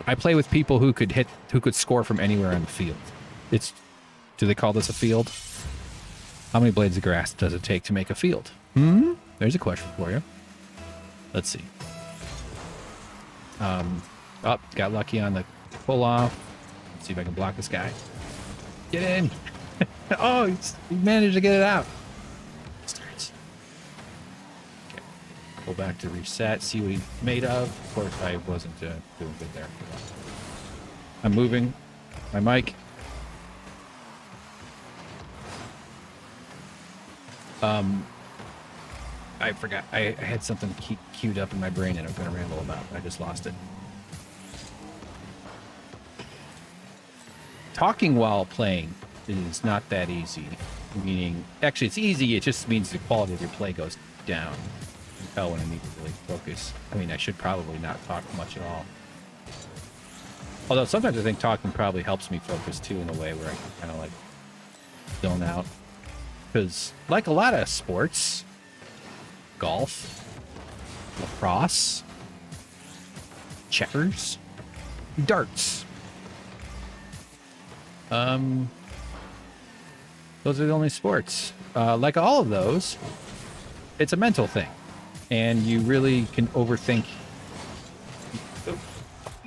I play with people who could score from anywhere on the field. Do they call this a field? How many blades of grass does it take to make a field? There's a question for you. Let's see. Got lucky on the pull off. Let's see if I can block this guy. Get in. Oh, he managed to get it out. Starts. Okay. Go back to reset, see what he's made of. Of course, I wasn't doing good there. I'm moving my mic. I forgot. I had something queued up in my brain and I'm going to ramble about. I just lost it. Talking while playing is not that easy. Meaning, actually, it's easy. It just means the quality of your play goes down. You can tell when I need to really focus. I mean, I should probably not talk much at all. Although sometimes I think talking probably helps me focus too in a way where I can kind of like zone out. Because like a lot of sports, golf, lacrosse, checkers, darts. Those are the only sports. Like all of those, it's a mental thing. And you really can overthink.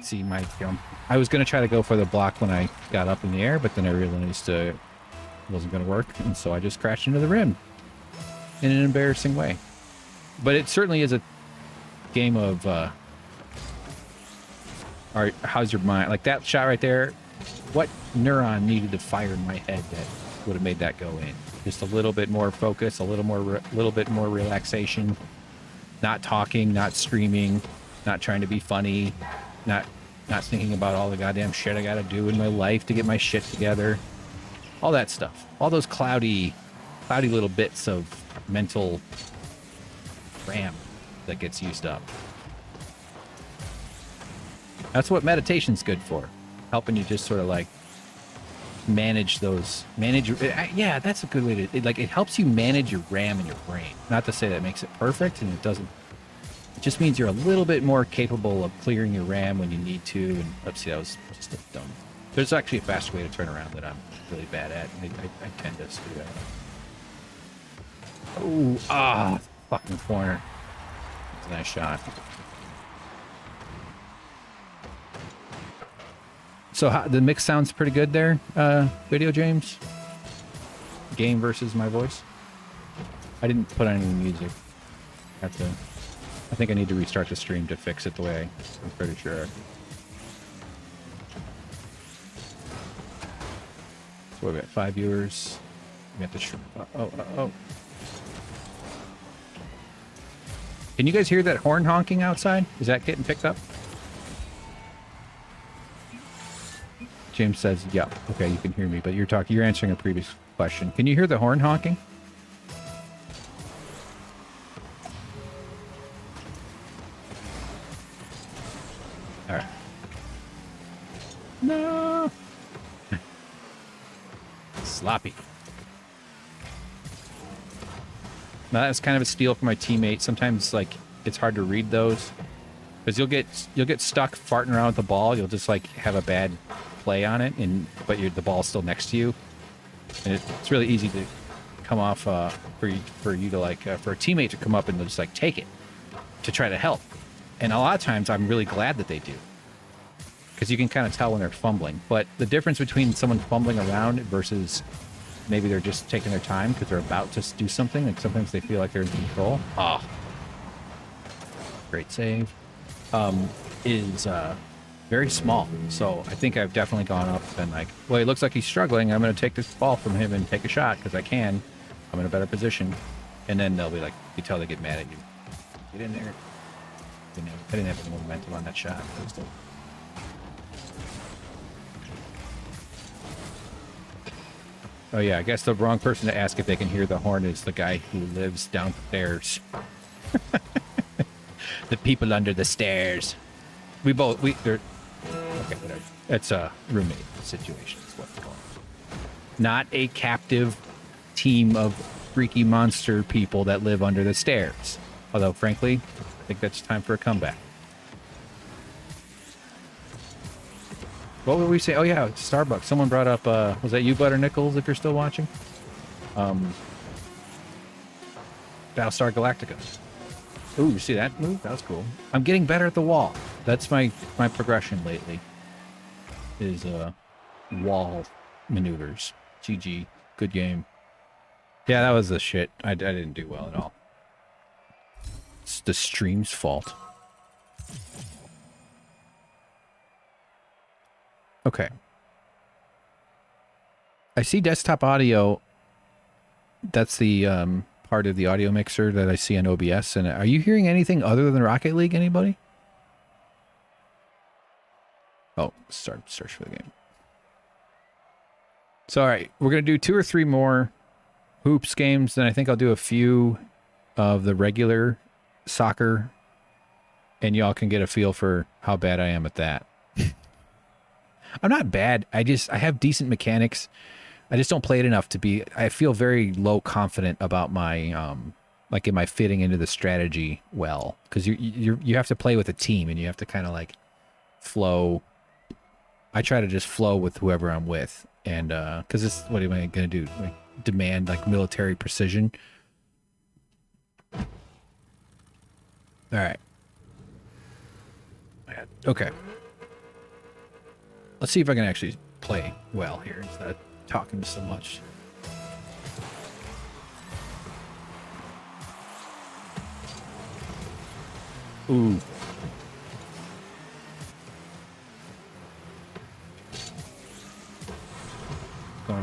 See my jump. I was going to try to go for the block when I got up in the air, but then I realized it wasn't going to work. And so I just crashed into the rim in an embarrassing way. But it certainly is a game of, all right, how's your mind? Like that shot right there, what neuron needed to fire in my head that would have made that go in? Just a little bit more focus, a little bit more relaxation, not talking, not screaming, not trying to be funny, not thinking about all the goddamn shit I got to do in my life to get my shit together. All that stuff. All those cloudy little bits of mental RAM that gets used up. That's what meditation's good for. Helping you just sort of like manage yeah, that's a good way to, it helps you manage your RAM in your brain. Not to say that makes it perfect, and it doesn't. It just means you're a little bit more capable of clearing your RAM when you need to. And let's see, that was just a dumb. There's actually a faster way to turn around that I'm really bad at. I tend to screw that up. Oh, fucking corner. That's a nice shot. So the mix sounds pretty good there, Video James? Game versus my voice? I didn't put on any music. Have to I think I need to restart the stream to fix it the way I'm pretty sure. So we've got 5 viewers. We got the oh. Can you guys hear that horn honking outside? Is that getting picked up? James says, "Yeah, okay, you can hear me, but you're answering a previous question. Can you hear the horn honking?" All right. No. Sloppy. Now, that's kind of a steal for my teammate. Sometimes, like, it's hard to read those because you'll get stuck farting around with the ball. You'll just like have a bad play on it, but the ball's still next to you, and it's really easy to come off for you to like for a teammate to come up and just like take it to try to help. And a lot of times, I'm really glad that they do because you can kind of tell when they're fumbling. But the difference between someone fumbling around versus maybe they're just taking their time because they're about to do something, like sometimes they feel like they're in control. Great save. Is very small. So I think I've definitely gone up and like, well, he looks like he's struggling. I'm going to take this ball from him and take a shot because I can. I'm in a better position. And then they'll be like, you tell they get mad at you. Get in there. I didn't have any momentum on that shot. Oh yeah, I guess the wrong person to ask if they can hear the horn is the guy who lives downstairs. The people under the stairs. They're okay, whatever. It's a roommate situation is what's going on. Not a captive team of freaky monster people that live under the stairs. Although, frankly, I think that's time for a comeback. What were we saying? Oh yeah, Starbucks. Someone brought up, was that you, Butter Nichols, if you're still watching? Battlestar Galactica. Ooh, you see that move? That was cool. I'm getting better at the wall. That's my progression lately. Is wall maneuvers. GG. Good game. Yeah, that was the shit. I didn't do well at all. It's the stream's fault. Okay. I see desktop audio. That's the part of the audio mixer that I see on OBS. And are you hearing anything other than Rocket League, anybody? Oh, search for the game. So, all right, we're going to do 2 or 3 more hoops games. Then I think I'll do a few of the regular soccer. And y'all can get a feel for how bad I am at that. I'm not bad. I have decent mechanics. I just don't play it enough to be. I feel very low confident about my like am I fitting into the strategy well? Because you have to play with a team and you have to kind of like flow. I try to just flow with whoever I'm with, and because this, what am I gonna do? Like, demand like military precision. All right. Okay. Let's see if I can actually play well here instead of talking so much. Ooh.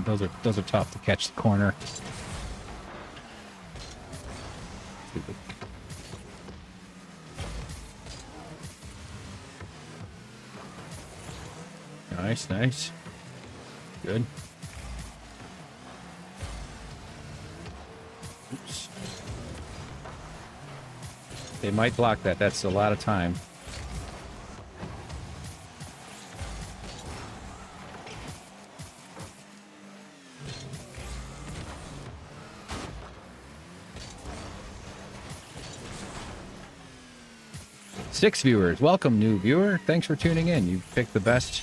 Those are tough to catch the corner. Stupid. Nice. Good. Oops. They might block that. That's a lot of time. Six viewers. Welcome, new viewer. Thanks for tuning in. You picked the best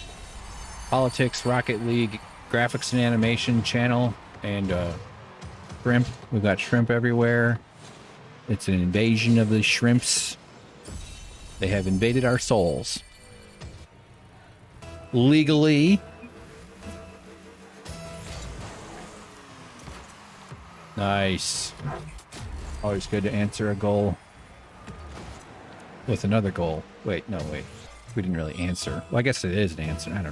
politics, Rocket League, graphics and animation channel, and shrimp. We've got shrimp everywhere. It's an invasion of the shrimps. They have invaded our souls. Legally. Nice. Always good to answer a goal. with another goal. Wait, no, wait. We didn't really answer. Well, I guess it is an answer. I don't know.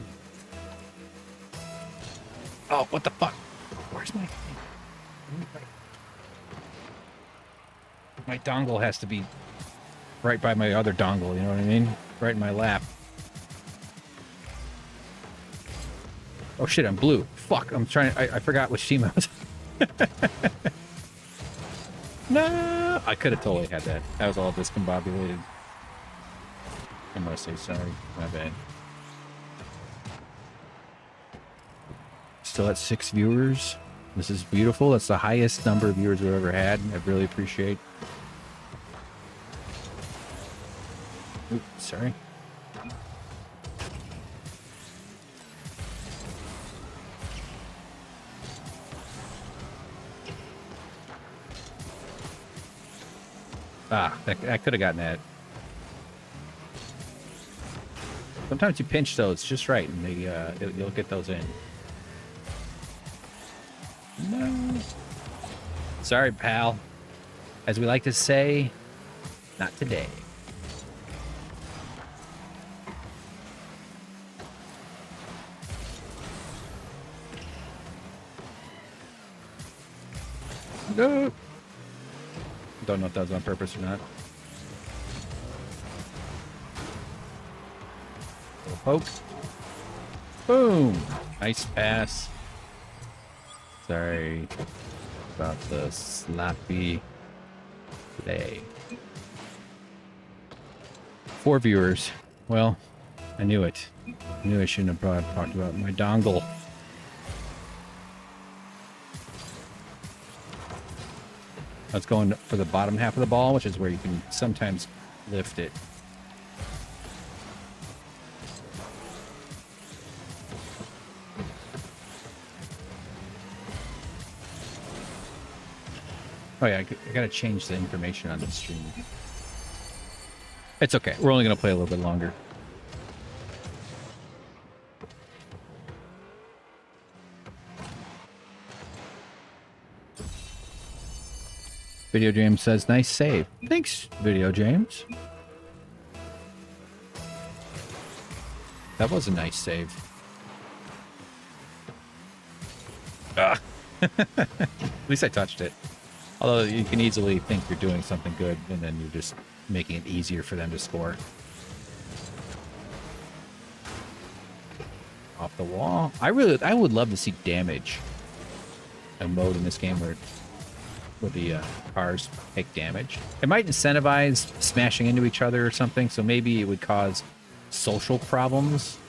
Oh, what the fuck? Where's my... My dongle has to be right by my other dongle, you know what I mean? Right in my lap. Oh shit, I'm blue. Fuck, I'm trying to... I forgot which team I was. No! I could have totally had that. That was all discombobulated. I'm gonna say sorry. My bad. Still at 6 viewers. This is beautiful. That's the highest number of viewers we've ever had. I really appreciate. Ooh, sorry. Ah, I could have gotten that. Sometimes you pinch those just right, and they you'll get those in. No. Sorry, pal. As we like to say, not today. No. Don't know if that was on purpose or not. Little poke. Boom. Nice pass. Sorry about the sloppy play. 4 viewers. Well, I knew it. I knew I shouldn't have talked about my dongle. I was going for the bottom half of the ball, which is where you can sometimes lift it. Oh yeah, I gotta change the information on the stream. It's okay. We're only gonna play a little bit longer. Video James says, nice save. Thanks, Video James. That was a nice save. Ah. At least I touched it. Although you can easily think you're doing something good, and then you're just making it easier for them to score. Off the wall. I would love to see damage. A mode in this game where the cars take damage. It might incentivize smashing into each other or something, so maybe it would cause social problems.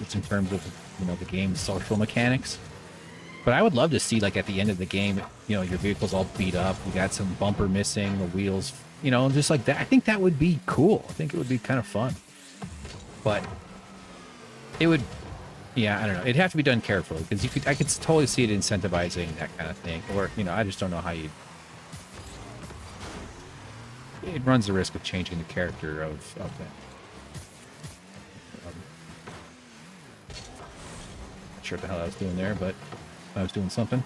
It's in terms of, you know, the game's social mechanics. But I would love to see, like, at the end of the game, you know, your vehicle's all beat up, you got some bumper missing, the wheels, you know, just like that. I think that would be cool. I think it would be kind of fun. But it would, yeah, I don't know. It'd have to be done carefully, because I could totally see it incentivizing that kind of thing. Or, you know, I just don't know how you... It runs the risk of changing the character of that. Not sure what the hell I was doing there, but I was doing something.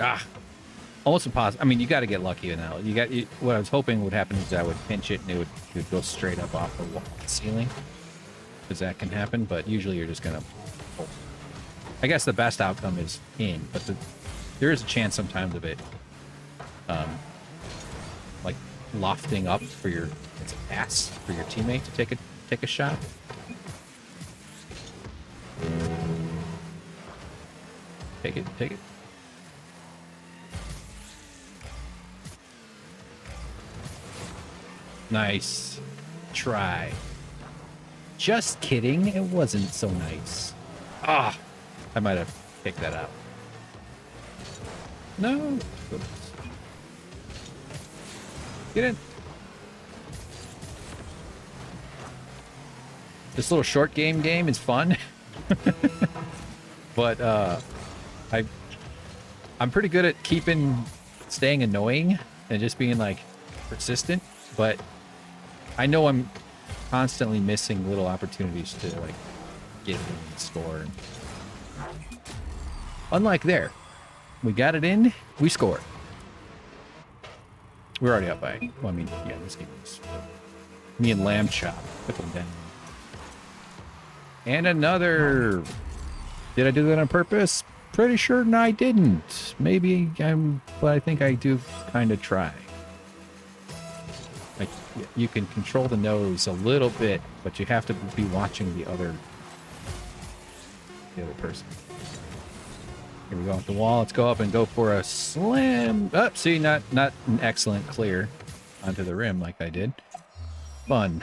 Ah, almost impossible. I mean, you got to get lucky now. What I was hoping would happen is I would pinch it and it would go straight up off the ceiling, because that can happen. But usually you're just gonna. I guess the best outcome is in, but there is a chance sometimes of it, like lofting up for your pass for your teammate to take a shot. Take it. Nice try. Just kidding, it wasn't so nice. Ah, I might have picked that out. No. Oops. Get in. This little short game is fun. But I'm pretty good at staying annoying and just being like persistent, but I know I'm constantly missing little opportunities to like get in and score. Unlike there, we got it in, we scored. We're already up by. Well, I mean, yeah, this game is me and Lamb Chop. Put them down. And another. Did I do that on purpose? Pretty sure I didn't. Maybe but I think I do kind of try. Like, you can control the nose a little bit, but you have to be watching the other person. Here we go off the wall. Let's go up and go for a slam. Oh, see, not an excellent clear onto the rim like I did. Fun.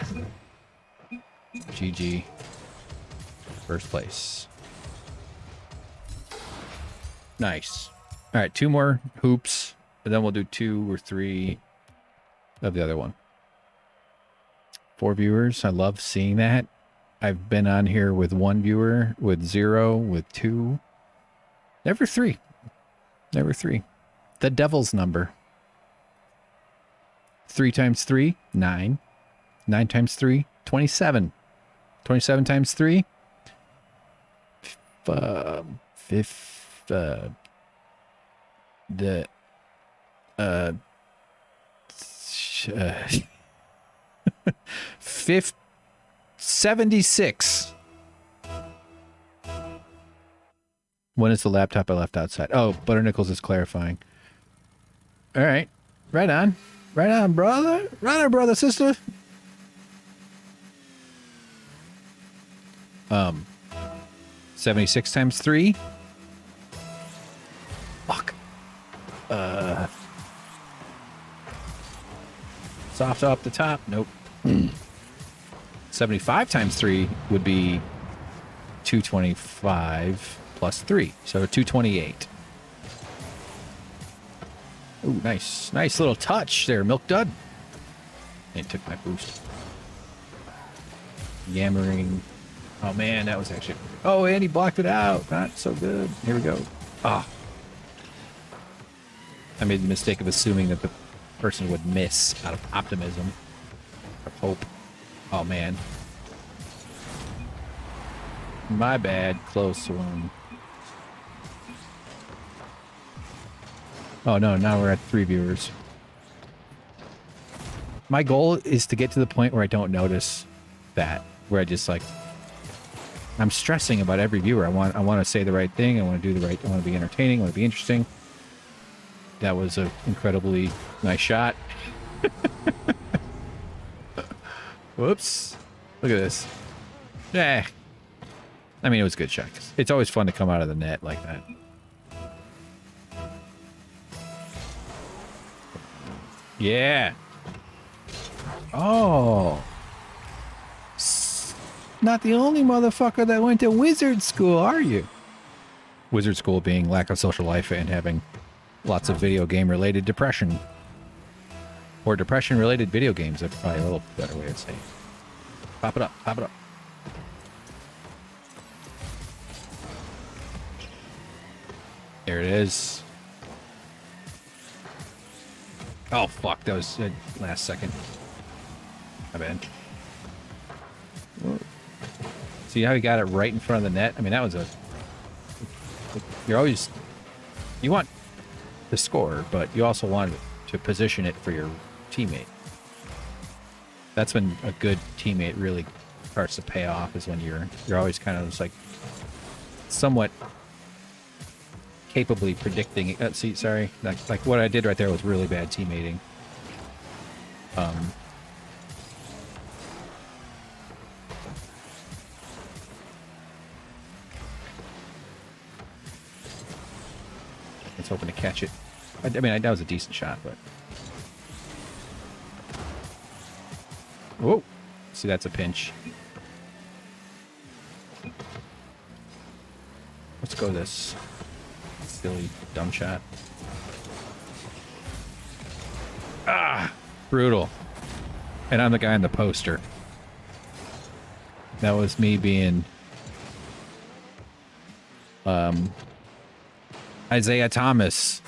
GG. First place. Nice. All right, 2 more hoops, and then we'll do 2 or 3 of the other one. 4 viewers. I love seeing that. I've been on here with 1 viewer, with 0, with 2. Never 3. Never 3. The devil's number. 3 times 3, 9. 9 times 3, 27. 27 times 3, 76. When is the laptop I left outside? Oh, Butternickles is clarifying. All right. Right on. Right on, brother. Right on, brother, sister. 76 times 3. Fuck. Soft off the top. Nope. 75 times 3 would be 225 plus 3. So 228. Ooh, nice. Nice little touch there, Milk Dud. It took my boost. Yammering. Oh, man, that was actually... Oh, and he blocked it out. Not so good. Here we go. Ah. I made the mistake of assuming that the person would miss out of optimism. Or hope. Oh, man. My bad. Close one. Oh, no. Now we're at 3 viewers. My goal is to get to the point where I don't notice that. Where I just, like... I'm stressing about every viewer. I want to say the right thing. I want to do the right... I want to be entertaining. I want to be interesting. That was an incredibly nice shot. Whoops. Look at this. Yeah. I mean, it was a good shot. It's always fun to come out of the net like that. Yeah. Oh. Not the only motherfucker that went to wizard school, are you? Wizard school being lack of social life and having lots of video game related depression. Or depression related video games. That's probably a little better way to say it. Pop it up. Pop it up. There it is. Oh, fuck. That was last second. My bad. Whoa. See how he got it right in front of the net? I mean, that was a... You're always... You want to score, but you also want to position it for your teammate. That's when a good teammate really starts to pay off, is when you're always kind of just like somewhat capably predicting it. See, sorry. Like what I did right there was really bad teammating. I was hoping to catch it. I mean, that was a decent shot, but... Whoa! See, that's a pinch. Let's go this silly, dumb shot. Ah! Brutal. And I'm the guy in the poster. That was me being... Isaiah Thomas.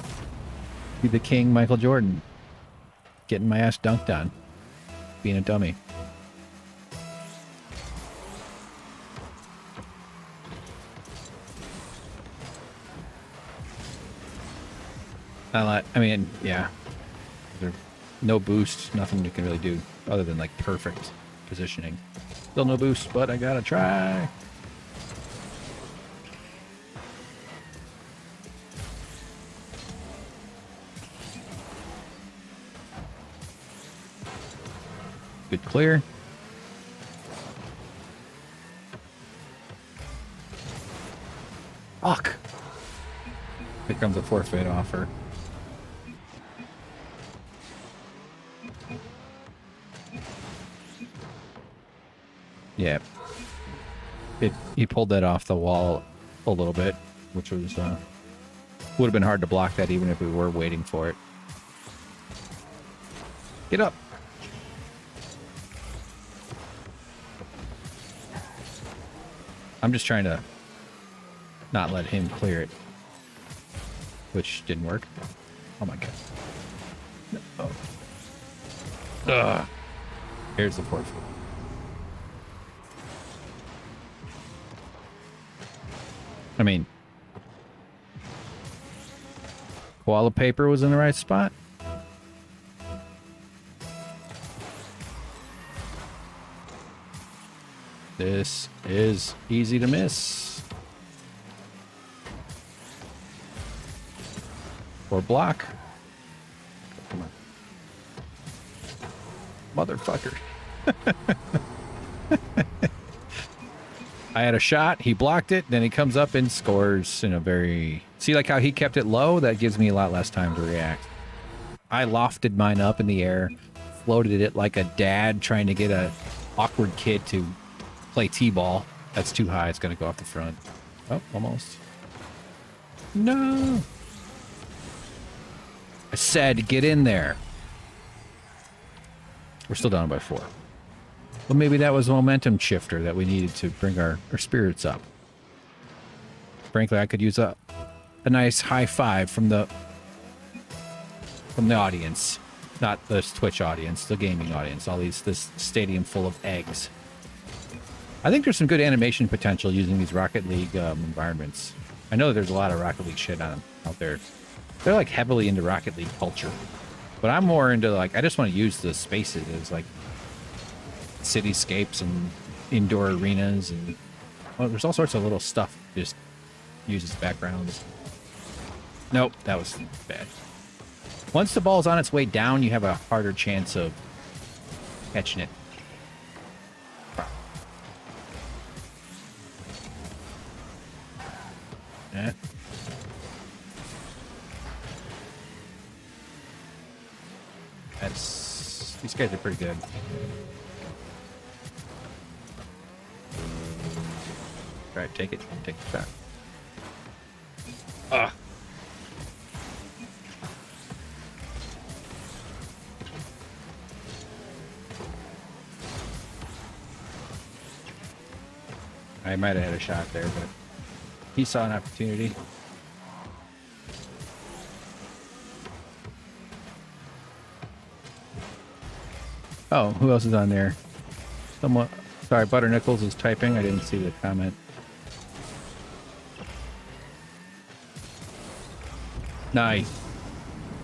Be the king, Michael Jordan. Getting my ass dunked on. Being a dummy. I mean, yeah. No boost, nothing you can really do other than like perfect positioning. Still no boost, but I gotta try. Good clear. Fuck. Here comes a forfeit offer. Yeah. He pulled that off the wall a little bit, which was would have been hard to block that even if we were waiting for it. Get up. I'm just trying to not let him clear it, which didn't work. Oh my god. Oh. Ugh. Here's the forfeit. I mean, koala paper was in the right spot. This is easy to miss. Or block. Come on. Motherfucker. I had a shot, he blocked it, then he comes up and scores in a very... See like how he kept it low? That gives me a lot less time to react. I lofted mine up in the air, floated it like a dad trying to get a awkward kid to play t-ball. That's too high, it's gonna go off the front. Oh, almost. No! I said get in there. We're still down by 4. Well, maybe that was a momentum shifter that we needed to bring our spirits up. Frankly, I could use a nice high five from the audience. Not this Twitch audience, the gaming audience. This stadium full of eggs. I think there's some good animation potential using these Rocket League environments. I know there's a lot of Rocket League shit out there. They're like heavily into Rocket League culture. But I'm more into like, I just want to use the spaces as like cityscapes and indoor arenas, and well, there's all sorts of little stuff just uses backgrounds. Nope, that was bad. Once the ball's on its way down, you have a harder chance of catching it. Yeah. These guys are pretty good. All right, take it. Take the shot. Ugh. I might have had a shot there, but he saw an opportunity. Oh, who else is on there? Someone. Sorry, Butter Nichols is typing. I didn't see the comment. Nice.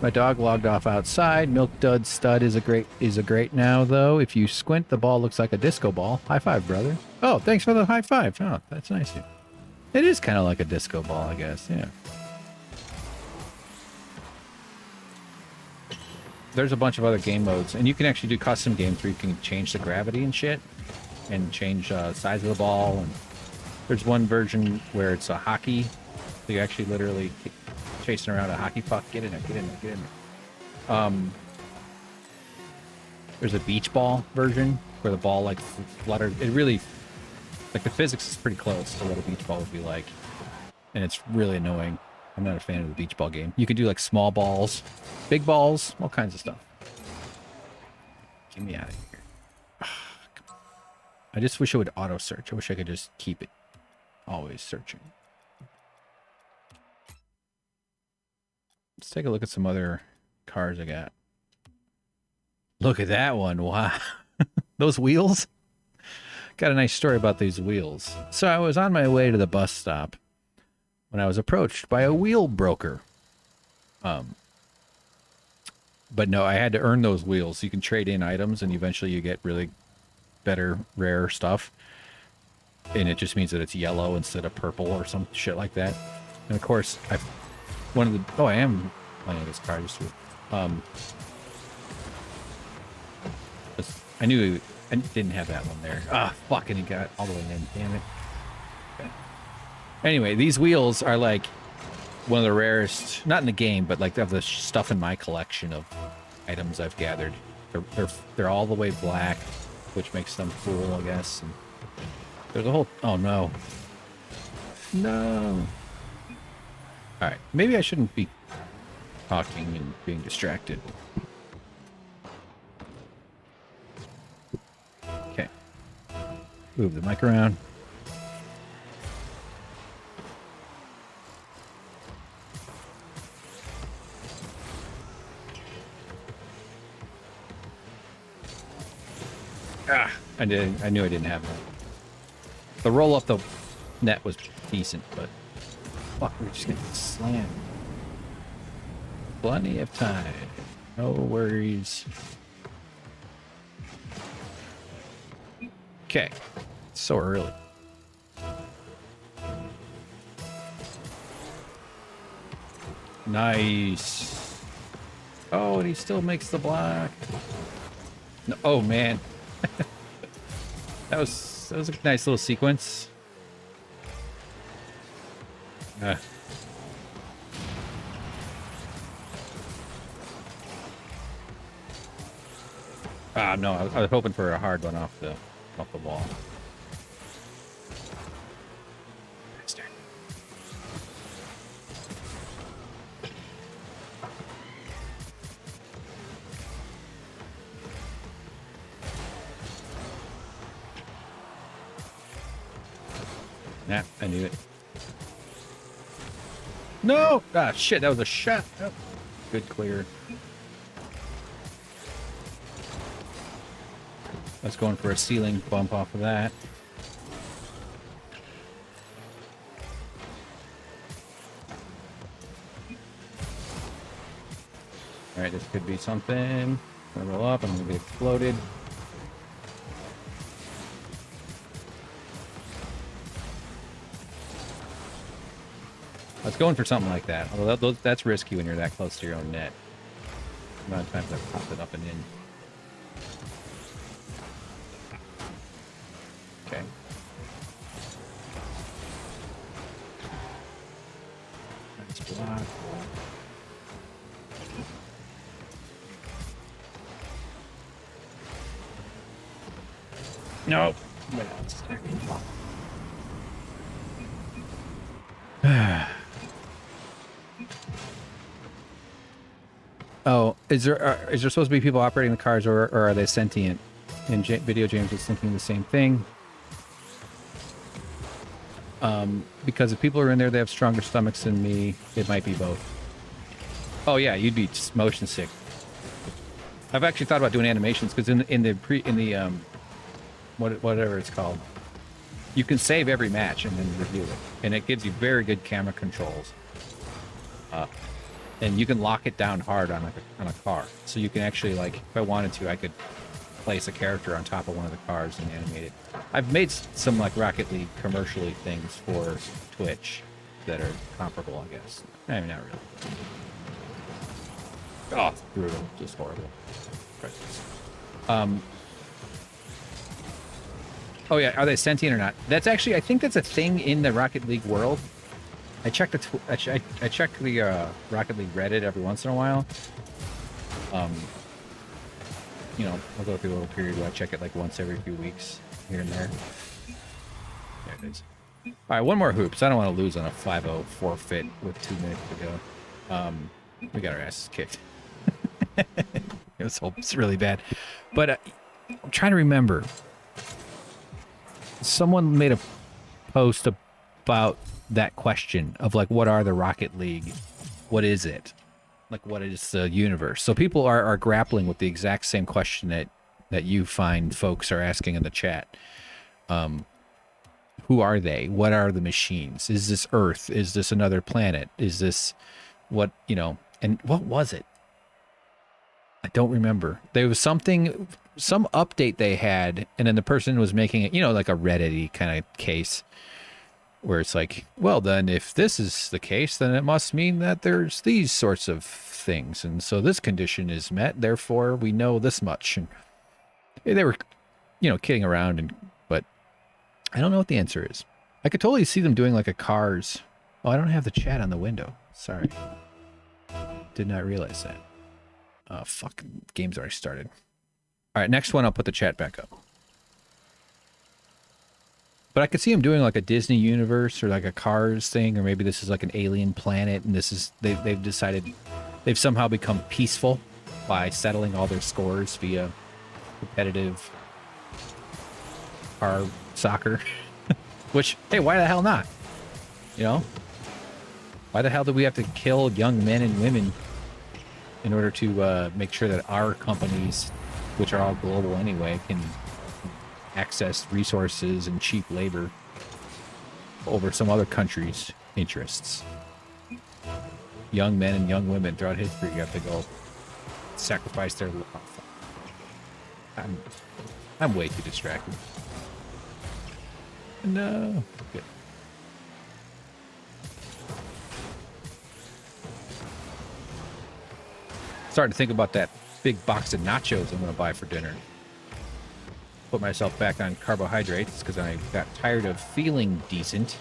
My dog logged off outside. Milk Dud Stud is a great now though. If you squint, the ball looks like a disco ball. High five, brother. Oh, thanks for the high five. Oh, that's nice. It is kind of like a disco ball, I guess. Yeah. There's a bunch of other game modes, and you can actually do custom games where you can change the gravity and shit, and change size of the ball. And there's one version where it's a hockey, so you actually literally chasing around a hockey puck. Get in there, get in there, get in there. There's a beach ball version where the ball like fluttered. It really, like the physics is pretty close to what a beach ball would be like, and it's really annoying. I'm not a fan of the beach ball game. You can do like small balls, big balls, all kinds of stuff. Get me out of here. I just wish it would auto search. I wish I could just keep it always searching. Let's take a look at some other cars I got. Look at that one. Wow. Those wheels. Got a nice story about these wheels. So I was on my way to the bus stop when I was approached by a wheel broker. But no, I had to earn those wheels. You can trade in items, and eventually you get really better, rare stuff. And it just means that it's yellow instead of purple or some shit like that. And of course, I am playing this card just I knew I didn't have that one there. Ah, fucking, he got all the way in. Damn it. Okay. Anyway, these wheels are like one of the rarest, not in the game, but like of the stuff in my collection of items I've gathered. They're all the way black, which makes them cool, I guess. And there's a whole, oh no. No. All right, maybe I shouldn't be talking and being distracted. Okay. Move the mic around. Ah, I knew I didn't have that. The roll up the net was decent, but fuck, we're just getting slammed. Plenty of time. No worries. Okay. So early. Nice. Oh, and he still makes the block. No, oh man. That was a nice little sequence. No, I was hoping for a hard one off the wall. Bastard. Nah, I knew it. No! Ah, shit, that was a shot. Oh, good clear. I was going for a ceiling bump off of that. Alright, this could be something. I'm gonna roll up, I'm gonna get exploded. I was going for something like that, although that's risky when you're that close to your own net. The amount of times I've popped it up and in. Okay. Nice block. Nope. Oh, is there supposed to be people operating the cars, or are they sentient? And Video James was thinking the same thing. Because if people are in there, they have stronger stomachs than me. It might be both. Oh yeah, you'd be motion sick. I've actually thought about doing animations because whatever it's called, you can save every match and then review it, and it gives you very good camera controls. And you can lock it down hard on a car, so you can actually, like, if I wanted to, I could place a character on top of one of the cars and animate it. I've made some like Rocket League commercially things for Twitch that are comparable, I guess. I mean, not really. Oh, it's brutal, just horrible. Oh yeah, are they sentient or not? That's actually, I think that's a thing in the Rocket League world. I check the Rocket League Reddit every once in a while. You know, I'll go through a little period where I check it like once every few weeks, here and there. There it is. All right, one more hoop, so I don't want to lose on a 5-0 forfeit with 2 minutes to go. We got our asses kicked. It's really bad. But I'm trying to remember. Someone made a post about that question of like, what are the Rocket League? What is it? Like, what is the universe? So people are grappling with the exact same question that you find folks are asking in the chat. Who are they? What are the machines? Is this Earth? Is this another planet? Is this what, you know, and what was it? I don't remember. There was some update they had, and then the person was making it, like a Reddit-y kind of case, where it's like, well, then if this is the case, then it must mean that there's these sorts of things, and so this condition is met, therefore we know this much. And they were, kidding around, but I don't know what the answer is. I could totally see them doing like a Cars. Oh, I don't have the chat on the window. Sorry. Did not realize that. Oh, fuck. Game's already started. All right, next one, I'll put the chat back up. But I could see them doing like a Disney universe or like a Cars thing, or maybe this is like an alien planet, and this is they've decided they've somehow become peaceful by settling all their scores via competitive car soccer. Which, hey, why the hell not? Why the hell do we have to kill young men and women in order to make sure that our companies, which are all global anyway, can access resources and cheap labor over some other country's interests? Young men and young women throughout history have to go sacrifice their life. I'm way too distracted. No. Good. Starting to think about that big box of nachos I'm going to buy for dinner. Put myself back on carbohydrates because I got tired of feeling decent.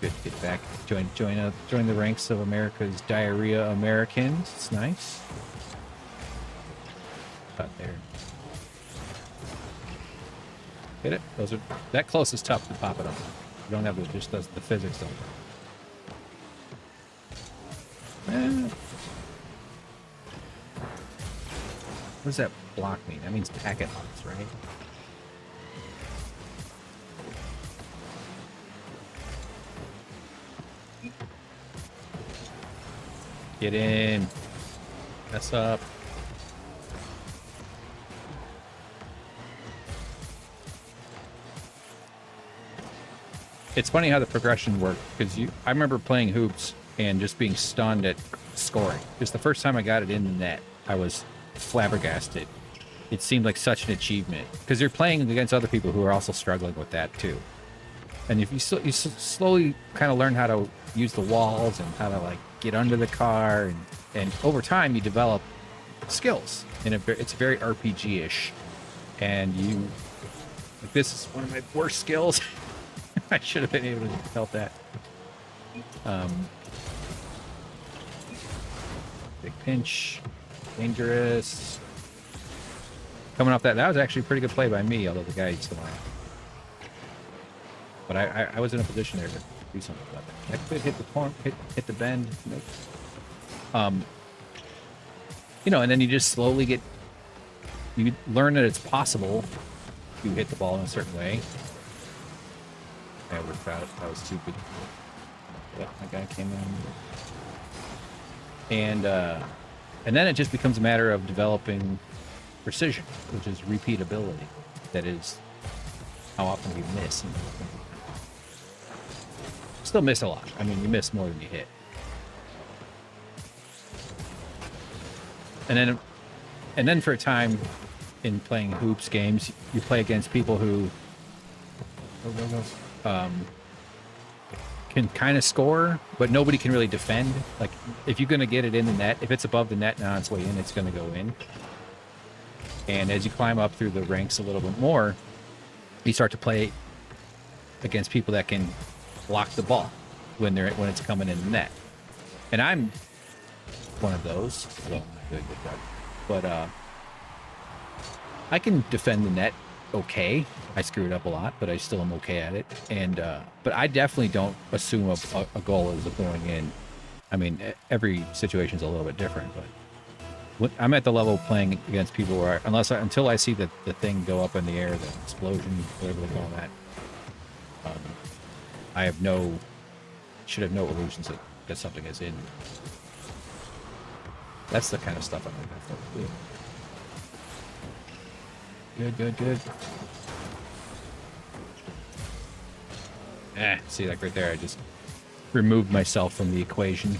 Good to get back. Join the ranks of America's diarrhea Americans. It's nice. About there. Get it? Those are that close is tough to pop it up. You don't have the physics on it. What does that block mean? That means packet locks, right? Get in. Mess up. It's funny how the progression worked, because I remember playing hoops and just being stunned at scoring. Just the first time I got it in the net, I was flabbergasted. It seemed like such an achievement, because you're playing against other people who are also struggling with that too. And if you slowly kind of learn how to use the walls and how to like get under the car, and over time you develop skills. And it's very RPG-ish. And this is one of my worst skills. I should have been able to help that. Big pinch. Dangerous. Coming off that was actually a pretty good play by me, although the guy used to line. But I was in a position there to do something about that. I could hit the corner, hit the bend. Nope. And then you just slowly you learn that it's possible to hit the ball in a certain way. I worked out. That was stupid. Yeah, my guy came in. And then it just becomes a matter of developing precision, which is repeatability. That is how often we miss. Still miss a lot. I mean, you miss more than you hit. And then for a time in playing hoops games, you play against people who can kind of score, but nobody can really defend. Like, if you're going to get it in the net, if it's above the net and on its way in, it's going to go in. And as you climb up through the ranks a little bit more, you start to play against people that can block the ball when it's coming in the net. And I'm one of those. Although I'm not good with that. But I can defend the net okay. I screw it up a lot, but I still am okay at it. And but I definitely don't assume a goal is going in. I mean, every situation's a little bit different, but I'm at the level of playing against people where until I see the thing go up in the air, the explosion, whatever they call that, I should have no illusions that something is in. That's the kind of stuff I'm looking for. Good. See, like right there, I just removed myself from the equation.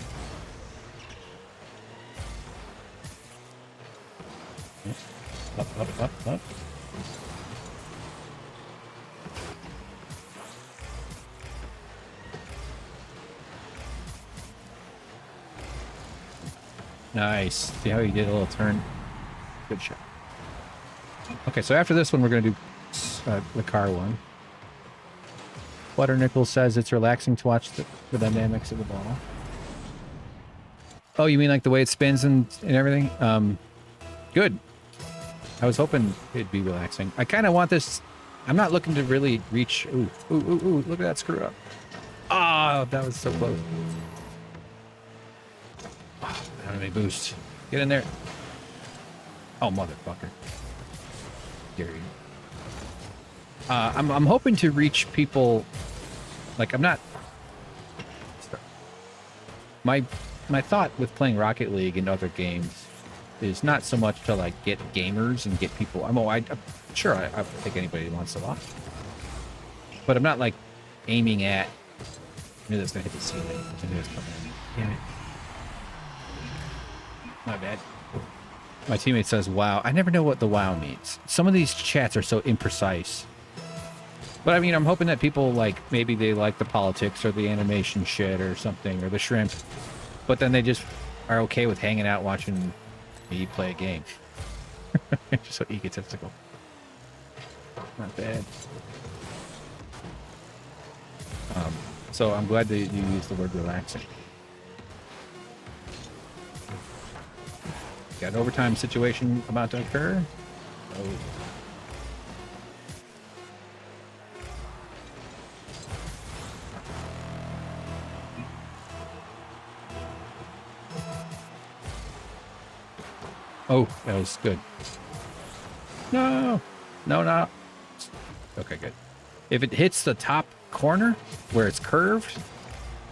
Up. Nice. See how he did a little turn? Good shot. Okay, so after this one, we're going to do the car one. Butternickel says it's relaxing to watch the dynamics of the ball. Oh, you mean like the way it spins and everything? Good. I was hoping it'd be relaxing. I kind of want this. I'm not looking to really reach. Ooh, look at that screw up. Oh, that was so close. Oh, I don't have any boost. Get in there. Oh, motherfucker. Dare you. I'm hoping to reach people. Like, I'm not. My thought with playing Rocket League and other games is not so much to like get gamers and get people. I'm sure I think anybody wants to watch, but I'm not like aiming at. I knew that's gonna hit the ceiling. I knew it was coming in. Damn it. My bad. My teammate says, "Wow." I never know what the "wow" means. Some of these chats are so imprecise. But I mean, I'm hoping that people like maybe they like the politics or the animation shit or something or the shrimp, but then they just are okay with hanging out watching me play a game. Just so egotistical. Not bad. So I'm glad that you used the word relaxing. Got an overtime situation about to occur. Oh. Oh, that was good. No. Okay, good. If it hits the top corner where it's curved,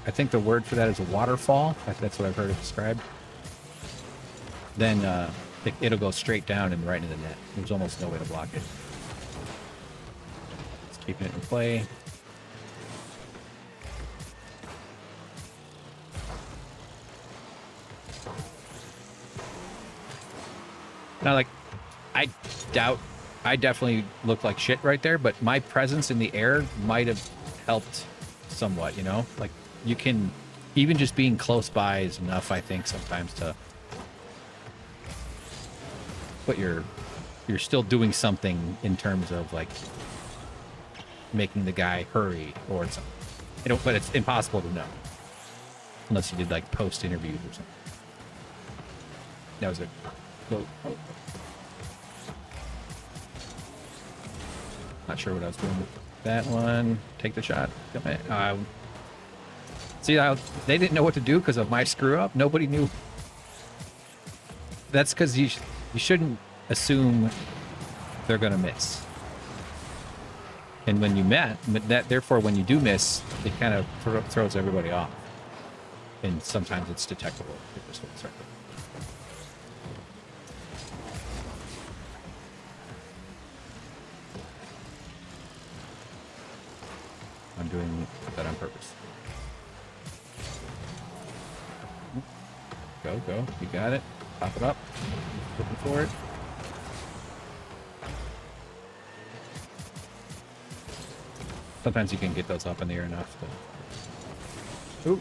I think the word for that is a waterfall. That's what I've heard it described. Then it'll go straight down and right into the net. There's almost no way to block it. Just keeping it in play. Now, like, I doubt I definitely looked like shit right there, but my presence in the air might have helped somewhat, you know? Like, you can, even just being close by is enough, I think, sometimes to, but you're still doing something in terms of, like, making the guy hurry or something. You know, but it's impossible to know. Unless you did, like, post-interviews or something. That was a... Not sure what I was doing with that one. Take the shot. See how they didn't know what to do because of my screw up? Nobody knew. That's because you shouldn't assume they're going to miss. And when you therefore, when you do miss, it kind of throws everybody off. And sometimes it's detectable. I'm doing that on purpose. Go. You got it. Pop it up. Looking for it. Sometimes you can get those up in the air enough. Ooh.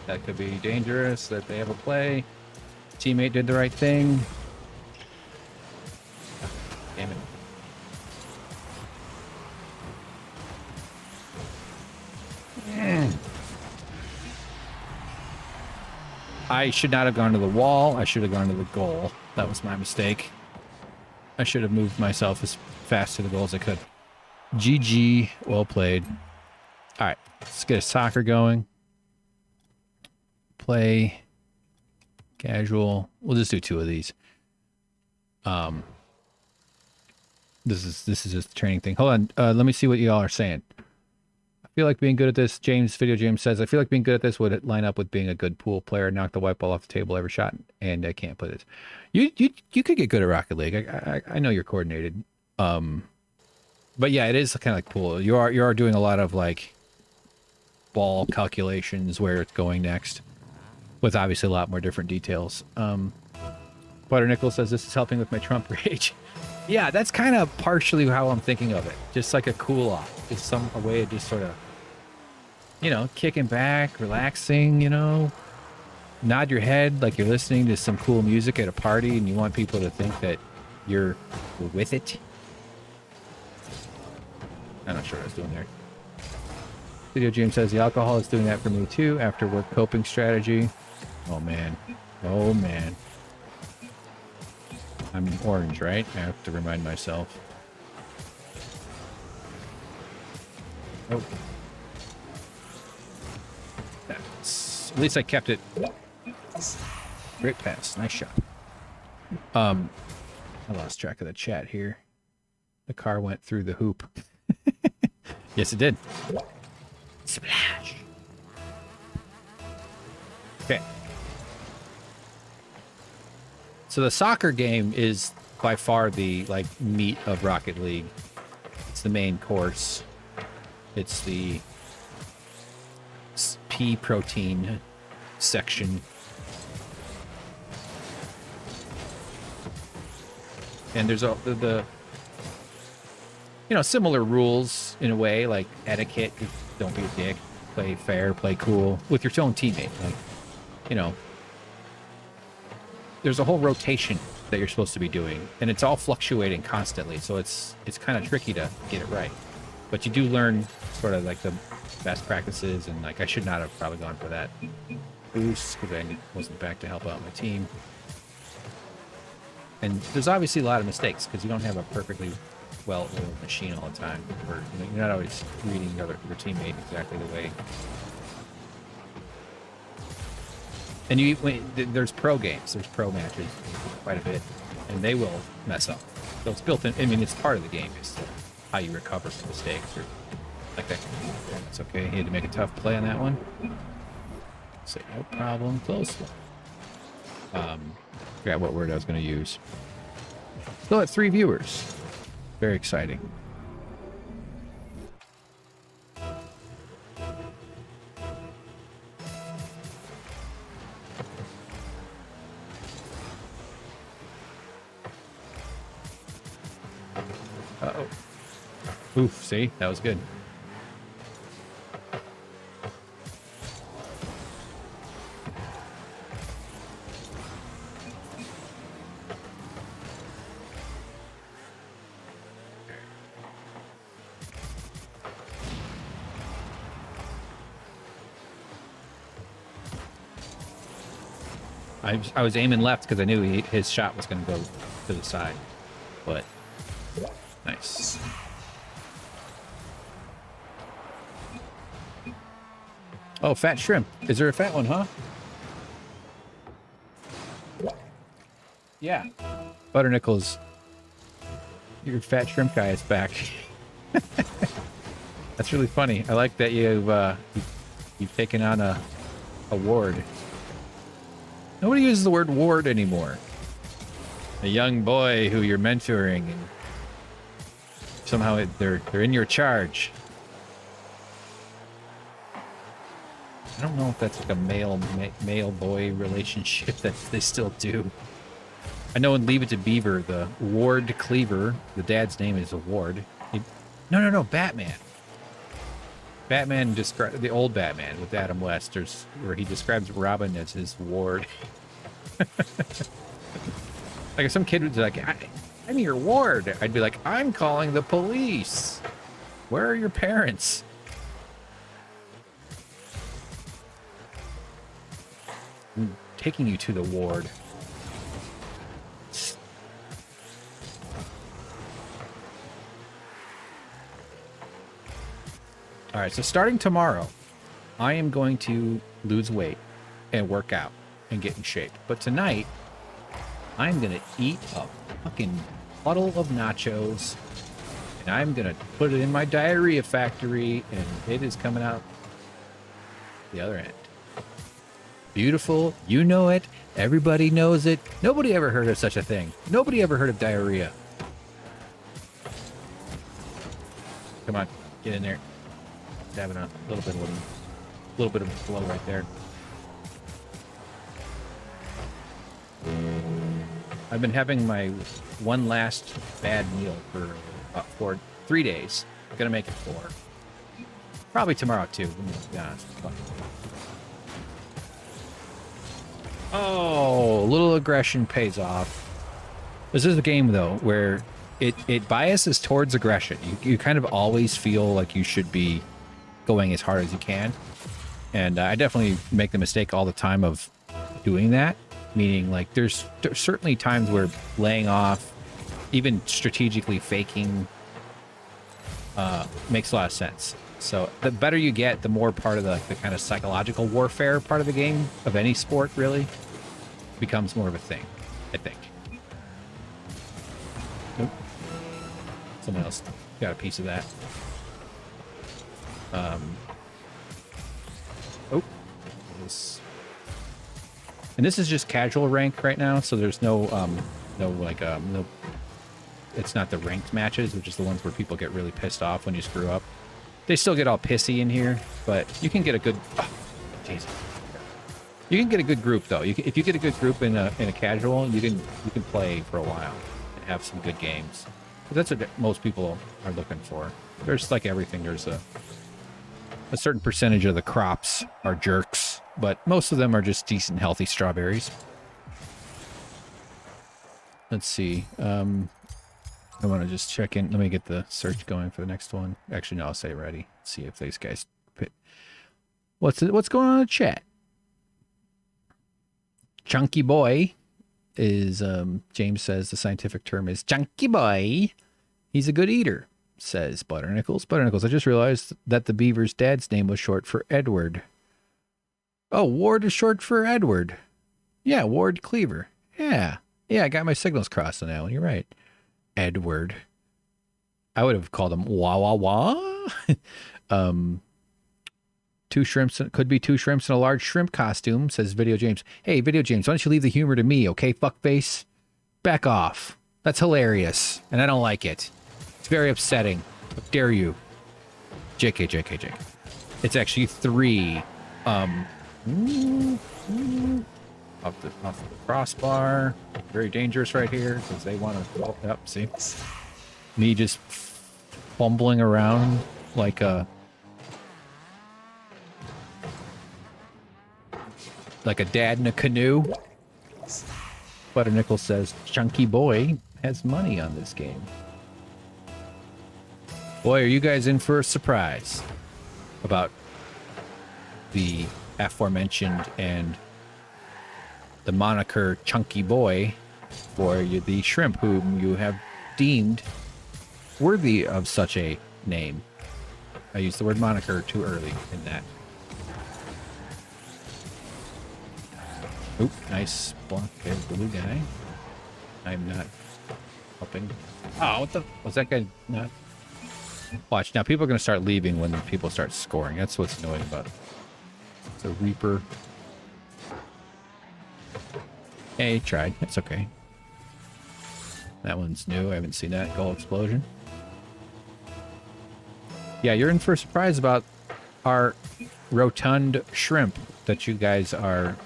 That could be dangerous, that they have a play. Teammate did the right thing. Damn it. I should not have gone to the wall. I should have gone to the goal. That was my mistake. I should have moved myself as fast to the goal as I could. GG. Well played. All right. Let's get a soccer going. Play. Casual. We'll just do 2 of these. This is just a training thing. Hold on. Let me see what y'all are saying. I feel like being good at this, Video James says, I feel like being good at this would line up with being a good pool player, knock the white ball off the table every shot, and I can't play this. You could get good at Rocket League. I know you're coordinated. But yeah, it is kind of like pool. You are doing a lot of like ball calculations where it's going next. with obviously a lot more different details. Butter Nickel says this is helping with my Trump rage. Yeah, that's kind of partially how I'm thinking of it. Just like a cool off. Just a way of just sort of, you know, kicking back, relaxing, you know, nod your head like you're listening to some cool music at a party and you want people to think that you're with it. I'm not sure what I was doing there. Video James says the alcohol is doing that for me too. After work coping strategy. Oh man. Oh man. I'm orange, right? I have to remind myself. Oh. That's, at least I kept it. Great pass. Nice shot. I lost track of the chat here. The car went through the hoop. Yes, it did. Splash. Okay. So the soccer game is by far the meat of Rocket League. It's the main course. It's the pea protein section. And there's the similar rules in a way, like etiquette. Don't be a dick. Play fair. Play cool with your own teammate. There's a whole rotation that you're supposed to be doing, and it's all fluctuating constantly. So it's kind of tricky to get it right. But you do learn sort of like the best practices, and I should not have probably gone for that boost because I wasn't back to help out my team. And there's obviously a lot of mistakes because you don't have a perfectly well-oiled machine all the time. Or you're not always reading your teammate exactly the way. And there's pro games, there's pro matches quite a bit, and they will mess up. So it's built in. I mean, it's part of the game. Is how you recover from mistakes or like that. It's okay. He had to make a tough play on that one. Say no problem. Close one. Forgot what word I was going to use. Still at 3 viewers. Very exciting. Uh-oh. Oof, see? That was good. I was aiming left because I knew his shot was going to go to the side, but nice. Oh, fat shrimp. Is there a fat one, huh? Yeah. Butter Nickels. Your fat shrimp guy is back. That's really funny. I like that you've taken on a ward. Nobody uses the word ward anymore. A young boy who you're mentoring, and somehow they're in your charge. I don't know if that's like a male boy relationship that they still do. I know in Leave It to Beaver, the Ward Cleaver, the dad's name is Ward. No, Batman. Batman describes the old Batman with Adam West, where he describes Robin as his ward. Like if some kid was like, "I'm your ward," I'd be like, "I'm calling the police. Where are your parents?" I'm taking you to the ward. All right, so starting tomorrow, I am going to lose weight and work out and get in shape. But tonight, I'm going to eat a fucking puddle of nachos, and I'm going to put it in my diarrhea factory, and it is coming out the other end. Beautiful. You know it. Everybody knows it. Nobody ever heard of such a thing. Nobody ever heard of diarrhea. Come on, get in there. Having a little bit of flow right there. I've been having my one last bad meal for 3 days. I'm gonna make it 4. Probably tomorrow too. To be honest. Oh, a little aggression pays off. This is a game though where it biases towards aggression. You kind of always feel like you should be going as hard as you can, and I definitely make the mistake all the time of doing that. Meaning, like, there's certainly times where laying off, even strategically faking, makes a lot of sense. So the better you get, the more part of the kind of psychological warfare part of the game, of any sport, really, becomes more of a thing, I think. Nope. Someone else got a piece of that. Oh. And this is just casual rank right now, so there's no, it's not the ranked matches, which is the ones where people get really pissed off when you screw up. They still get all pissy in here, but you can get a good, Jesus. You can get a good group though. If you get a good group in a casual, you can play for a while and have some good games. But that's what most people are looking for. There's like everything. There's a certain percentage of the crops are jerks, but most of them are just decent, healthy strawberries. Let's see. I want to just check in. Let me get the search going for the next one. Actually, no, I'll say ready. Let's see if these guys fit. What's going on in the chat? Chunky boy is, James says the scientific term is chunky boy. He's a good eater, says Butternickles. Butternickles, I just realized that the beaver's dad's name was short for Edward. Oh, Ward is short for Edward. Yeah, Ward Cleaver. Yeah, I got my signals crossed on that one. You're right. Edward. I would have called him Wah Wah Wah. 2 shrimps, could be 2 shrimps in a large shrimp costume, says Video James. Hey, Video James, why don't you leave the humor to me, okay, fuckface? Back off. That's hilarious, and I don't like it. It's very upsetting. How dare you? JK. It's actually 3. Off the crossbar. Very dangerous right here, because they want to go up, see? Me just fumbling around like a dad in a canoe. Butternickel says, Chunky Boy has money on this game. Boy, are you guys in for a surprise about the aforementioned and the moniker Chunky Boy for the shrimp whom you have deemed worthy of such a name. I used the word moniker too early in that. Oop, nice block there, blue guy. I'm not helping. Oh, what the? Was that guy not? Watch, now people are going to start leaving when people start scoring. That's what's annoying about it. It's a Reaper. Hey, he tried. It's okay. That one's new. I haven't seen that. Goal explosion. Yeah, you're in for a surprise about our rotund shrimp that you guys have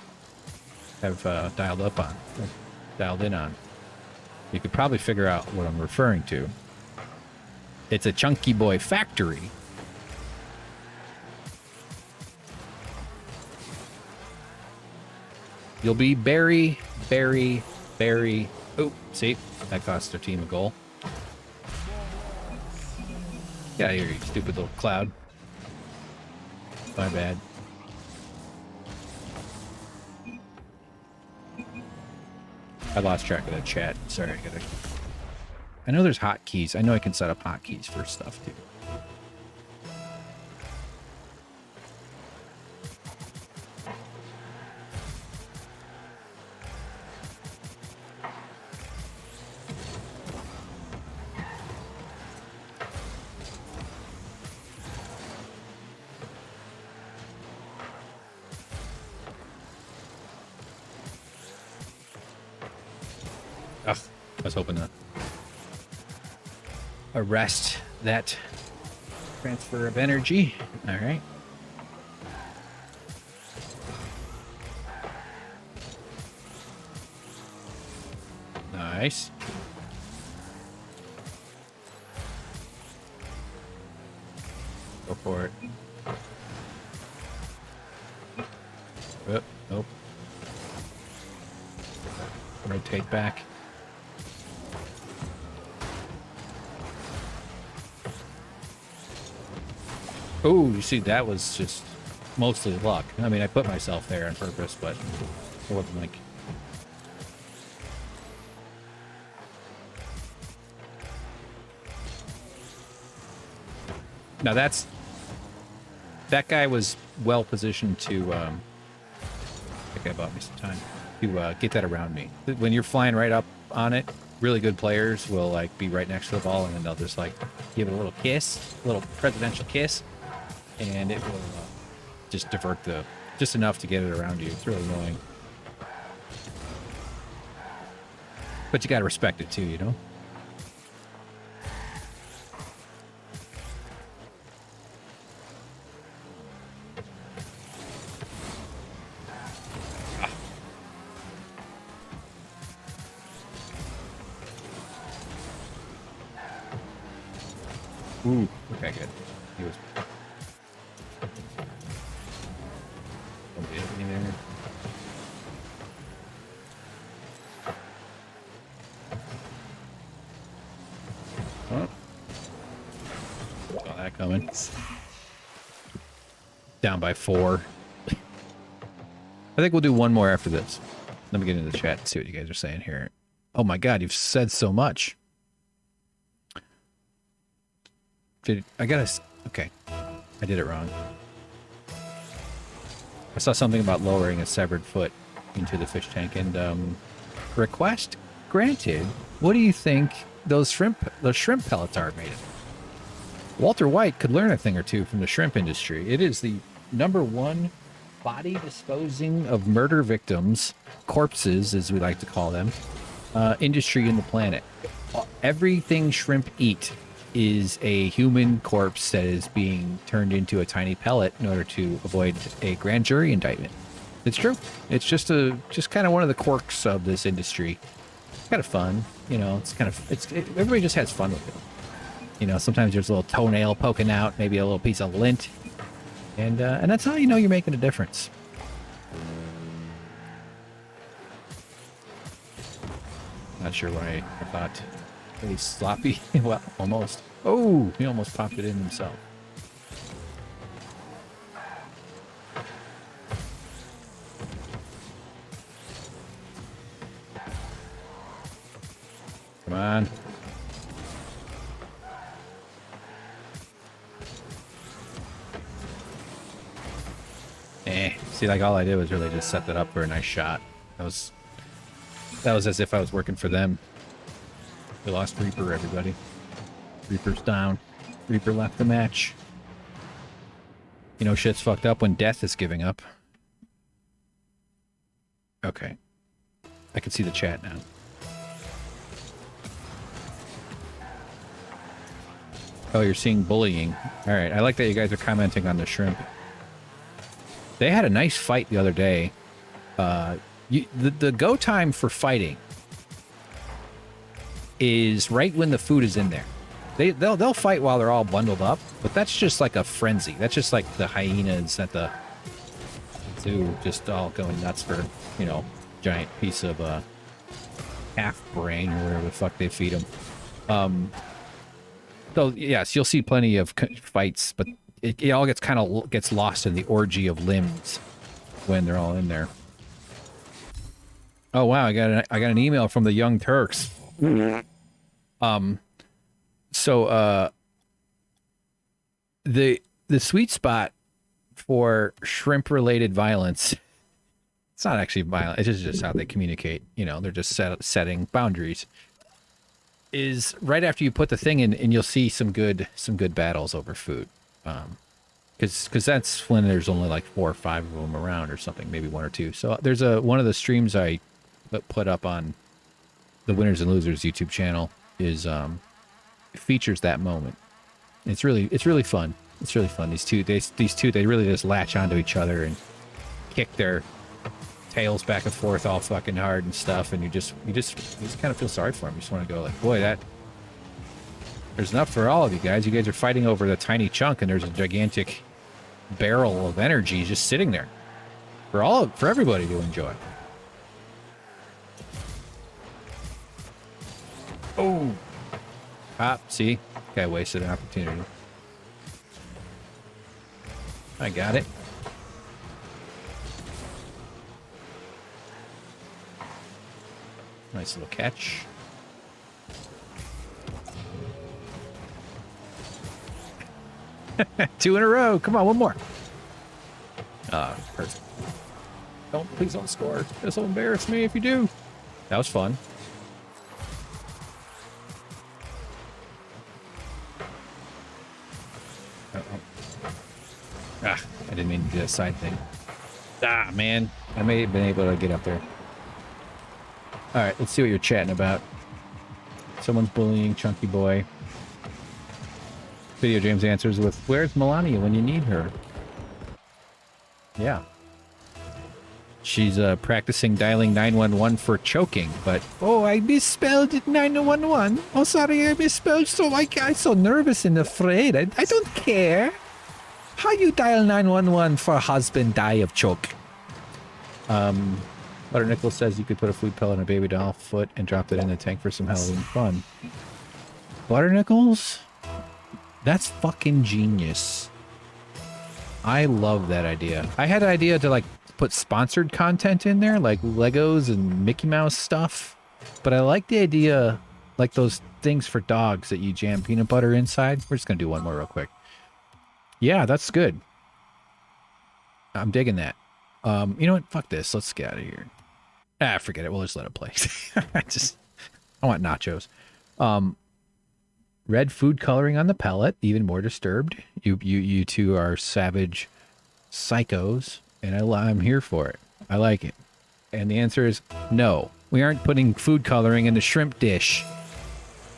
dialed in on. You could probably figure out what I'm referring to. It's a Chunky Boy factory. You'll be Barry. Oh, see? That cost their team a goal. Get out of here, you stupid little cloud. My bad. I lost track of that chat. Sorry, I know there's hotkeys. I know I can set up hotkeys for stuff too. Ugh, I was hoping to arrest that transfer of energy. All right. No, Nice. Go for it. Nope. Rotate back. Oh, you see, that was just mostly luck. I mean, I put myself there on purpose, but it wasn't like... Now that guy was well positioned to, that guy bought me some time, to get that around me. When you're flying right up on it, really good players will like be right next to the ball, and then they'll just like give it a little kiss, a little presidential kiss, and it will just divert just enough to get it around you. It's really annoying. But you gotta respect it too, you know? Ooh, okay, good. He was... Don't be hitting me there. Oh. Saw that coming. Down by 4. I think we'll do one more after this. Let me get into the chat and see what you guys are saying here. Oh my god, you've said so much. Okay. I did it wrong. I saw something about lowering a severed foot into the fish tank, and request granted. What do you think those shrimp pellets are made of? Walter White could learn a thing or two from the shrimp industry. It is the #1 body disposing of murder victims, corpses as we like to call them, industry in the planet. Everything shrimp eat is a human corpse that is being turned into a tiny pellet in order to avoid a grand jury indictment. It's true. It's just kind of one of the quirks of this industry. It's kind of fun, you know. Everybody just has fun with it. You know, sometimes there's a little toenail poking out, maybe a little piece of lint, and that's how you know you're making a difference. Not sure why I thought. Pretty sloppy. Well, almost. Oh, he almost popped it in himself. Come on. See, like all I did was really just set that up for a nice shot. That was as if I was working for them. We lost Reaper, everybody. Reaper's down. Reaper left the match. You know, shit's fucked up when death is giving up. Okay. I can see the chat now. Oh, you're seeing bullying. All right. I like that you guys are commenting on the shrimp. They had a nice fight the other day. The go time for fighting is right when the food is in there. They'll fight while they're all bundled up, but that's just like a frenzy. That's just like the hyenas at the zoo, just all going nuts for, you know, giant piece of half brain or whatever the fuck they feed them. So yes, you'll see plenty of fights, but it all gets lost in the orgy of limbs when they're all in there. Oh wow, I got an email from the Young Turks. So the sweet spot for shrimp related violence, it's not actually violent, it's just how they communicate, you know, they're just setting boundaries, is right after you put the thing in, and you'll see some good battles over food. Because that's when there's only like 4 or 5 of them around or something, maybe 1 or 2. So there's one of the streams I put up on the Winners and Losers YouTube channel is features that moment. It's really fun. It's really fun. These two they really just latch onto each other and kick their tails back and forth all fucking hard and stuff, and you just kind of feel sorry for him. You just want to go like, boy, there's enough for all of you guys. You guys are fighting over the tiny chunk, and there's a gigantic barrel of energy just sitting there for everybody to enjoy. Oh, see, guy wasted an opportunity. I got it. Nice little catch. Two in a row. Come on, one more. Perfect. Please don't score. This will embarrass me if you do. That was fun. I didn't mean to do that side thing. Man. I may have been able to get up there. All right, let's see what you're chatting about. Someone's bullying Chunky Boy. Video James answers with, where's Melania when you need her? Yeah. She's practicing dialing 911 for choking, but... Oh, I misspelled it 911. Oh, sorry, I misspelled, so I got so nervous and afraid. I don't care. How you dial 911 for husband die of choke? Butter Nichols says you could put a food pellet on a baby doll foot and drop it in the tank for some Halloween fun. Butter Nichols? That's fucking genius. I love that idea. I had an idea to like put sponsored content in there, like Legos and Mickey Mouse stuff. But I like the idea, like those things for dogs that you jam peanut butter inside. We're just going to do one more real quick. Yeah, that's good. I'm digging that. You know what? Fuck this. Let's get out of here. Forget it. We'll just let it play. I want nachos. Red food coloring on the pellet. Even more disturbed. You two are savage psychos, and I'm here for it. I like it. And the answer is no. We aren't putting food coloring in the shrimp dish.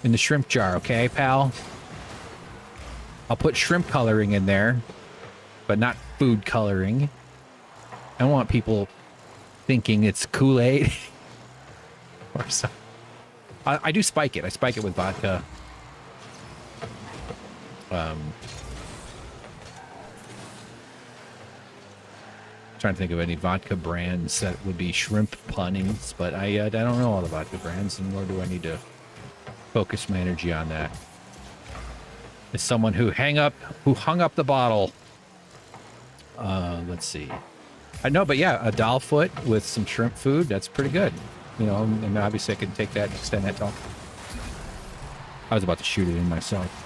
In the shrimp jar, okay, pal? I'll put shrimp coloring in there, but not food coloring. I don't want people thinking it's Kool-Aid or something. I do spike it. I spike it with vodka. Trying to think of any vodka brands that would be shrimp punnings, but I don't know all the vodka brands, and nor do I need to focus my energy on that. As someone who hung up the bottle. Let's see. I know, but yeah, a doll foot with some shrimp food, that's pretty good. You know, and obviously I can take that and extend that talk. I was about to shoot it in myself.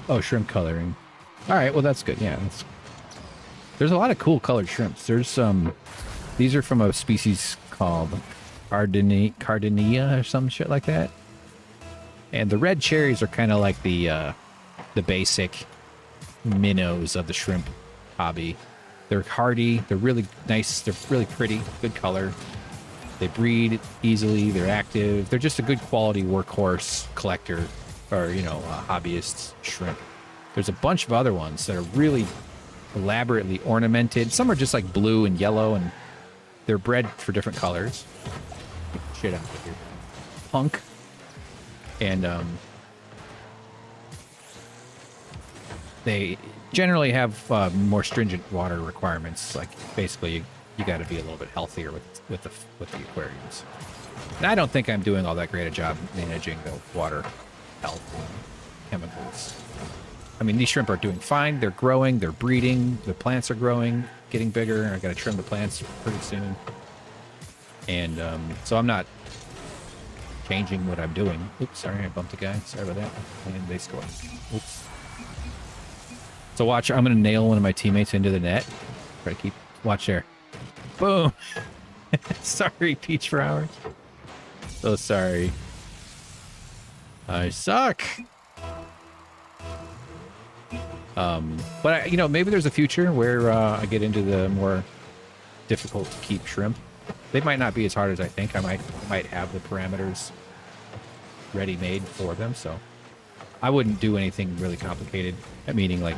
Oh, shrimp coloring. All right, well, that's good. Yeah, there's a lot of cool colored shrimps. There's these are from a species called Cardinea or some shit like that. And the red cherries are kind of like the basic minnows of the shrimp hobby. They're hardy. They're really nice. They're really pretty. Good color. They breed easily. They're active. They're just a good quality workhorse collector or, you know, hobbyist shrimp. There's a bunch of other ones that are really elaborately ornamented. Some are just like blue and yellow, and they're bred for different colors. Shit out of here. Punk. And they generally have more stringent water requirements. Like basically, you got to be a little bit healthier with the aquariums. And I don't think I'm doing all that great a job managing the water health chemicals. I mean, these shrimp are doing fine. They're growing. They're breeding. The plants are growing, getting bigger. I got to trim the plants pretty soon. And so I'm not changing what I'm doing. Oops, sorry, I bumped a guy. Sorry about that. And they score. Oops. So watch, I'm going to nail one of my teammates into the net. Try to keep, watch there. Boom. Sorry, Peach for hours. So sorry. I suck. But you know, maybe there's a future where I get into the more difficult to keep shrimp. They might not be as hard as I think. I might have the parameters ready-made for them, so I wouldn't do anything really complicated, meaning like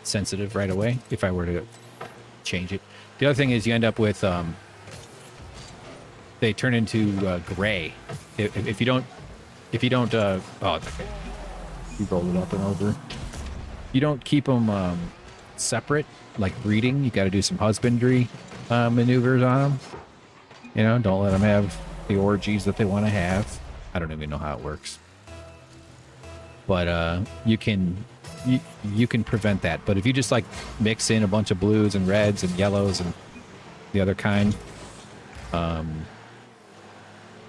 sensitive right away if I were to change it. The other thing is you end up with they turn into gray if you don't oh, okay. You rolled it up and over. You don't keep them separate like breeding. You got to do some husbandry maneuvers on them. You know, don't let them have the orgies that they want to have. I don't even know how it works, but you can prevent that. But if you just like mix in a bunch of blues and reds and yellows and the other kind, well,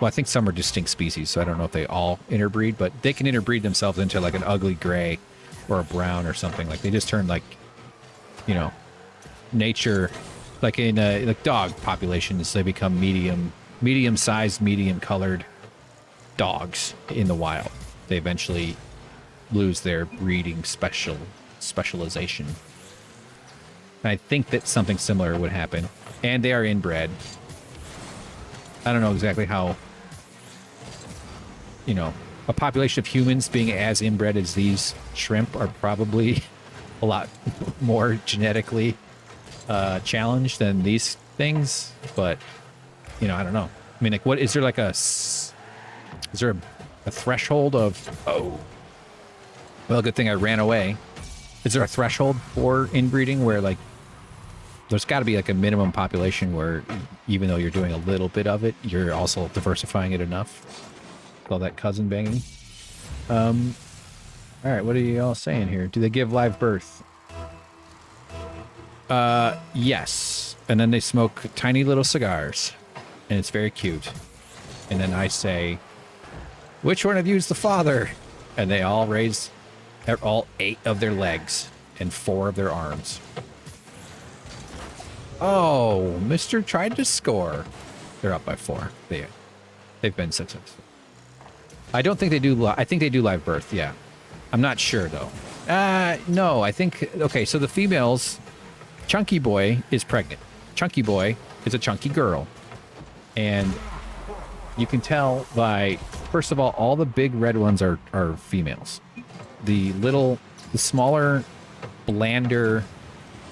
I think some are distinct species, so I don't know if they all interbreed, but they can interbreed themselves into like an ugly gray or a brown or something. Like they just turn like, you know, nature, like in like dog populations, they become medium-sized, medium-colored dogs in the wild. They eventually lose their breeding specialization. And I think that something similar would happen, and they are inbred. I don't know exactly how, you know, a population of humans being as inbred as these shrimp are probably a lot more genetically challenged than these things, but you know, I don't know. I mean, like, what is there like is there a threshold of, oh, well, good thing I ran away. Is there a threshold for inbreeding where like there's got to be like a minimum population where even though you're doing a little bit of it, you're also diversifying it enough? All that cousin banging. All right, what are you all saying here? Do they give live birth? Yes. And then they smoke tiny little cigars, and it's very cute. And then I say, which one of you is the father? And they all raise all 8 of their legs and 4 of their arms. Oh, Mr. tried to score. They're up by 4. They've been successful. I don't think they do. I think they do live birth. Yeah. I'm not sure though. No, I think, okay. So the females, Chunky Boy is pregnant. Chunky Boy is a chunky girl. And you can tell by, first of all the big red ones are females. The smaller, blander,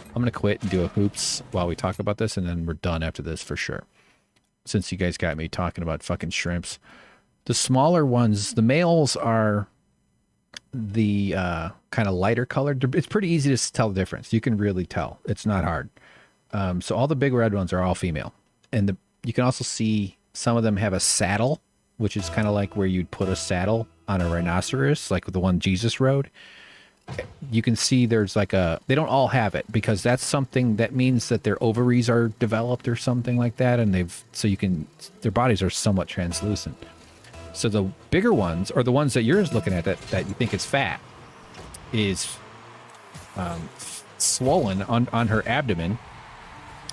I'm going to quit and do a hoops while we talk about this, and then we're done after this for sure. Since you guys got me talking about fucking shrimps. The smaller ones, the males are the kind of lighter colored. It's pretty easy to tell the difference. You can really tell. It's not hard. So all the big red ones are all female. And you can also see some of them have a saddle, which is kind of like where you'd put a saddle on a rhinoceros, like the one Jesus rode. You can see there's like they don't all have it because that's something that means that their ovaries are developed or something like that. And their bodies are somewhat translucent. So the bigger ones, or the ones that you're looking at that you think is fat, is swollen on her abdomen.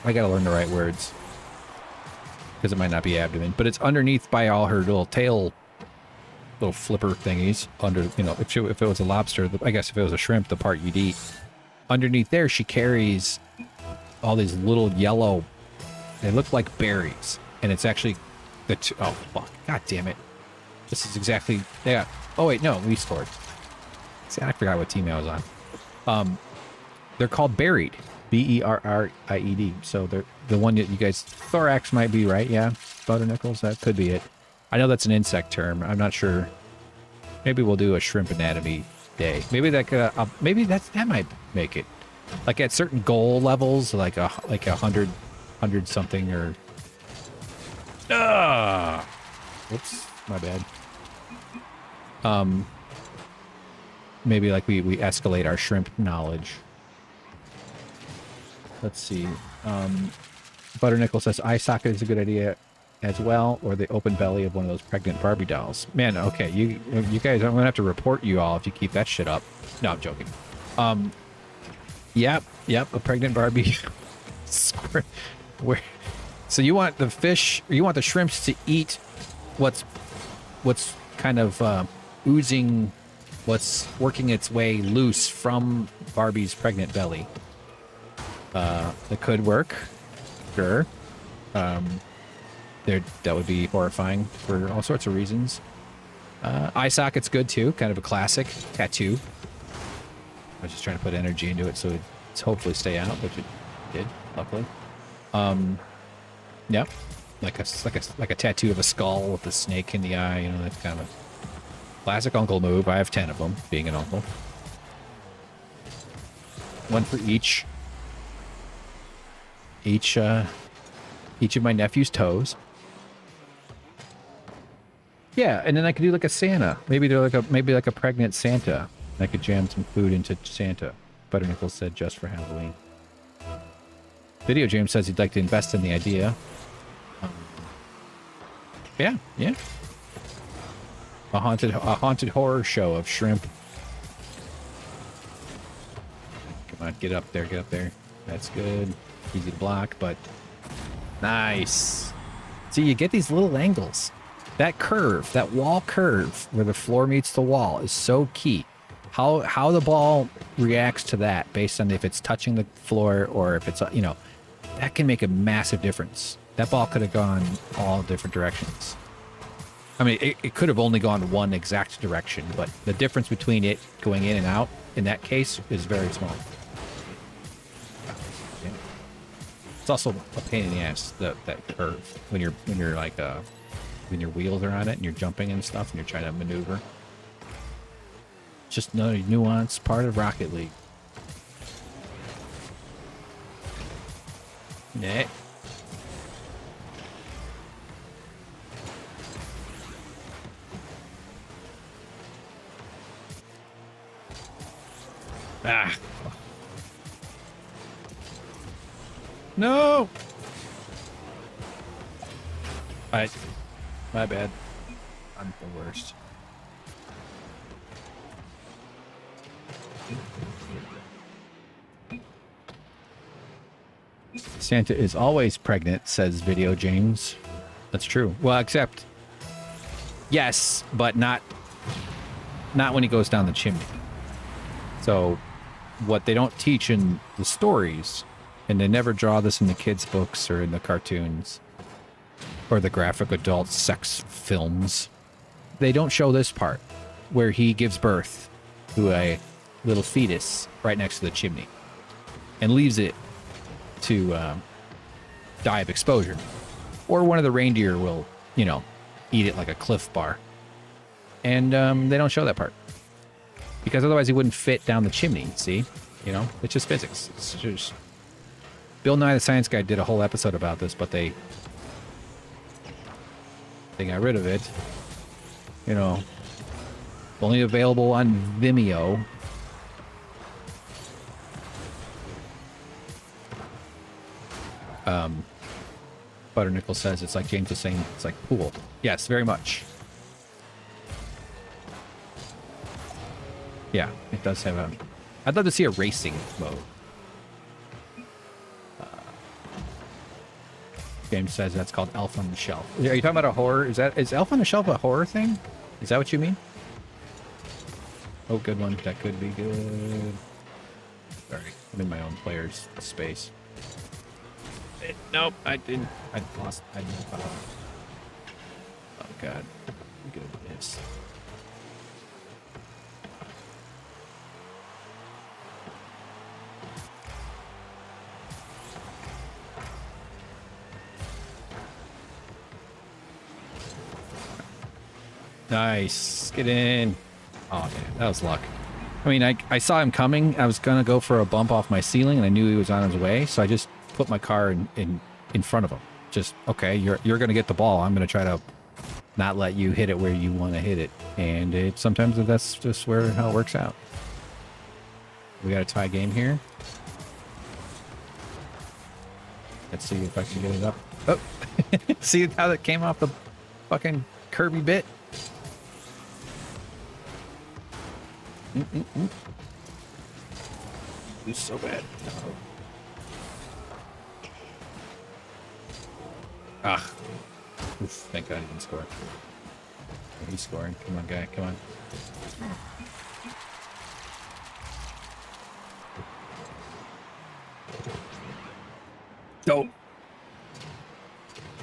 I gotta learn the right words because it might not be abdomen, but it's underneath by all her little tail, little flipper thingies under. You know, if it was a lobster, I guess if it was a shrimp, the part you'd eat. Underneath there, she carries all these little yellow. They look like berries, and it's actually oh fuck, god damn it. This is exactly, yeah. Oh wait, no, we scored. See, I forgot what team I was on. They're called buried, B-E-R-R-I-E-D. So they're the one that you guys, thorax might be right, yeah. Butternickels, that could be it. I know that's an insect term. I'm not sure. Maybe we'll do a shrimp anatomy day. Maybe that might make it. Like at certain goal levels, like 100 something or. Whoops. My bad. Maybe like we escalate our shrimp knowledge. Let's see. Butternickel says eye socket is a good idea as well, or the open belly of one of those pregnant Barbie dolls. Man, okay, you guys, I'm gonna have to report you all if you keep that shit up. No, I'm joking. Yep, a pregnant Barbie. So you want the fish, or you want the shrimps to eat what's kind of oozing, what's working its way loose from Barbie's pregnant belly. That could work, sure. That would be horrifying for all sorts of reasons. Eye socket's good too, kind of a classic tattoo. I was just trying to put energy into it so it's hopefully stay out, which it did, luckily. Yep. Like a tattoo of a skull with a snake in the eye. You know, that's kind of a classic uncle move. I have 10 of them, being an uncle. One for each of my nephew's toes. Yeah, and then I could do like a Santa. Maybe like a pregnant Santa. I could jam some food into Santa. Butternickel said just for Halloween. Video James says he'd like to invest in the idea. Yeah. A haunted horror show of shrimp. Come on, get up there. That's good. Easy to block, but nice. See, you get these little angles. That curve, that wall curve where the floor meets the wall is so key. How the ball reacts to that based on if it's touching the floor or if it's, you know, that can make a massive difference. That ball could have gone all different directions. I mean, it could have only gone one exact direction, but the difference between it going in and out in that case is very small. Yeah. It's also a pain in the ass, that curve when you're like when your wheels are on it and you're jumping and stuff and you're trying to maneuver. Just another nuanced part of Rocket League. Nah. Ah. No. My bad. I'm the worst. Santa is always pregnant, says Video James. That's true. Well, except yes, but not when he goes down the chimney. So what they don't teach in the stories, and they never draw this in the kids' books or in the cartoons or the graphic adult sex films, they don't show this part where he gives birth to a little fetus right next to the chimney and leaves it to die of exposure. Or one of the reindeer will, you know, eat it like a Cliff Bar. And they don't show that part. Because otherwise he wouldn't fit down the chimney, see? You know, it's just physics. It's just... Bill Nye the Science Guy did a whole episode about this, but they got rid of it. You know, only available on Vimeo. Butternickel says it's like James was saying, it's like pool. Yes, very much. Yeah, it does have a... I'd love to see a racing mode. James says that's called Elf on the Shelf. Are you talking about a horror? Is Elf on the Shelf a horror thing? Is that what you mean? Oh, good one. That could be good. Sorry, I'm in my own player's space. Nope, I didn't. I lost. I didn't follow. Oh God, goodness. Nice. Get in. Oh, man. That was luck. I mean, I saw him coming. I was going to go for a bump off my ceiling, and I knew he was on his way, so I just put my car in front of him. Just, okay, you're going to get the ball. I'm going to try to not let you hit it where you want to hit it. And sometimes that's just how it works out. We got a tie game here. Let's see if I can get it up. Oh, see how that came off the fucking Kirby bit? It's so bad. Ah. Oof, thank God he didn't score. He's scoring. Come on, guy. Come on. Oh.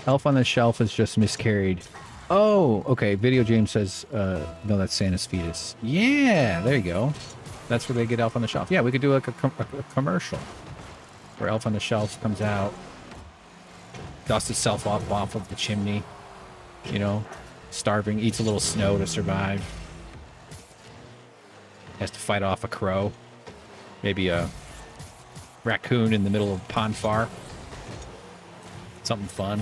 Elf on the Shelf is just miscarried. Oh, okay. Video James says, no, that's Santa's fetus. Yeah, there you go. That's where they get Elf on the Shelf. Yeah, we could do like a commercial where Elf on the Shelf comes out dusts itself off of the chimney. You know, starving, eats a little snow to survive. Has to fight off a crow. Maybe a raccoon in the middle of pond far. Something fun.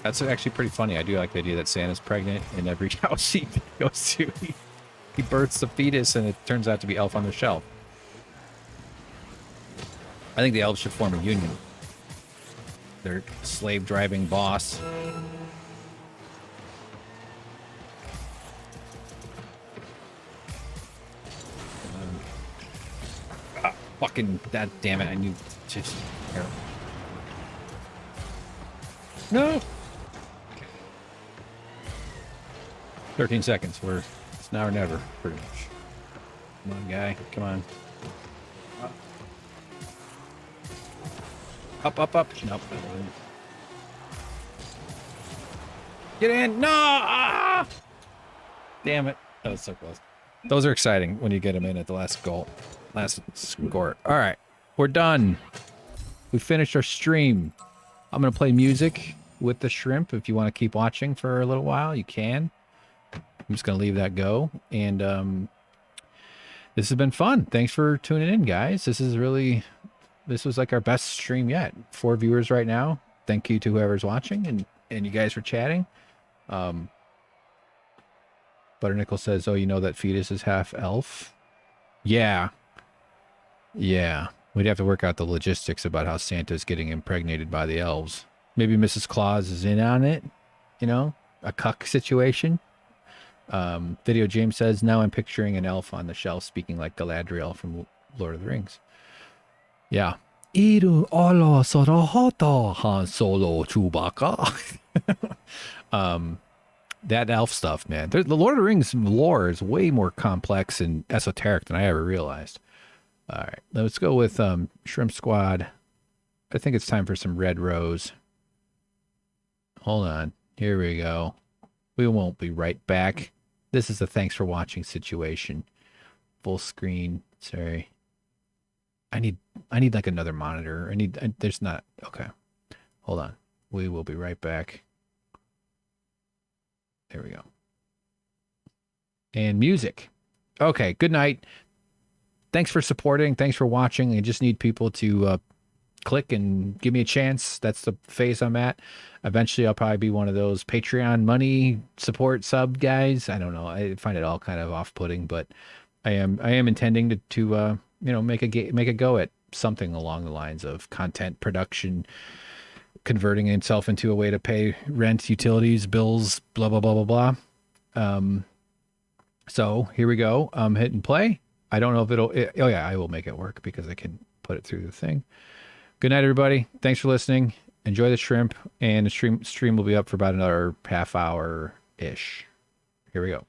That's actually pretty funny. I do like the idea that Santa's pregnant in every house he goes to. He births a fetus and it turns out to be Elf on the Shelf. I think the elves should form a union. Their slave-driving boss. Fucking, that damn it, I knew. Just, here. No! 13 seconds. It's now or never, pretty much. Come on, guy. Come on. Up. Nope. Get in. No! Ah! Damn it. That was so close. Those are exciting when you get them in at the last goal. Last score. All right. We're done. We finished our stream. I'm going to play music with the shrimp. If you want to keep watching for a little while, you can. I'm just going to leave that go. And this has been fun. Thanks for tuning in, guys. This was like our best stream yet. 4 viewers right now. Thank you to whoever's watching and you guys for chatting. Butternickel says, oh, you know that fetus is half elf? Yeah. We'd have to work out the logistics about how Santa's getting impregnated by the elves. Maybe Mrs. Claus is in on it. You know, a cuck situation. Video James says, now I'm picturing an elf on the shelf speaking like Galadriel from Lord of the Rings. Yeah. Iru olo sorohoto Han Solo Chewbacca. That elf stuff, man. The Lord of the Rings lore is way more complex and esoteric than I ever realized. All right, let's go with Shrimp Squad. I think it's time for some Red Rose. Hold on. Here we go. We won't be right back. This is a thanks for watching situation. Full screen. Sorry. I need like another monitor. There's not. Okay. Hold on. We will be right back. There we go. And music. Okay. Good night. Thanks for supporting. Thanks for watching. I just need people to click and give me a chance. That's the phase I'm at. Eventually, I'll probably be one of those Patreon money support sub guys. I don't know. I find it all kind of off-putting, but I am intending to make a go at something along the lines of content production, converting himself into a way to pay rent, utilities, bills, blah blah blah blah blah. So here we go. Hit and play. I don't know if oh yeah, I will make it work because I can put it through the thing. Good night, everybody. Thanks for listening. Enjoy the shrimp, and the stream will be up for about another half hour ish. Here we go.